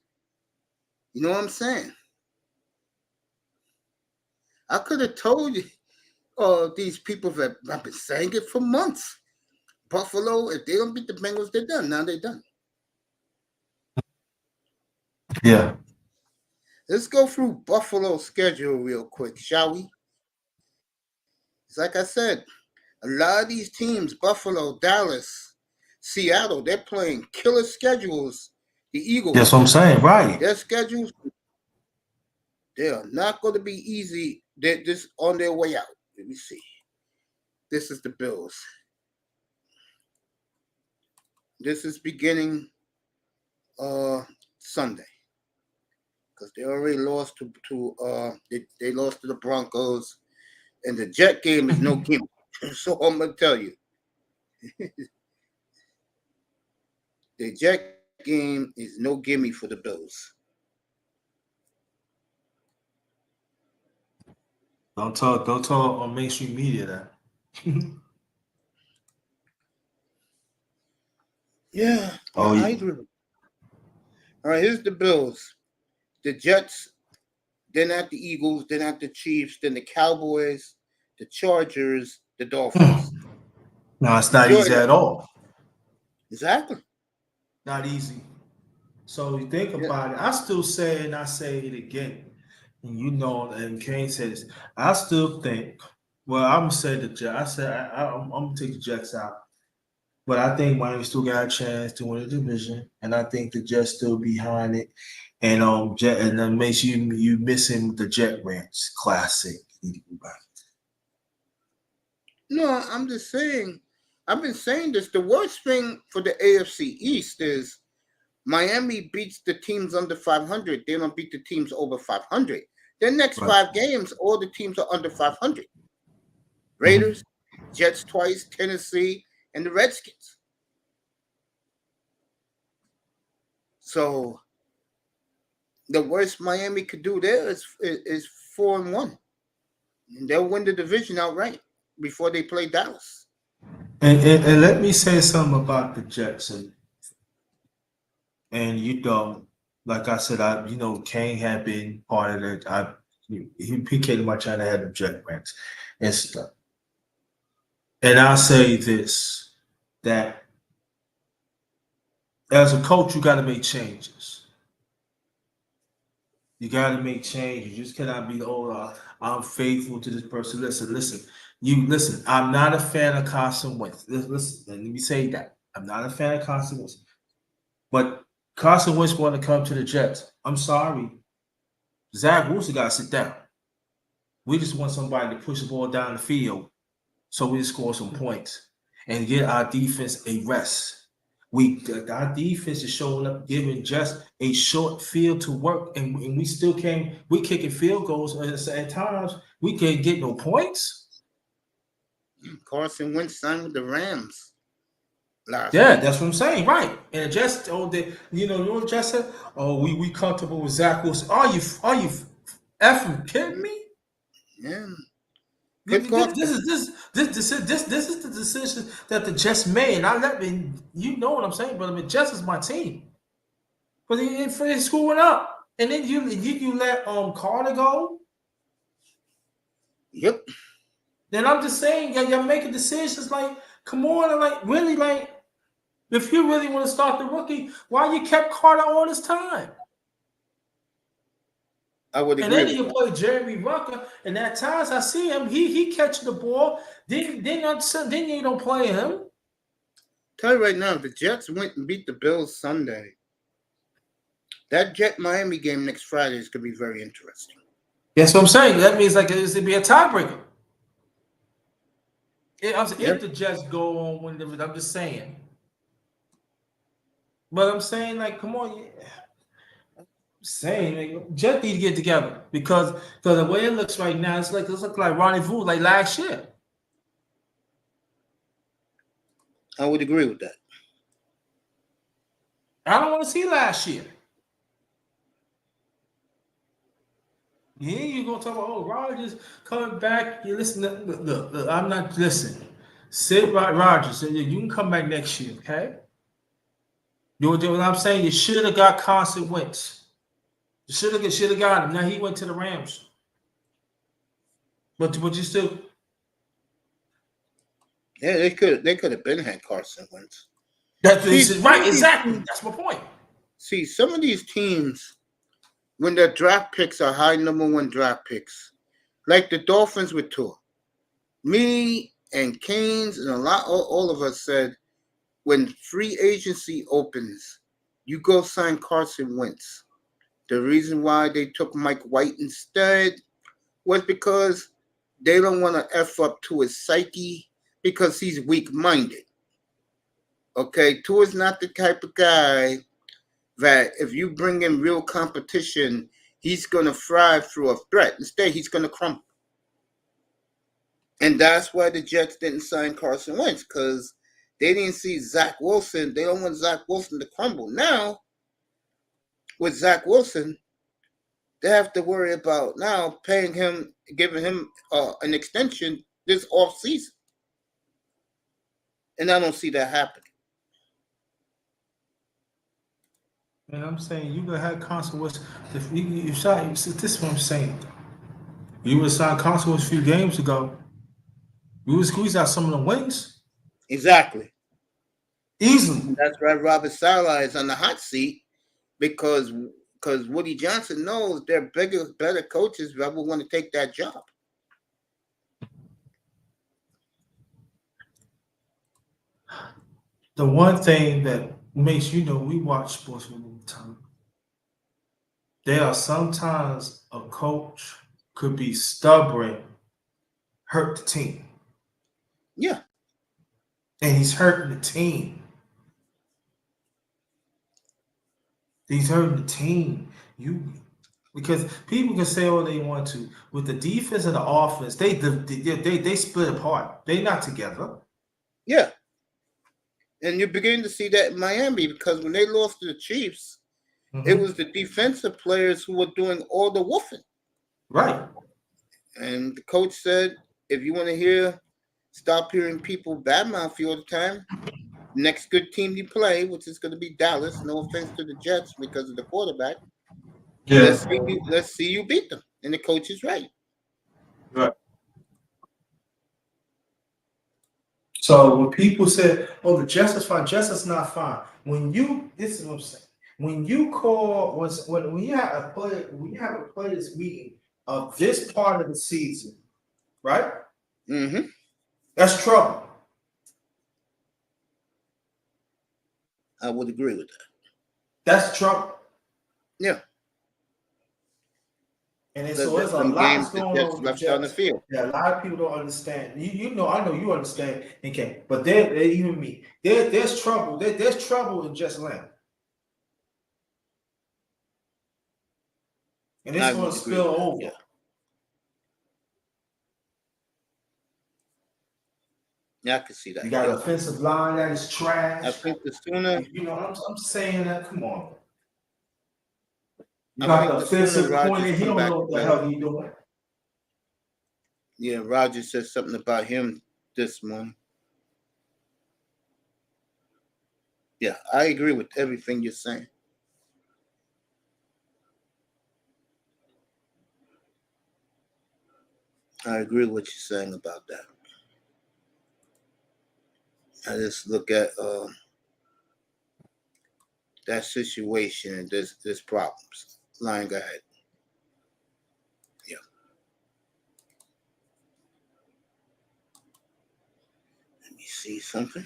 You know what I'm saying? I could have told you, these people that I've been saying it for months. Buffalo, if they don't beat the Bengals, they're done. Now they're done. Yeah. Let's go through Buffalo's schedule real quick, shall we? It's like I said, a lot of these teams, Buffalo, Dallas, Seattle, they're playing killer schedules. The Eagles. That's what I'm saying, right? Their schedules, they are not going to be easy. They're just on their way out. Let me see. This is the Bills. This is beginning Sunday. Because they already lost they lost to the Broncos. And the Jet game is no gimme. So I'm going to tell you. The Jet game is no gimme for the Bills. Don't tell on mainstream media that. Yeah. Oh, I agree. All right, here's the Bills. The Jets, then at the Eagles, then at the Chiefs, then the Cowboys, the Chargers, the Dolphins. No, it's not easy at all. Exactly. Not easy. So you think about it. I still say, and I say it again, and you know, and Kane says, I still think. Well, I'm gonna say the Jets. I'm gonna take the Jets out, but I think Miami still got a chance to win the division, and I think the Jets still behind it. And Jet, and then makes you missing the Jet Ranch Classic. No, I'm just saying. I've been saying this. The worst thing for the AFC East is Miami beats the teams under 500. They don't beat the teams over 500. Their next 5 games, all the teams are under 500. Raiders, Jets twice, Tennessee, and the Redskins. So the worst Miami could do there is 4-1. And they'll win the division outright before they play Dallas. And let me say something about the Jets. And you know, like I said, Kane had been part of it. He came to my channel, had the Jet ranks and stuff. And I'll say this, that as a coach, you got to make changes. You got to make changes. You just cannot be, I'm faithful to this person. Listen. I'm not a fan of Carson Wentz. Listen, let me say that. I'm not a fan of Carson Wentz. But Carson Wentz want to come to the Jets. I'm sorry. Zach Wilson got to sit down. We just want somebody to push the ball down the field so we score some points and get our defense a rest. Our defense is showing up, giving just a short field to work, and we still we kicking field goals at times. We can't get no points. Carson Wentz signed with the Rams last week. That's what I'm saying, right? And just just said, we comfortable with Zach Wilson. Are you effing kidding me? Yeah. This is the decision that the Jets made. You know what I'm saying, but Jets is my team. But they're screwing up, and then you let Carter go. Yep. Then I'm just saying, you're making decisions like, come on, and really, if you really want to start the rookie, why you kept Carter all this time? I would agree. And then you play Jeremy Rucker, and at times I see him, he catches the ball. Then you don't play him. Tell you right now, if the Jets went and beat the Bills Sunday, that Jet Miami game next Friday is going to be very interesting. That's what I'm saying. That means like it's to be a tiebreaker. If the Jets go on win the, I'm just saying. But I'm saying, like, come on, I'm saying, like, Jets need to get together because the way it looks right now, it's like Ronnie Vu like last year. I would agree with that. I don't want to see last year. Yeah, you're gonna talk about Rodgers coming back. You listen, look, I'm not listening. Sid Rodgers, you can come back next year, okay? You know what I'm saying? You should have got Carson Wentz. You should have got him. Now he went to the Rams. But you still. Yeah, they could have been had Carson Wentz. That's right, exactly. That's my point. See, some of these teams, when their draft picks are high #1 draft picks, like the Dolphins with Tua. Me and Keynes and all of us said, when free agency opens, you go sign Carson Wentz. The reason why they took Mike White instead was because they don't want to F up to his psyche because he's weak-minded. Okay, Tua's not the type of guy that if you bring in real competition, he's going to thrive through a threat. Instead, he's going to crumble. And that's why the Jets didn't sign Carson Wentz, because they didn't see Zach Wilson. They don't want Zach Wilson to crumble. Now, with Zach Wilson, they have to worry about now paying him, giving him an extension this offseason. And I don't see that happening. And I'm saying you gonna have Carson Wentz. If you shot, this is what I'm saying. You would sign Carson Wentz a few games ago. We would squeeze out some of the wins. Exactly. Easily. And that's why Robert Saleh is on the hot seat, because Woody Johnson knows they're better coaches that will want to take that job. The one thing that makes we watch sports all the time. There are sometimes a coach could be stubborn, hurt the team. Yeah. And he's hurting the team. He's hurting the team. Because people can say all they want to. With the defense and the offense, they split apart. They're not together. Yeah. And you're beginning to see that in Miami, because when they lost to the Chiefs, it was the defensive players who were doing all the woofing. Right. And the coach said, if you want to stop hearing people badmouth you all the time, next good team you play, which is going to be Dallas, no offense to the Jets because of the quarterback, let's see you beat them. And the coach is right. Right. So when people say, "Oh, the Jets is fine," Jets is not fine. This is what I'm saying. When you call when you have a players meeting of this part of the season, right? Mm-hmm. That's trouble. I would agree with that. That's trouble. Yeah. And there's a lot going on left on the field. Yeah, a lot of people don't understand. I know you understand. Okay, but even me. There's trouble. There's trouble in Jets land. And it's going to spill over. Yeah. Yeah, I can see that. You got an offensive line that is trash. I think the sooner. I'm saying that. Come on. You got the offensive coordinator. He don't know what the hell he's doing. Yeah, Roger said something about him this morning. Yeah, I agree with everything you're saying. I agree with what you're saying about that. I just look at that situation and there's problems lying ahead. Yeah. Let me see something.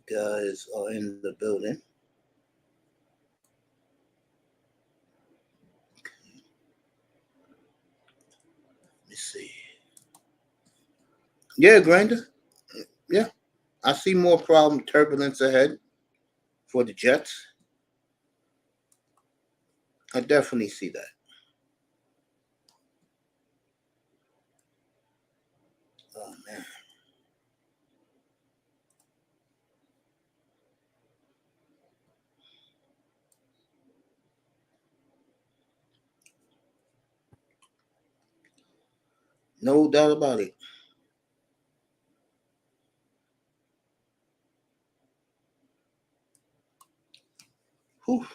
guys are in the building. Let me see. Yeah, Grinder. Yeah. I see more turbulence ahead for the Jets. I definitely see that. Oh, man. No doubt about it. Whew.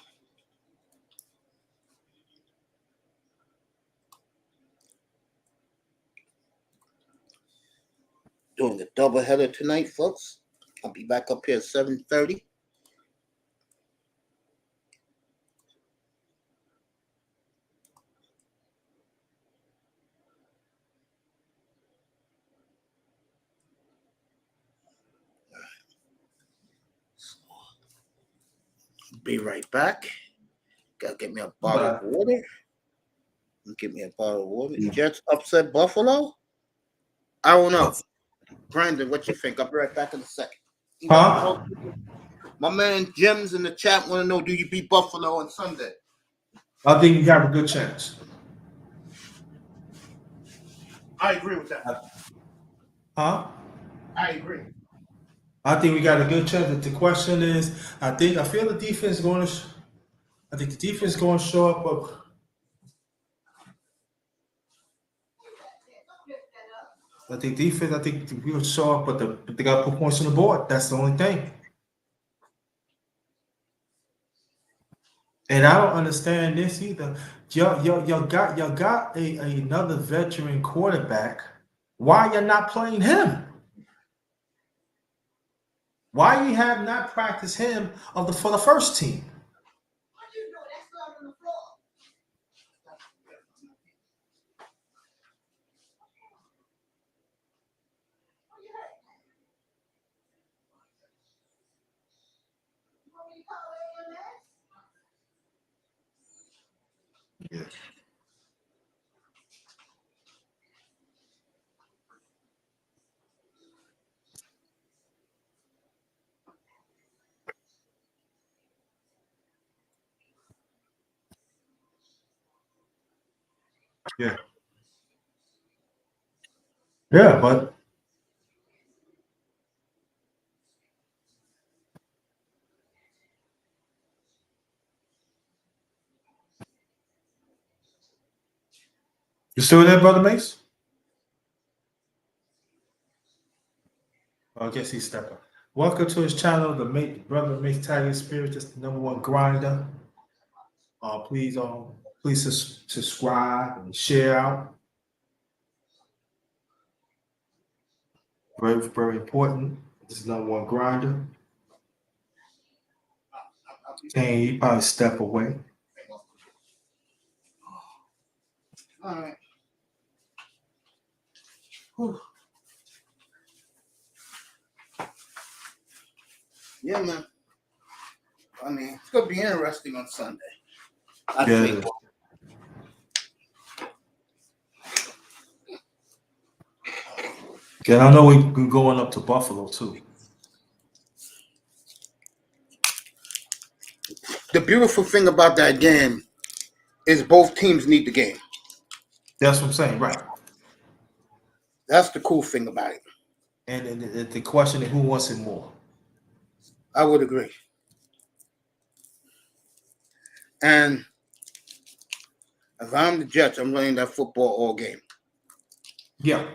Doing a doubleheader tonight, folks. I'll be back up here at 7:30. Be right back. Gotta get me a bottle of water. Get me a bottle of water. Jets upset Buffalo? I don't know. Brandon, what you think? I'll be right back in a second. Huh? My man Jim's in the chat want to know, do you beat Buffalo on Sunday? I think you have a good chance. I agree with that. Huh? I agree. I think we got a good chance. The question is, I feel the defense going to. I think the defense going to show up. I think we'll show up, but they got to put points on the board. That's the only thing. And I don't understand this either. Y'all got another veteran quarterback. Why you're not playing him? Why you have not practiced him for the first team? Yeah. Yeah. Yeah, but you still there, Brother Mace? I guess he's stepping. Welcome to his channel, Brother Mace Taggart Spirit, just the #1 grinder. Please subscribe and share out. Very, very important. This is #1 grinder. And he probably step away. All right. Whew. Yeah, man. I mean, it's gonna be interesting on Sunday. I think. Okay, I know we're going up to Buffalo too. The beautiful thing about that game is both teams need the game. That's what I'm saying, right? That's the cool thing about it. And the question is, who wants it more? I would agree. And if I'm the Jets, I'm running that football all game. Yeah.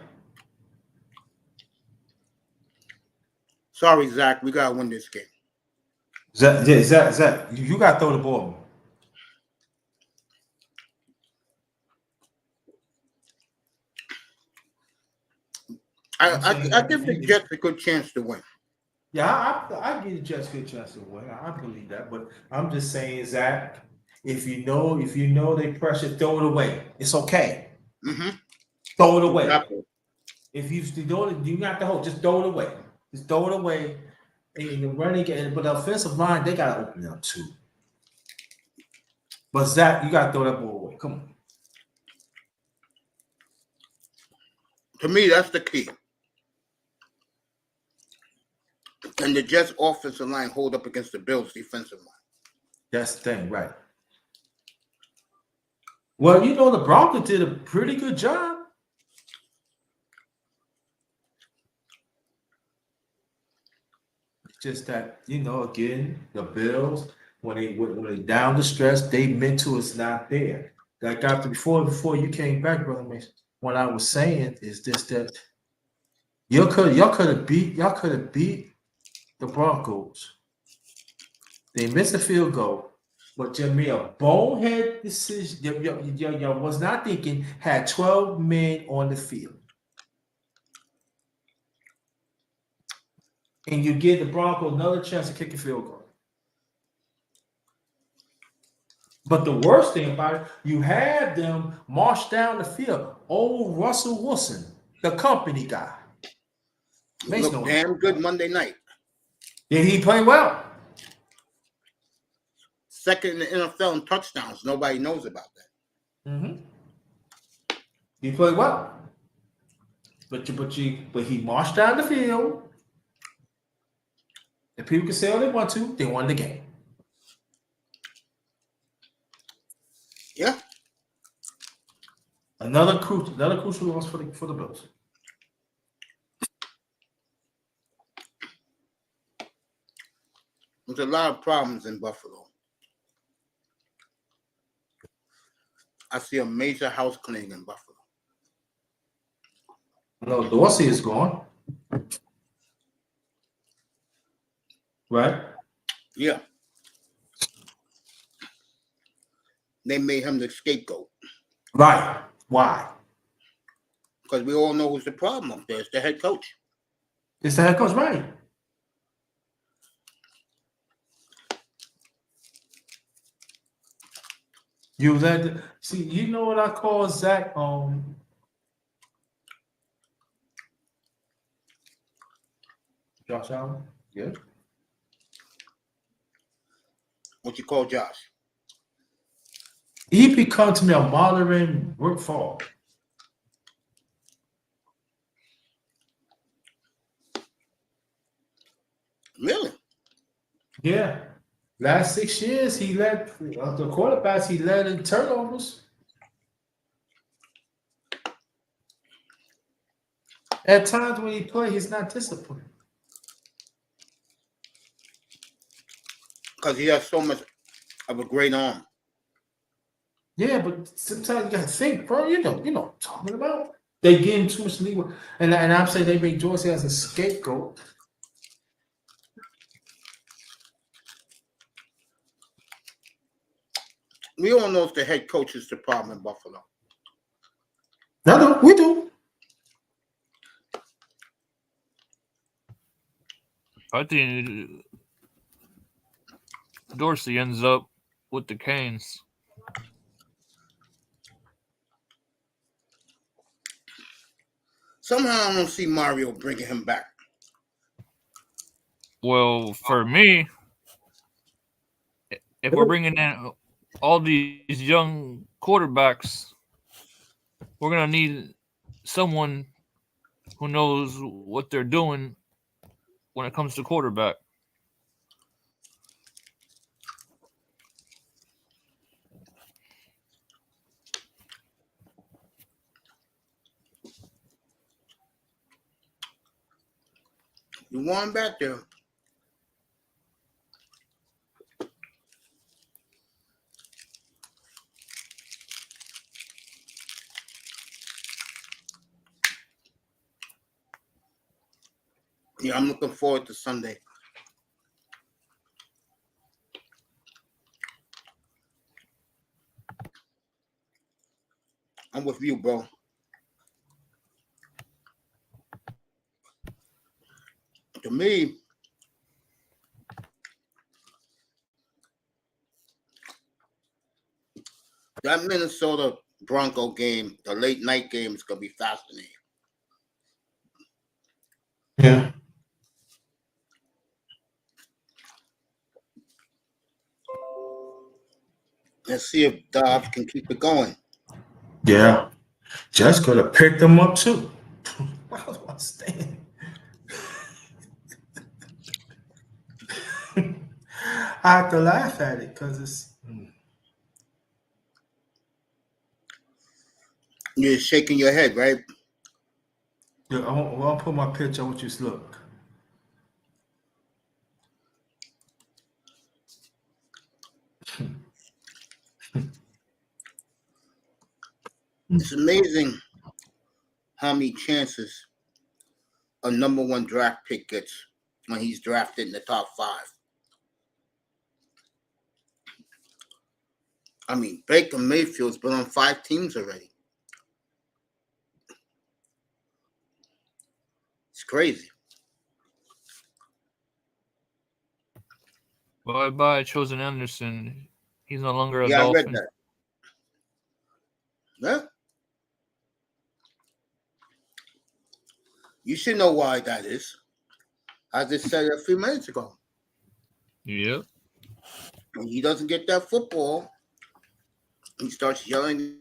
Sorry, Zach. We gotta win this game. Zach, you gotta throw the ball. I give the Jets a good chance to win. Yeah, I give the Jets a good chance to win. I believe that, but I'm just saying, Zach, if you know they pressure, throw it away. It's okay. Mm-hmm. Throw it away. Exactly. If you don't, you got the hope. Just throw it away. Just throw it away, in the running game, but the offensive line, they got to open it up too. But Zach, you got to throw that ball away. Come on. To me, that's the key. Can the Jets offensive line hold up against the Bills defensive line? That's the thing, right? Well, you know, the Broncos did a pretty good job. It's just that, you know, again, the Bills, when they down the stress, they mental is not there. Like after before you came back, brother Mace, what I was saying is this: that y'all could have beat the Broncos. They missed a field goal, but you made a bonehead decision. Y'all was not thinking, had 12 men on the field. And you give the Broncos another chance to kick a field goal. But the worst thing about it, you had them march down the field. Old Russell Wilson, the company guy. He looked damn good Monday night. Did he play well? Second in the NFL in touchdowns. Nobody knows about that. Mm-hmm. He played well. But he marched down the field. And people can say all they want to, they won the game. Yeah. Another crucial loss for the Bills. There's a lot of problems in Buffalo. I see a major house cleaning in Buffalo. No, Dorsey is gone. Right? Yeah. They made him the scapegoat. Right. Why? Because we all know who's the problem up there. It's the head coach. It's the head coach, right? You let see, you know what I call Zach? Josh Allen? Yeah. What you call Josh? He become to me a modern Rick Fall. Really? Yeah. Last 6 years, he led the quarterbacks. He led in turnovers. At times when he plays, he's not disciplined. Because he has so much of a great arm. Yeah, but sometimes you gotta think, bro. You know what I'm talking about. They give him too much leeway, and I'm saying they make Dorsey as a scapegoat. We all know the head coach is the problem in Buffalo. No, we do. I think Dorsey ends up with the Canes. Somehow I don't see Mario bringing him back. Well, for me, if we're bringing in all these young quarterbacks, we're going to need someone who knows what they're doing when it comes to quarterback. You want him back there. Yeah, I'm looking forward to Sunday. I'm with you, bro. To me, that Minnesota Bronco game, the late night game, is going to be fascinating. Yeah. Let's see if Dobbs can keep it going. Yeah. Jets could have picked him up too. I was about to stand. I have to laugh at it because it's. You're shaking your head, right? Yeah, I'll put my picture. I want you to look. It's amazing how many chances a number one draft pick gets when he's drafted in the top 5. I mean, Baker Mayfield's been on 5 teams already. It's crazy. Bye-bye, Chosen Anderson. He's no longer a Yeah, I read Dolphin. that. Yeah. You should know why that is. I just said it a few minutes ago. Yep. When he doesn't get that football, he starts yelling.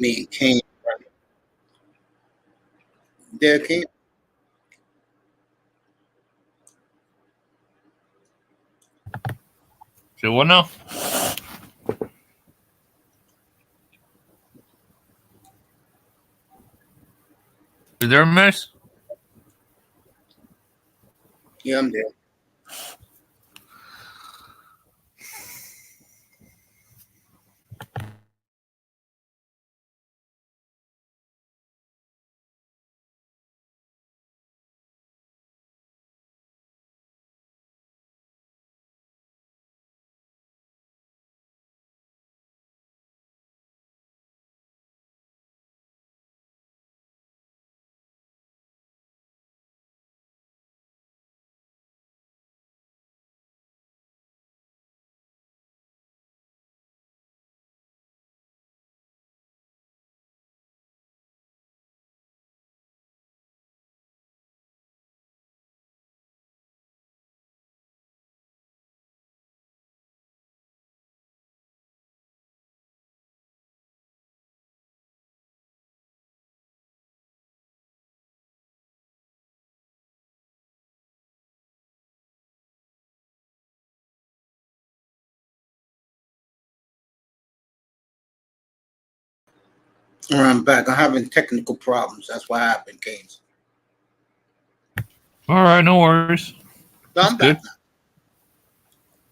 Me and Kane. There, Kane. So what now? Is there a Mace? Yeah, I'm there. All right, I'm back. I'm having technical problems. That's what happened, Canes. All right, no worries. No, I'm That's back now.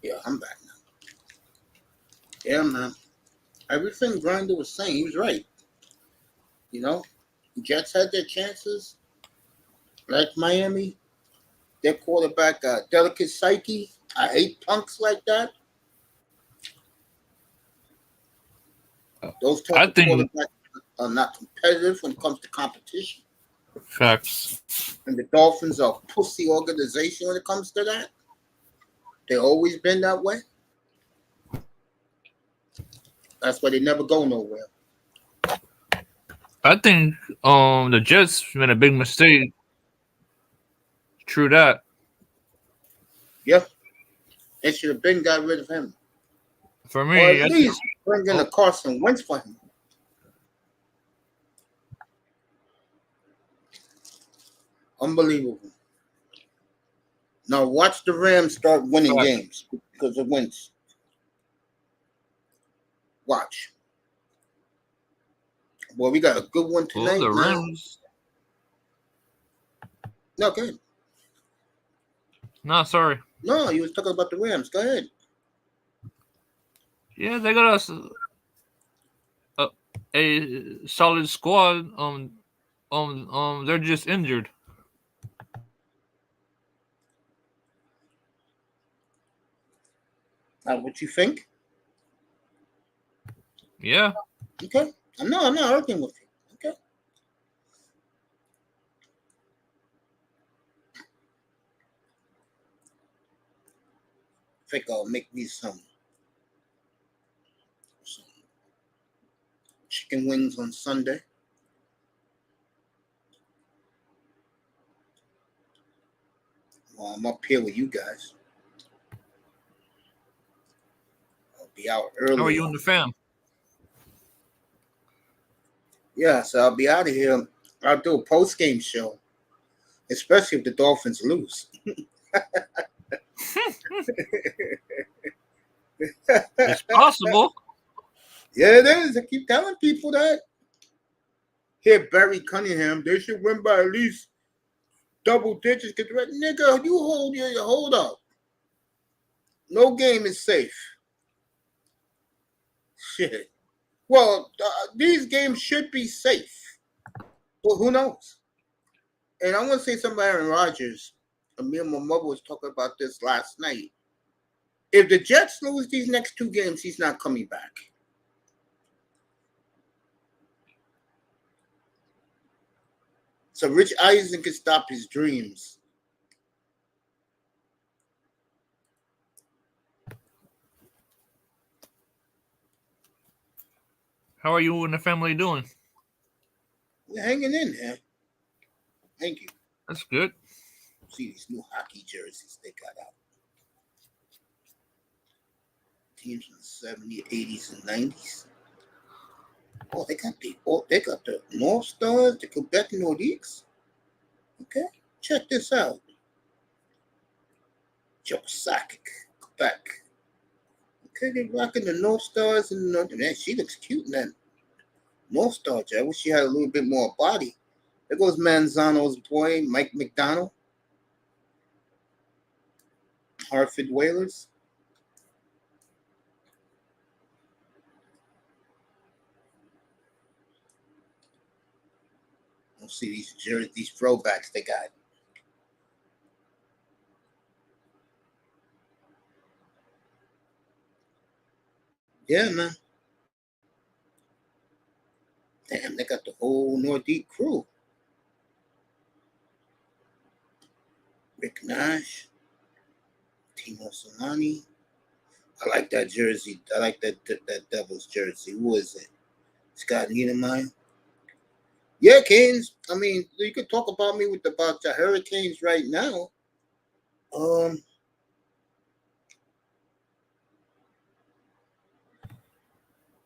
Yeah, I'm back now. Yeah, man. Everything Grinder was saying, he was right. You know, Jets had their chances, like Miami. Their quarterback, delicate psyche. I hate punks like that. Those type I of think quarterbacks are not competitive when it comes to competition. facts. And the Dolphins are a pussy organization when it comes to that. They always been that way. That's why they never go nowhere. I think the Jets made a big mistake. True that. Yep. They should have been got rid of him. For Or me, at least bring in a Carson Wentz for him. Unbelievable. Now watch the Rams start winning games because of Wentz. Watch. Boy, we got a good one tonight. the Rams. No, go ahead. No, sorry. No, you was talking about the Rams. Go ahead. Yeah, they got us a solid squad. They're just injured. What you think? Yeah. Okay. I'm not arguing with you. Okay. I think I'll make me some chicken wings on Sunday. While I'm up here with you guys. I'll be out early. How are you and the fam? Yeah, so I'll be out of here. I'll do a post-game show, especially if the Dolphins lose. It's possible. Yeah, it is. I keep telling people that. Here, Barry Cunningham, they should win by at least double digits. Nigga, you hold up. No game is safe. Shit. Well, these games should be safe. Well, who knows? And I want to say something about Aaron Rodgers. Me and my mother was talking about this last night. If the Jets lose these next two games, he's not coming back. So Rich Eisen can stop his dreams. How are you and the family doing? We're hanging in there. Thank you. That's good. See these new hockey jerseys they got out. Teams from the 70s, 80s, and 90s. Oh, they got the North Stars, the Quebec Nordiques. Okay, check this out. Joe Sakic, Quebec. Okay, they're rocking the North Stars and man, she looks cute in that North Star. I wish she had a little bit more body. There goes Manzano's boy, Mike McDonald. Hartford Whalers. We'll see these jerseys, these throwbacks they got. Yeah, man. Damn, they got the whole Nordique crew. Rick Nash, Timo Solani. I like that jersey. I like that Devils jersey. Who is it? Scott Niedermeyer. Yeah, Canes. I mean, you could talk about me about the Hurricanes right now. I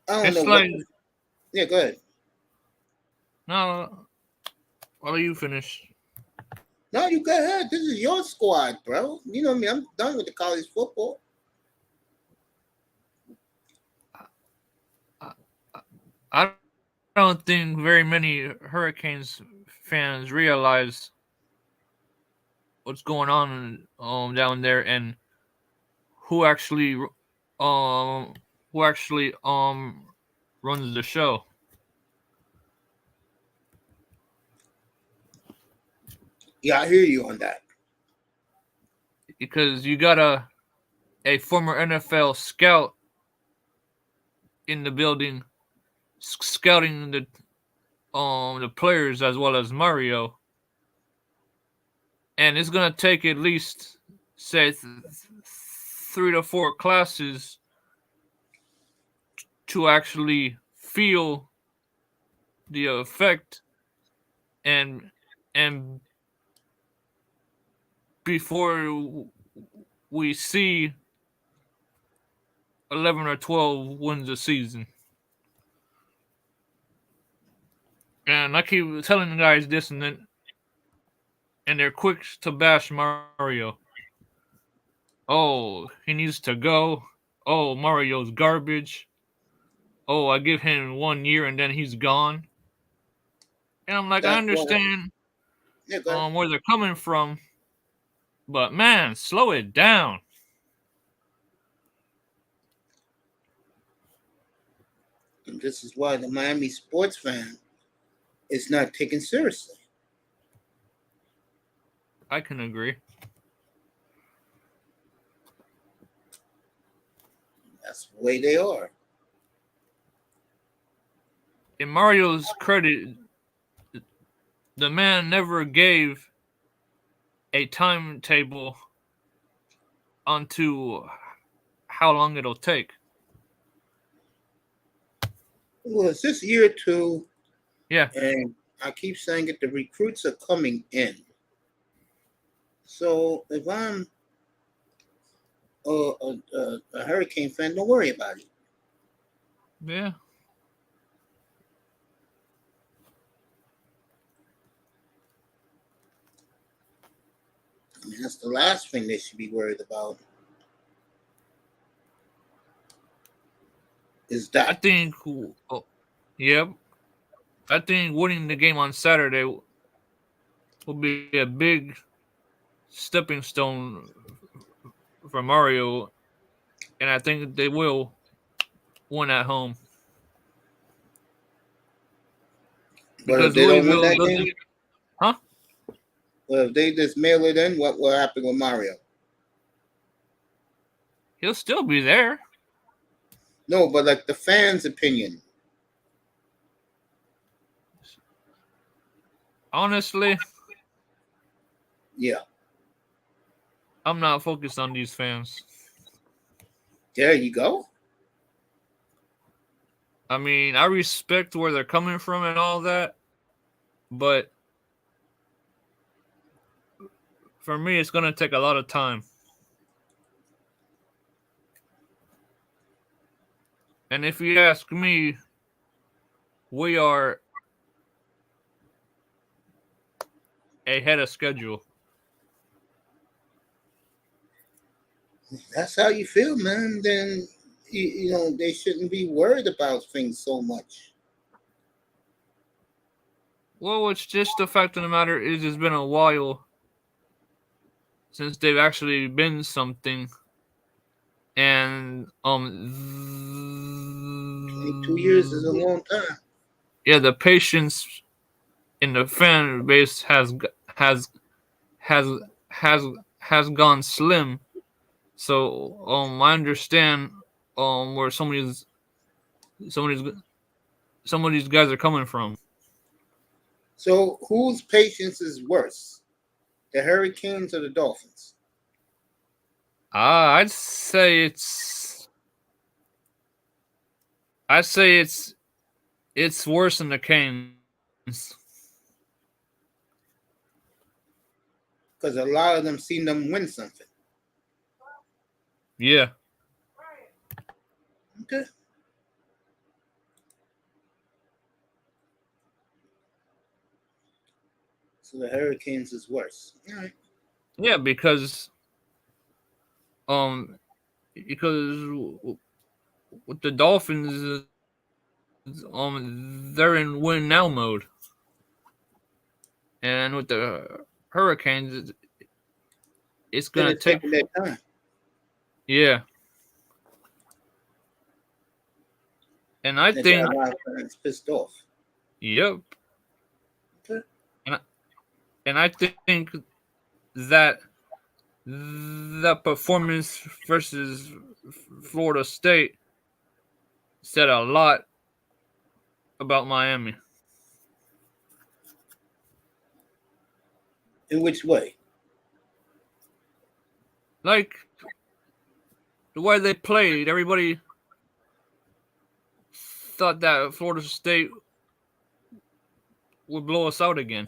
don't It's know. like Yeah, go ahead. no. While you finish. No, you go ahead. This is your squad, bro. You know me. I'm done with the college football. I don't think very many Hurricanes fans realize what's going on down there and who actually runs the show. Yeah, I hear you on that. Because you got a former NFL scout in the building scouting the players as well as Mario. And it's gonna take at least say 3 to 4 classes to actually feel the effect and before we see 11 or 12 wins a season. And I keep telling the guys this and they're quick to bash Mario. Oh, he needs to go. Oh, Mario's garbage. Oh, I give him 1 year and then he's gone. And I'm like, I understand where they're coming from, but man, slow it down. And this is why the Miami sports fan is not taken seriously. I can agree. That's the way they are. In Mario's credit, the man never gave a timetable onto how long it'll take. Well, it's this year 2. Yeah. And I keep saying it, the recruits are coming in. So if I'm a Hurricane fan, don't worry about it. Yeah. I mean, that's the last thing they should be worried about. Is that I think, yep. I think winning the game on Saturday will be a big stepping stone for Mario, and I think they will win at home. But if Because they don't win that Louisville game, huh? Well, if they just mail it in, what will happen with Mario? He'll still be there. No, but like the fans' opinion. Honestly, Yeah, I'm not focused on these fans. there you go. I mean, I respect where they're coming from and all that, but for me, it's going to take a lot of time. And if you ask me, we are ahead of schedule. That's how you feel, man. Then you know they shouldn't be worried about things so much. Well, it's just the fact of the matter is it's been a while since they've actually been something. And 2 years is a long time. Yeah, the patience in the fan base has gone slim. So I understand where some of these guys are coming from. So whose patience is worse, the Hurricanes or the Dolphins? I'd say it's worse than the Canes. Because a lot of them seen them win something. Yeah. Okay. So the Hurricanes is worse. All right. Yeah, because with the Dolphins, they're in win now mode, and with the Hurricanes, it's gonna take their time. Yeah, and I think it's pissed off. Yep. Okay. And I think that the performance versus Florida State said a lot about Miami. In which way? Like, the way they played, everybody thought that Florida State would blow us out again.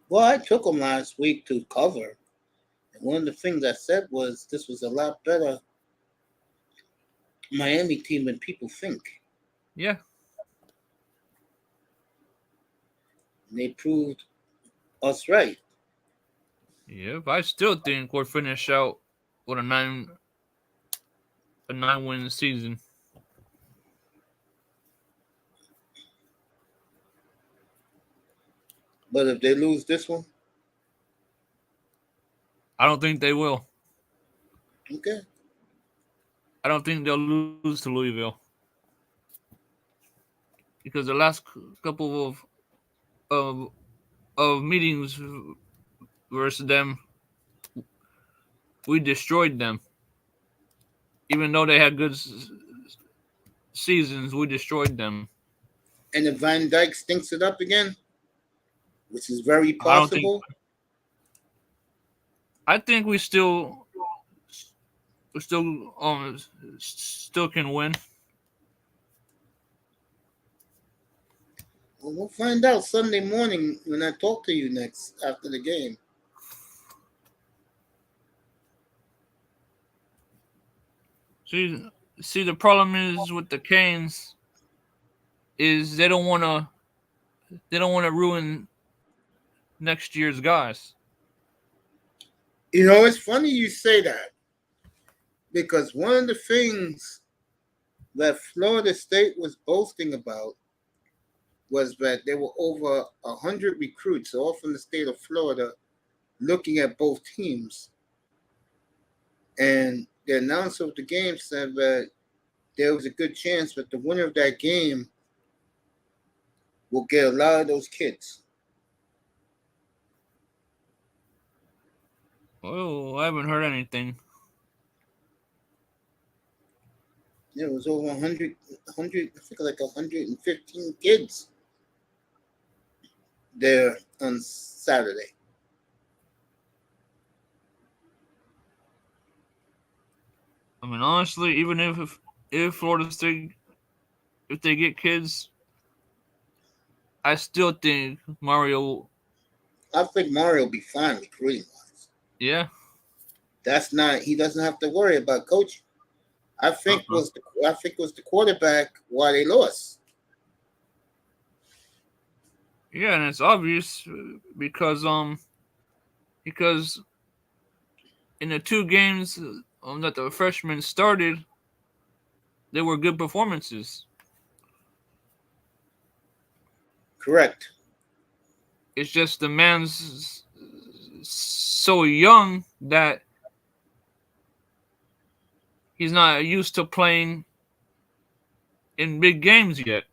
Well, I took them last week to cover. And one of the things I said was this was a lot better Miami team than people think. Yeah. And they proved us right. Yeah, but I still think we'll finish out with a 9-win season. But if they lose this one, I don't think they will. okay. I don't think they'll lose to Louisville because the last couple of meetings versus them, we destroyed them. Even though they had good seasons, we destroyed them. And if Van Dyke stinks it up again, which is very I don't think- possible, I think we still can win. well, we'll find out Sunday morning when I talk to you next after the game. See, the problem is with the Canes is they don't want to ruin next year's guys. You know, it's funny you say that because one of the things that Florida State was boasting about was that there were over 100 recruits, all from the state of Florida, looking at both teams. And the announcer of the game said that there was a good chance that the winner of that game will get a lot of those kids. Oh, I haven't heard anything. There was over 100, I think like 115 kids there on Saturday. I mean, honestly, even if Florida State, if they get kids, I still think Mario. I think Mario will be fine recruiting wise. Yeah. He doesn't have to worry about coaching. I think was the quarterback why they lost. Yeah, and it's obvious because in the 2 games that the freshmen started, they were good performances. Correct. It's just the man's so young that he's not used to playing in big games yet.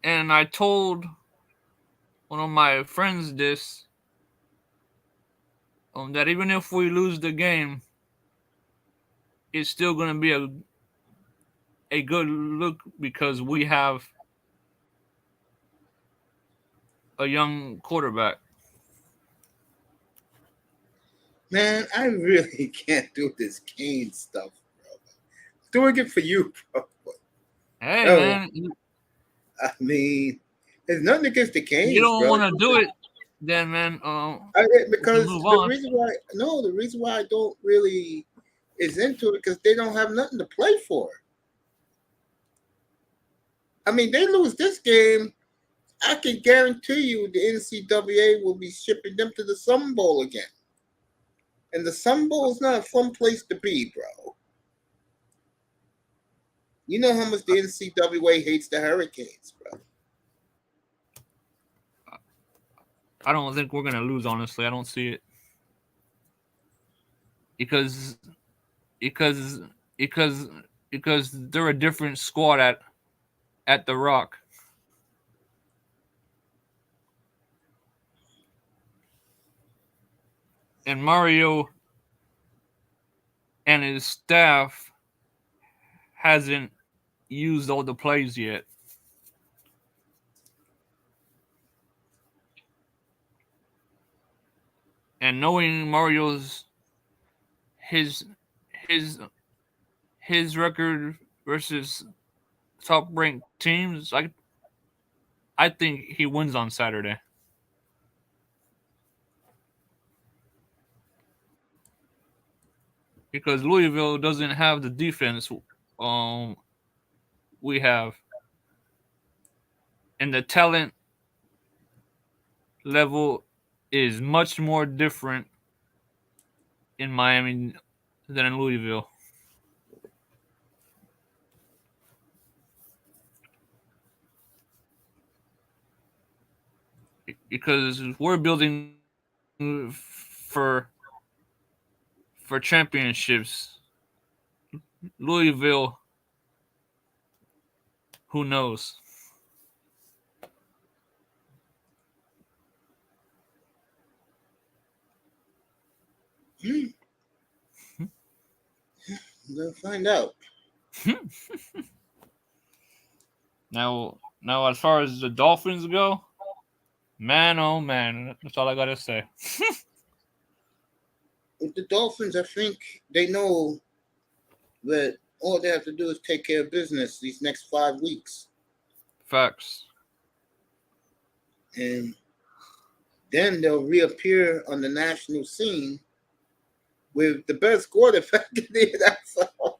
And I told one of my friends this, that even if we lose the game, it's still going to be a good look because we have a young quarterback. Man, I really can't do this Kane stuff, bro. Doing it for you, bro. Hey, Oh, man, I mean, there's nothing against the Canes. you don't bro. want to do it, then, man. Because move the on. reason why I don't really is into it because they don't have nothing to play for. I mean, they lose this game, I can guarantee you the NCAA will be shipping them to the Sun Bowl again. And the Sun Bowl is not a fun place to be, bro. You know how much the NCAA hates the Hurricanes, bro. I don't think we're gonna lose. Honestly, I don't see it because they're a different squad at the Rock. And Mario and his staff hasn't used all the plays yet. And knowing Mario's his his his record versus top ranked teams, I think he wins on Saturday. Because Louisville doesn't have the defense we have. And the talent level is much more different in Miami than in Louisville. Because we're building for championships. Louisville, who knows? We'll find out. Now, as far as the Dolphins go, man, oh man, that's all I gotta say. With the Dolphins, I think they know that all they have to do is take care of business these next 5 weeks. Facts. And then they'll reappear on the national scene with the best quarterback in the NFL.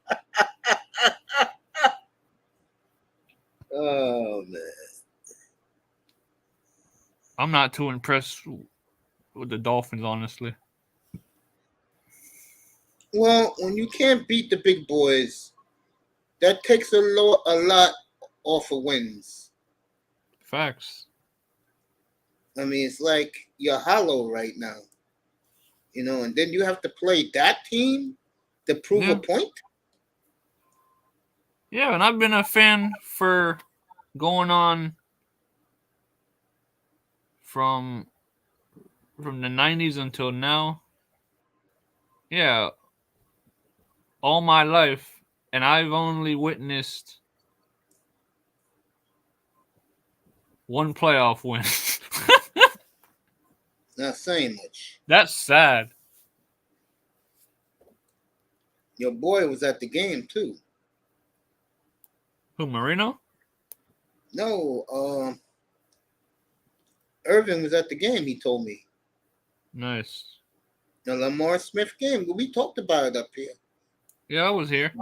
Oh, man. I'm not too impressed with the Dolphins, honestly. Well, when you can't beat the big boys, that takes a lot off of wins. Facts. I mean, it's like you're hollow right now. You know, and then you have to play that team to prove a point? Yeah, and I've been a fan for going on from the 90s until now. Yeah, all my life, and I've only witnessed one playoff win. Not saying much. That's sad. Your boy was at the game too. Who, Marino? No, Irvin was at the game, he told me. Nice. The Lamar Smith game. We talked about it up here. Yeah, I was here.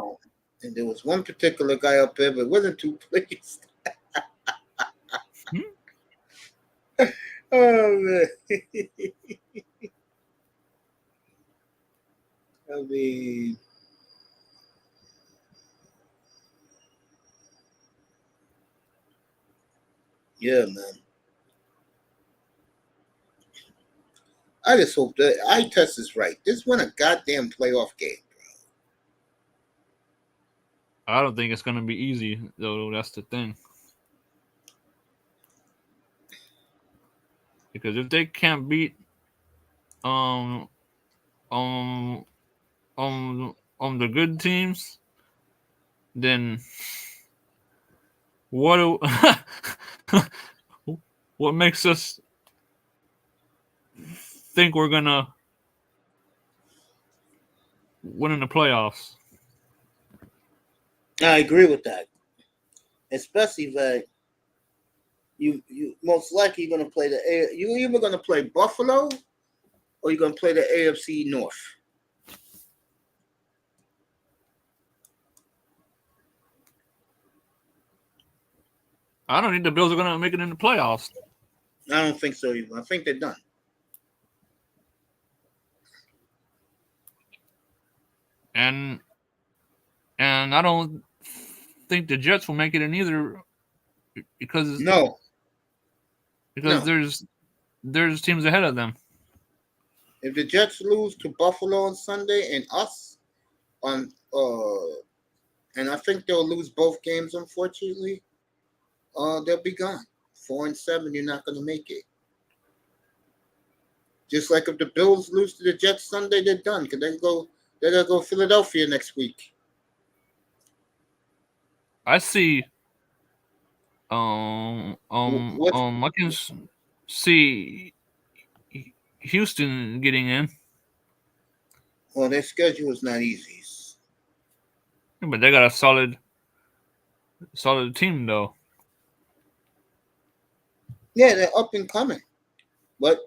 And there was one particular guy up there, but wasn't too pleased. Oh, man. I mean, yeah, man. I just hope that eye test is right. This won a goddamn playoff game. I don't think it's going to be easy, though. That's the thing. Because if they can't beat the good teams, then what what makes us think we're gonna win in the playoffs? I agree with that, especially that you most likely going to play you're either going to play Buffalo or you're going to play the AFC North. I don't think the Bills are going to make it in the playoffs. I don't think so either. I think they're done. And I don't think the Jets will make it in either because there's teams ahead of them. If the Jets lose to Buffalo on Sunday and us on and I think they'll lose both games, unfortunately, they'll be gone. 4-7, you're not going to make it. Just like if the Bills lose to the Jets Sunday, they're done because they're going to go Philadelphia next week. I see. I can see Houston getting in, Well, their schedule is not easy. but they got a solid team though. Yeah, they're up and coming, but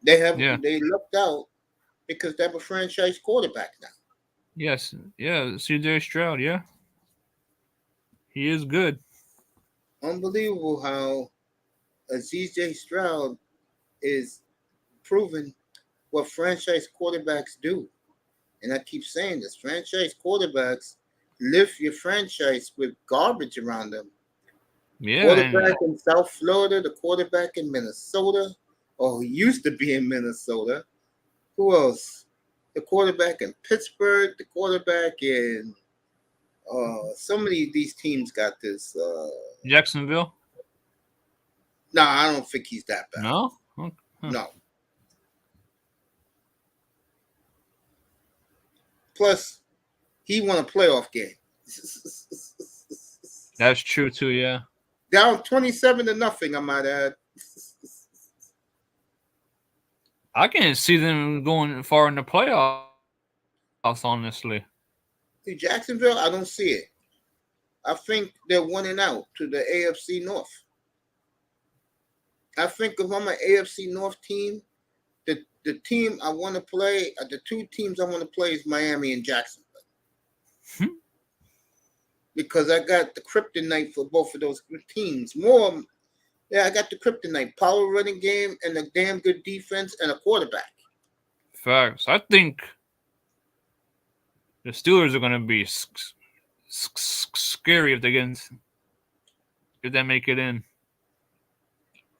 Yeah. they lucked out because they have a franchise quarterback now. Yes. Yeah. C.J. Stroud. Yeah. He is good. Unbelievable how CJ Stroud is proving what franchise quarterbacks do. And I keep saying this: franchise quarterbacks lift your franchise with garbage around them. Yeah. Quarterback in South Florida, the quarterback in Minnesota, or who used to be in Minnesota. Who else? The quarterback in Pittsburgh, the quarterback in so many of these teams got this. Jacksonville. No, I don't think he's that bad. No. Huh. No. Plus, he won a playoff game. That's true too. Yeah. Down 27-0, I might add. I can't see them going far in the playoffs. Honestly. See, Jacksonville, I don't see it. I think they're winning out to the AFC North. I think if I'm an AFC North team, the team I want to play, the two teams I want to play is Miami and Jacksonville. Because I got the kryptonite for both of those teams. I got the kryptonite, power running game and a damn good defense and a quarterback. Facts. I think the Steelers are going to be scary if they make it in.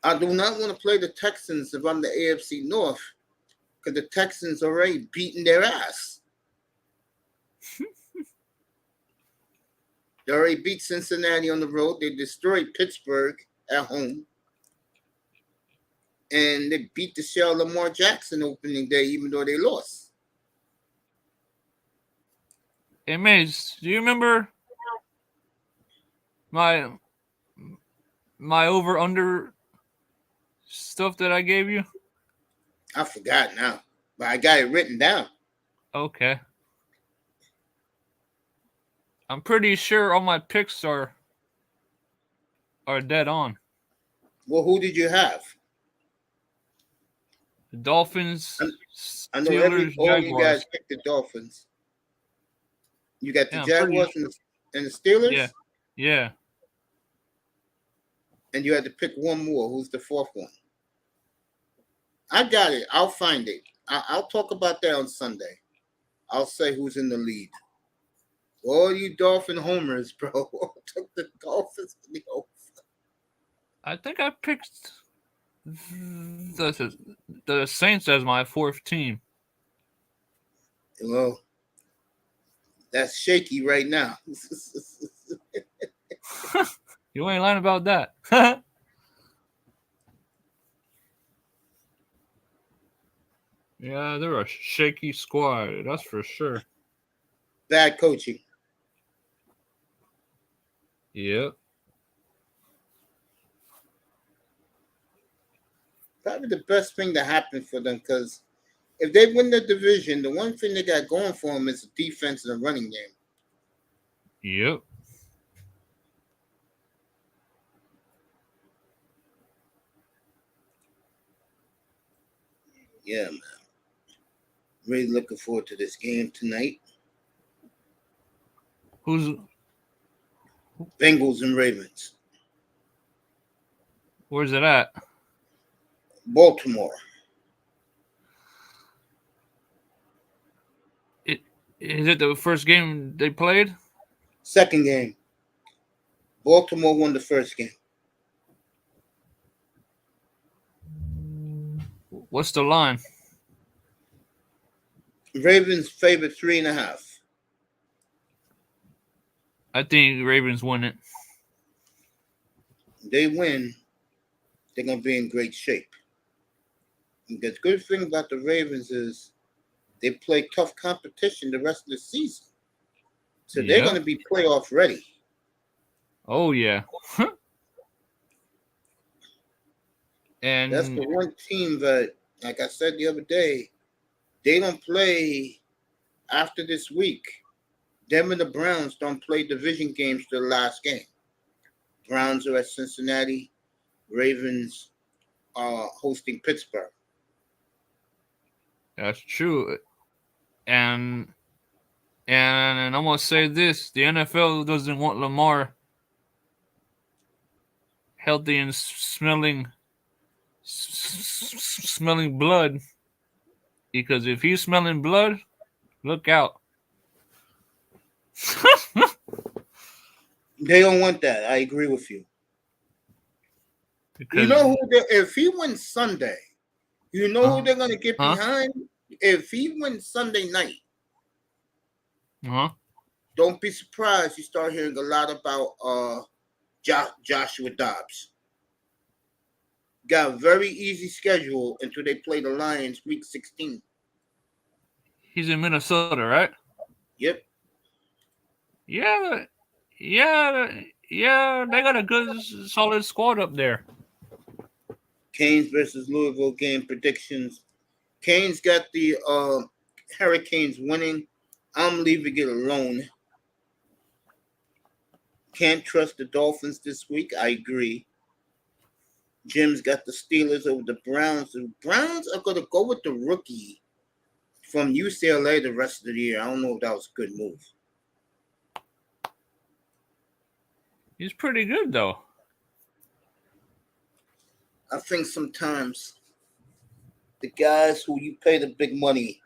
I do not want to play the Texans if I'm the AFC North because the Texans already beating their ass. They already beat Cincinnati on the road. They destroyed Pittsburgh at home. And they beat the shell of Lamar Jackson opening day, even though they lost. Hey, Mace, do you remember my over-under stuff that I gave you? I forgot now, but I got it written down. Okay. I'm pretty sure all my picks are dead on. Well, who did you have? The Dolphins, I know Steelers, all Jaguars. you guys picked the Dolphins. You got the Yeah, I'm Jaguars pretty and the Steelers? Yeah. And you had to pick one more. Who's the fourth one? I got it. I'll find it. I'll talk about that on Sunday. I'll say who's in the lead. All you Dolphin homers, bro. Took the Dolphins to the over. I think I picked the Saints as my fourth team. Well, that's shaky right now. You ain't lying about that. Yeah, they're a shaky squad. That's for sure. Bad coaching. Yep. Probably the best thing that happened for them because if they win the division, the one thing they got going for them is the defense and the running game. Yep. Yeah, man. Really looking forward to this game tonight. Where's Bengals and Ravens. it at? Baltimore. Is it the first game they played? Second game. Baltimore won the first game. What's the line? Ravens favored 3.5. I think Ravens win it. They win, they're going to be in great shape. And the good thing about the Ravens is they play tough competition the rest of the season. So they're going to be playoff ready. Oh yeah. That's the And one team that, like I said the other day, they don't play after this week. Them and the Browns don't play division games to the last game. Browns are at Cincinnati. Ravens are hosting Pittsburgh. that's true. And and I'm gonna say this: the NFL doesn't want Lamar healthy and smelling blood, because if he's smelling blood, look out. They don't want that. I agree with you. You Because know who? If he wins Sunday, you know who they're gonna get huh? behind. If he wins Sunday night, Huh? don't be surprised. You start hearing a lot about Joshua Dobbs. Got a very easy schedule until they play the Lions week 16. He's in Minnesota, right? Yep. Yeah, yeah. They got a good, solid squad up there. Canes versus Louisville game predictions. Canes got the Hurricanes winning. I'm leaving it alone. Can't trust the Dolphins this week. I agree. Jim's got the Steelers over the Browns. The Browns are going to go with the rookie from UCLA the rest of the year. I don't know if that was a good move. He's pretty good though. I think sometimes the guys who you pay the big money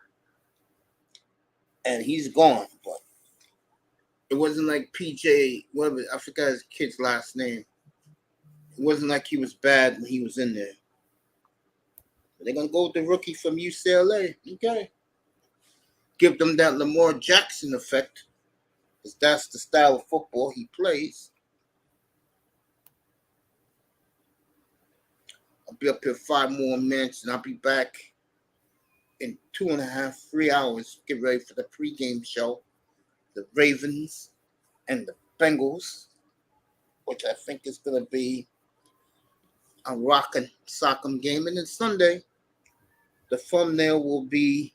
and he's gone, but it wasn't like PJ, whatever, I forgot his kid's last name. It wasn't like he was bad when he was in there. They're going to go with the rookie from UCLA. Okay. Give them that Lamar Jackson effect, because that's the style of football he plays. I'll be up here 5 more minutes, and I'll be back in 2.5, 3 hours. Get ready for the pregame show. The Ravens and the Bengals, which I think is going to be a rockin' sock'em game. And then Sunday, the thumbnail will be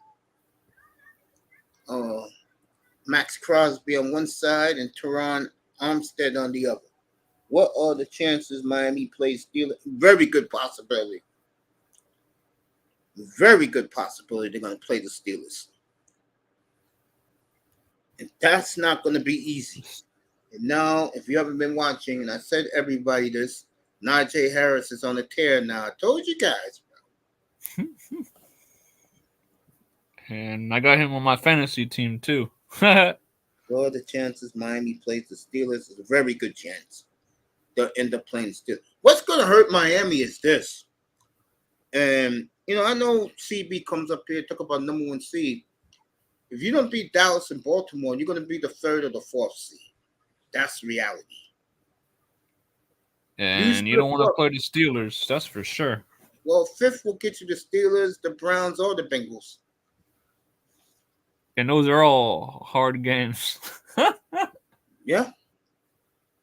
Max Crosby on one side and Teron Armstead on the other. What are the chances Miami plays Steelers? Very good possibility. Very good possibility they're going to play the Steelers. And that's not going to be easy. And now, if you haven't been watching, and I said everybody this, Najee Harris is on a tear now. I told you guys, bro. And I got him on my fantasy team too. What are the chances Miami plays the Steelers? Is a very good chance they'll end up playing the Steelers. What's going to hurt Miami is this. And, I know CB comes up here, talk about number 1 seed. If you don't beat Dallas and Baltimore, you're going to be the 3rd or the 4th seed. That's reality. And you don't want to play the Steelers, that's for sure. Well, 5th will get you the Steelers, the Browns, or the Bengals. And those are all hard games. Yeah.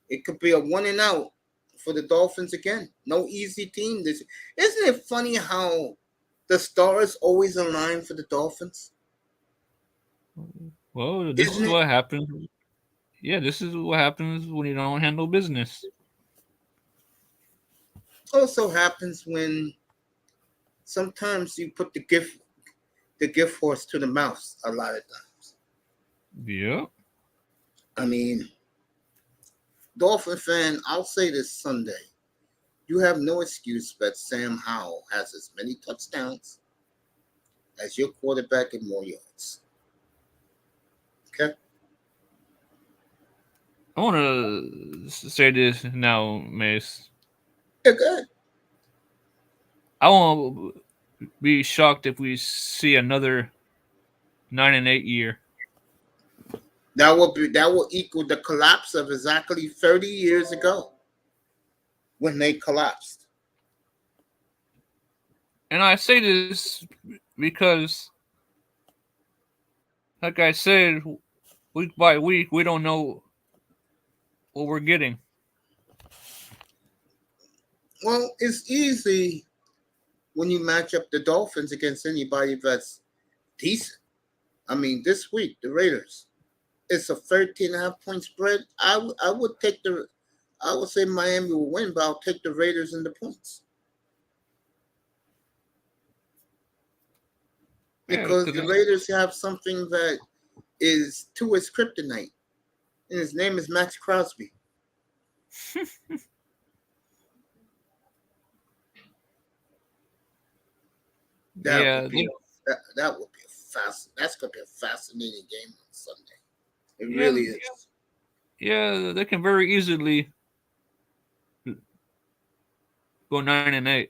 It could be a 1 and out for the Dolphins again. No easy team. Isn't it funny how the stars always align for the Dolphins? Well, this is what happens. Yeah, this is what happens when you don't handle business. Also happens when sometimes you put the gift horse to the mouth a lot of times. Yeah. I mean, Dolphin fan, I'll say this Sunday. You have no excuse that Sam Howell has as many touchdowns as your quarterback and more yards. Okay? I want to say this now, Mace. Yeah, good. I won't be shocked if we see another 9-8 year. That will equal the collapse of exactly 30 years ago when they collapsed. And I say this because, like I said, week by week, we don't know what we're getting. Well, it's easy when you match up the Dolphins against anybody that's decent. I mean, this week, the Raiders, it's a 13.5 point spread. I would take I would say Miami will win, but I'll take the Raiders in the points. Yeah, Because the because Raiders have something that is to his kryptonite, and his name is Max Crosby. That yeah, would be that would be that's gonna be a fascinating game on Sunday. It yeah, really is. yeah, they can very easily go 9-8.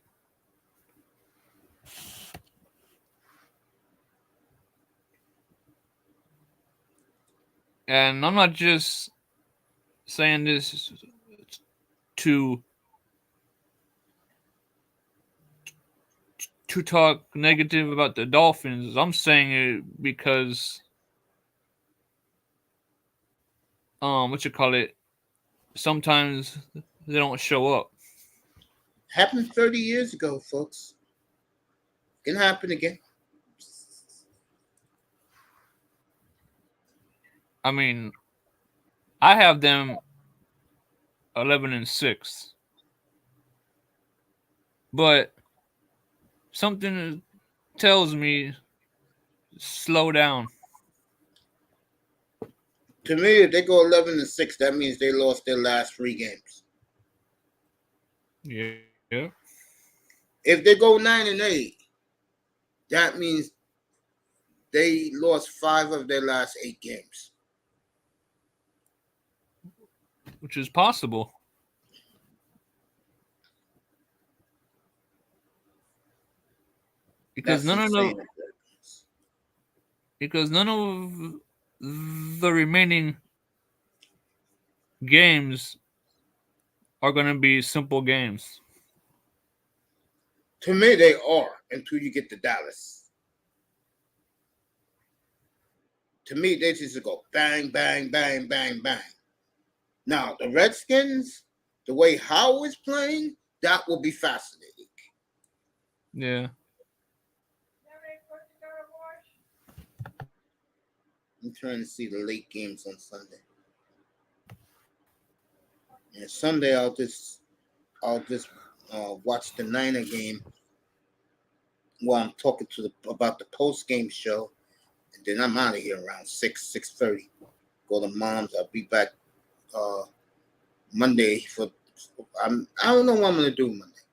And I'm not just saying this to talk negative about the Dolphins. I'm saying it because what you call it, sometimes they don't show up. Happened 30 years ago, folks. Can happen again. I mean, I have them 11-6. But something tells me slow down. To me, if they go 11-6, that means they lost their last 3 games. Yeah. If they go 9-8, that means they lost 5 of their last 8 games. Which is possible. Because That's insane. none of the remaining games are going to be simple games. To me, they are until you get to Dallas. To me, they just go bang, bang, bang, bang, bang. Now, the Redskins, the way Howe is playing, that will be fascinating. Yeah. I'm trying to see the late games on Sunday. And Sunday, I'll just watch the Niner game while I'm talking about the post game show, and then I'm out of here around 6:30. Go to Mom's. I'll be back Monday for. I don't know what I'm gonna do Monday.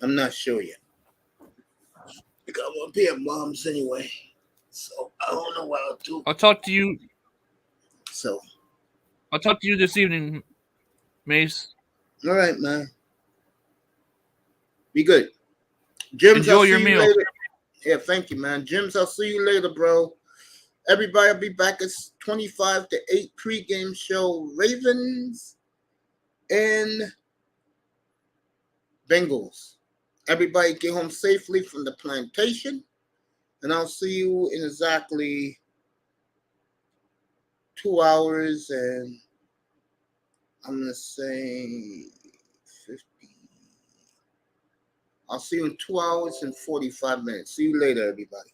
I'm not sure yet. Because I'm gonna be at Mom's anyway, so I don't know what I'll do. I'll talk to you. So I'll talk to you this evening, Mace. all right, man. Be good. Jims, Enjoy I'll see your you meal. later. Yeah, thank you, man. Jims, I'll see you later, bro. Everybody, I'll be back at 25-8 pregame show. Ravens and Bengals. Everybody get home safely from the plantation. And I'll see you in exactly 2 hours and I'm going to say 50. I'll see you in 2 hours and 45 minutes. See you later, everybody.